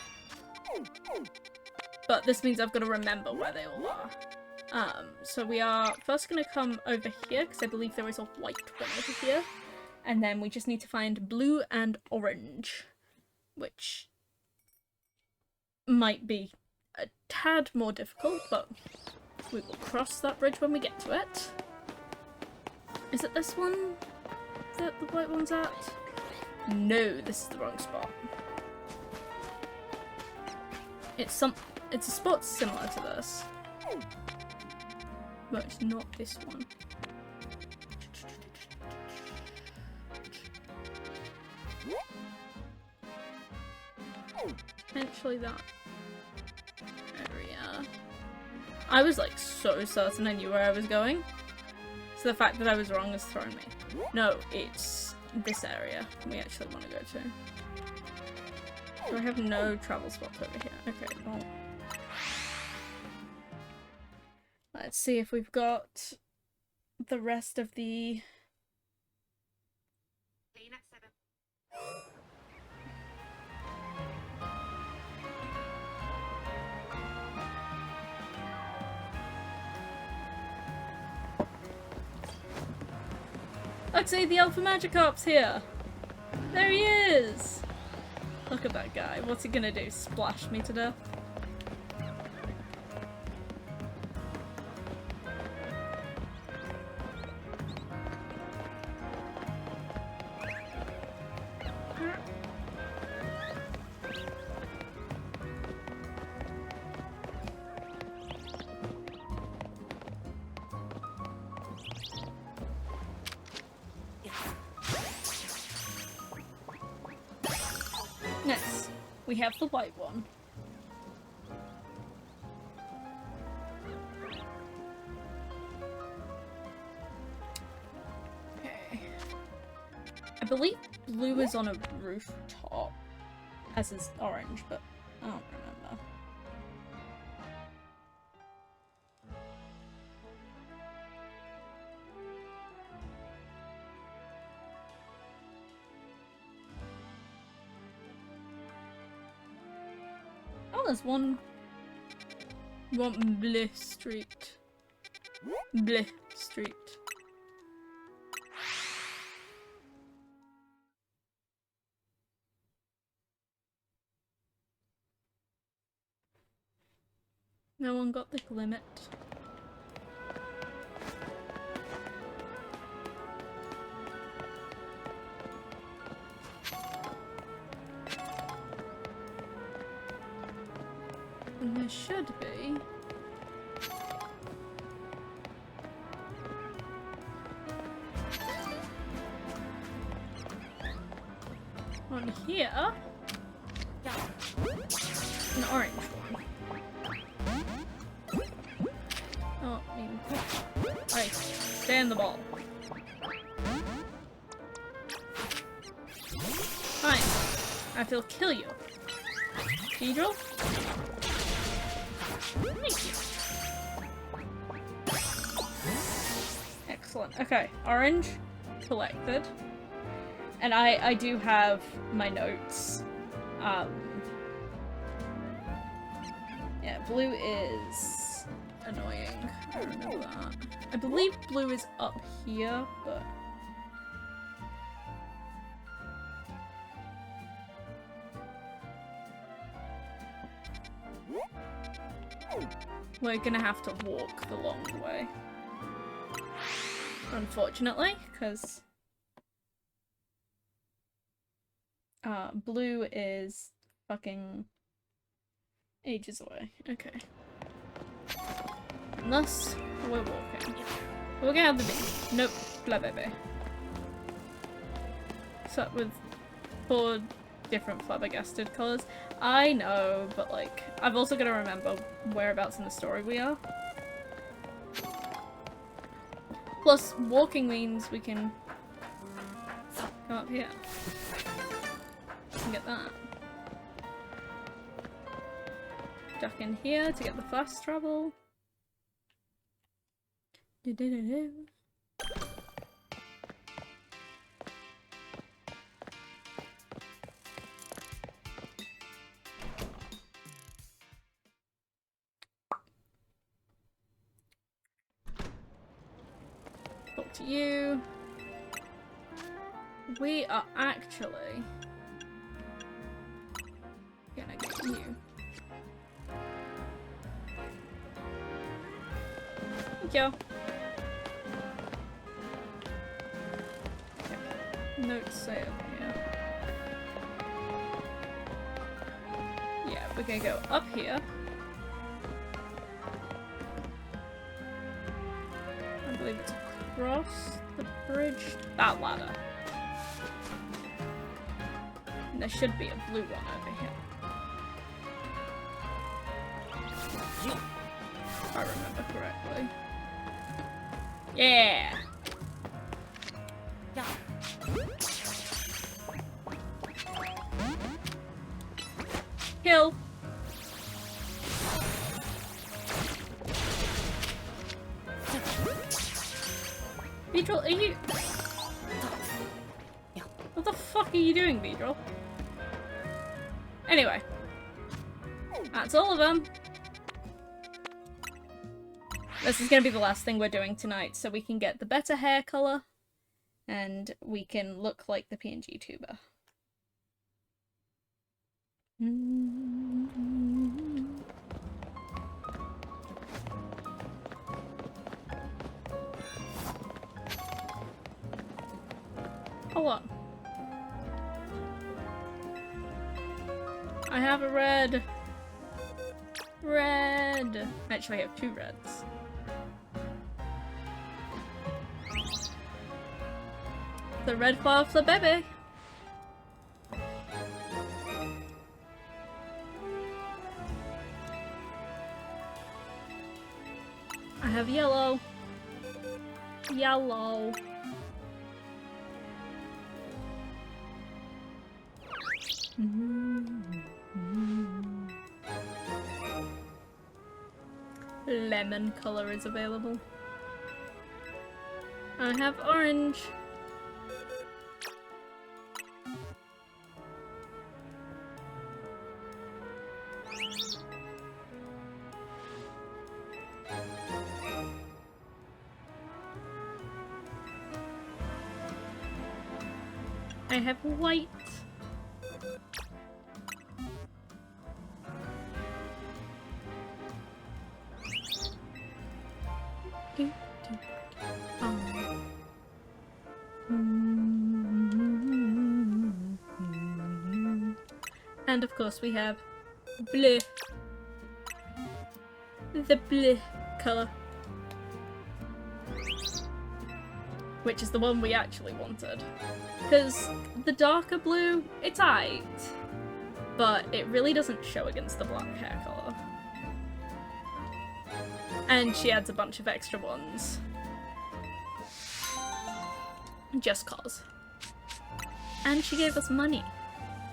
But this means I've got to remember where they all are. So we are first going to come over here, because I believe there is a white one over here. And then we just need to find blue and orange, which might be a tad more difficult, but we will cross that bridge when we get to it. Is it this one that the white one's at? No, this is the wrong spot. It's a spot similar to this, but it's not this one. Potentially that area. I was like so certain I knew where I was going. So the fact that I was wrong has thrown me. No, it's this area we actually want to go to. So I have no travel spots over here. Okay, well. Let's see if we've got the rest of the... Luxie, the Alpha Magikarp's here! There he is! Look at that guy. What's he gonna do? Splash me to death? Nice. We have the white one. Okay. I believe blue is on a rooftop, as is orange, but I don't remember. Oh, there's one Bleh Street. Bleh Street. No one got the limit. And there should be. On here. An orange one. Oh, I mean, Stay in the ball. Fine. I will kill you. Beedrill? Thank you. Excellent. Okay, orange collected. And I do have my notes. Yeah, blue is annoying. I remember that. I believe blue is up here, but... we're gonna have to walk the long way. Unfortunately, because... blue is fucking ages away. Okay. And thus, we're walking. We're gonna have the bee. Nope. Blah baby. So with 4 different flabbergasted colours. I know, but like, I've also got to remember whereabouts in the story we are. Plus, walking means we can come up here. And get that. Duck in here to get the fast travel. Do-do-do-do. Talk to you. We are actually gonna get you. Thank you. Okay. Notes say up here. Yeah, we're gonna go up here. I believe it's across the bridge. That ladder. And there should be a blue one over here. If I remember correctly. Yeah! Kill! Beedrill, are you... what the fuck are you doing, Beedrill? Anyway. That's all of them. This is gonna be the last thing we're doing tonight, so we can get the better hair colour, and we can look like the PNG tuber. Hold on. I have a red. Red. Actually, I have 2 reds. The red flower for the baby. I have yellow. Yellow. Lemon color is available. I have orange. I have white. And of course we have blue. The blue colour. Which is the one we actually wanted. Because the darker blue, it's aight, but it really doesn't show against the black hair colour. And she adds a bunch of extra ones. just cause. And she gave us money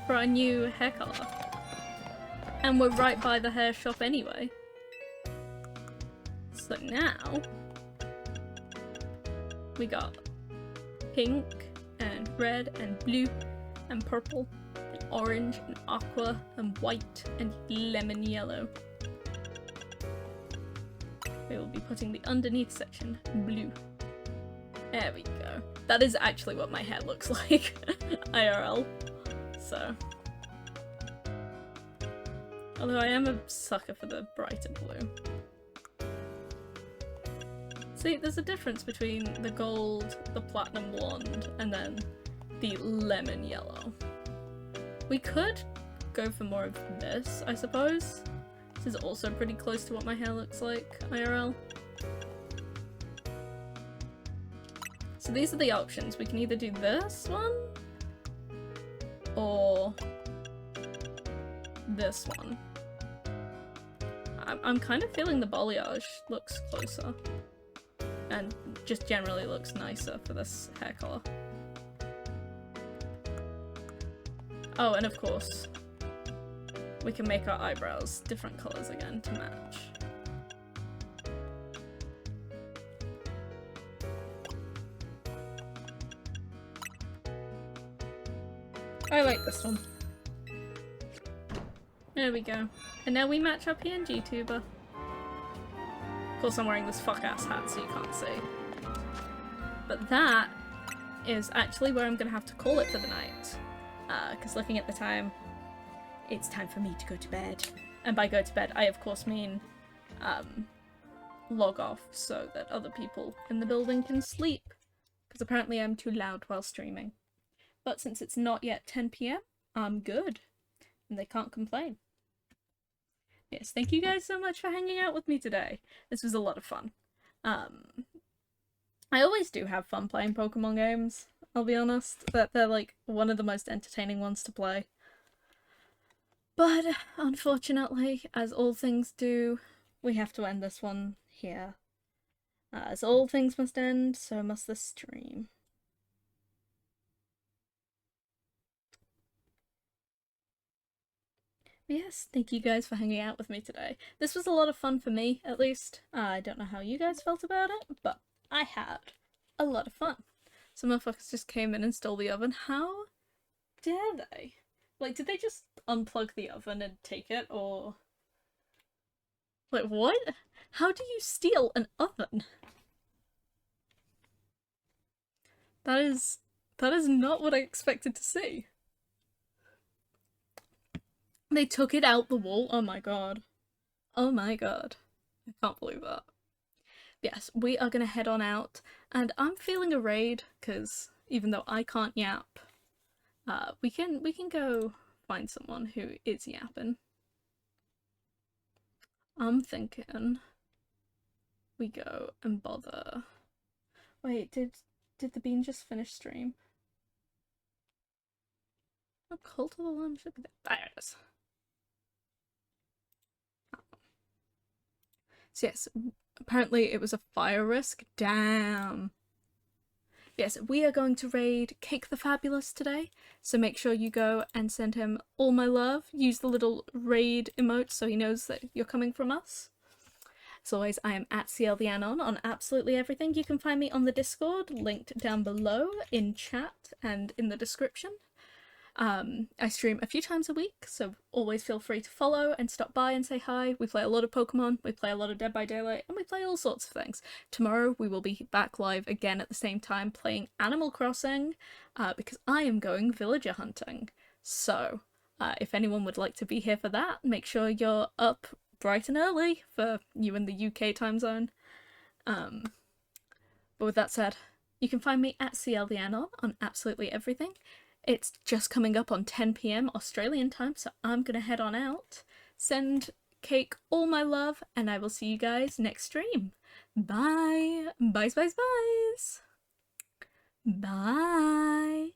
for our new hair colour. And we're right by the hair shop anyway. So now we got pink and red and blue and purple and orange and aqua and white and lemon yellow. We will be putting the underneath section blue. There we go. That is actually what my hair looks like IRL. So, although I am a sucker for the brighter blue. See, there's a difference between the gold, the platinum blonde, and then the lemon yellow. We could go for more of this, I suppose. This is also pretty close to what my hair looks like IRL. So these are the options. We can either do this one or this one. I'm kind of feeling the balayage looks closer and just generally looks nicer for this hair colour. Oh, and of course, we can make our eyebrows different colours again to match. I like this one. There we go. And now we match our PNG tuber. Of course I'm wearing this fuck-ass hat so you can't see. But that is actually where I'm gonna have to call it for the night. Because looking at the time, it's time for me to go to bed. And by go to bed, I of course mean log off so that other people in the building can sleep. Because apparently I'm too loud while streaming. But since it's not yet 10 PM, I'm good. And they can't complain. Yes, thank you guys so much for hanging out with me today. This was a lot of fun. I always do have fun playing Pokemon games, I'll be honest. That they're like one of the most entertaining ones to play. But unfortunately, as all things do, we have to end this one here. As all things must end, so must the stream. Yes, thank you guys for hanging out with me today. This was a lot of fun for me, at least. I don't know how you guys felt about it, but I had a lot of fun. Some motherfuckers just came in and stole the oven. How dare they? Like, did they just unplug the oven and take it, or... Like, what? How do you steal an oven? That is not what I expected to see. They took it out the wall. Oh my god. Oh my god. I can't believe that. Yes, we are gonna head on out, and I'm feeling a raid, because even though I can't yap, we can go find someone who is yapping. I'm thinking we go and bother... Wait, did the bean just finish stream? Oh, Cult of the Lamb should be there. There it is. So yes, apparently it was a fire risk. Damn. Yes, we are going to raid Cake the Fabulous today, so make sure you go and send him all my love. Use the little raid emote so he knows that you're coming from us. As always, I am at CLTheAnon on absolutely everything. You can find me on the Discord, linked down below in chat and in the description. I stream a few times a week, so always feel free to follow and stop by and say hi. We play a lot of Pokemon, we play a lot of Dead by Daylight, and we play all sorts of things. Tomorrow we will be back live again at the same time playing Animal Crossing, because I am going villager hunting. So, if anyone would like to be here for that, make sure you're up bright and early for you in the UK time zone. But with that said, you can find me at CLTheAnon on absolutely everything. It's just coming up on 10 PM Australian time, so I'm gonna head on out. Send Cake all my love, and I will see you guys next stream. Bye! Bye, bye, bye! Bye!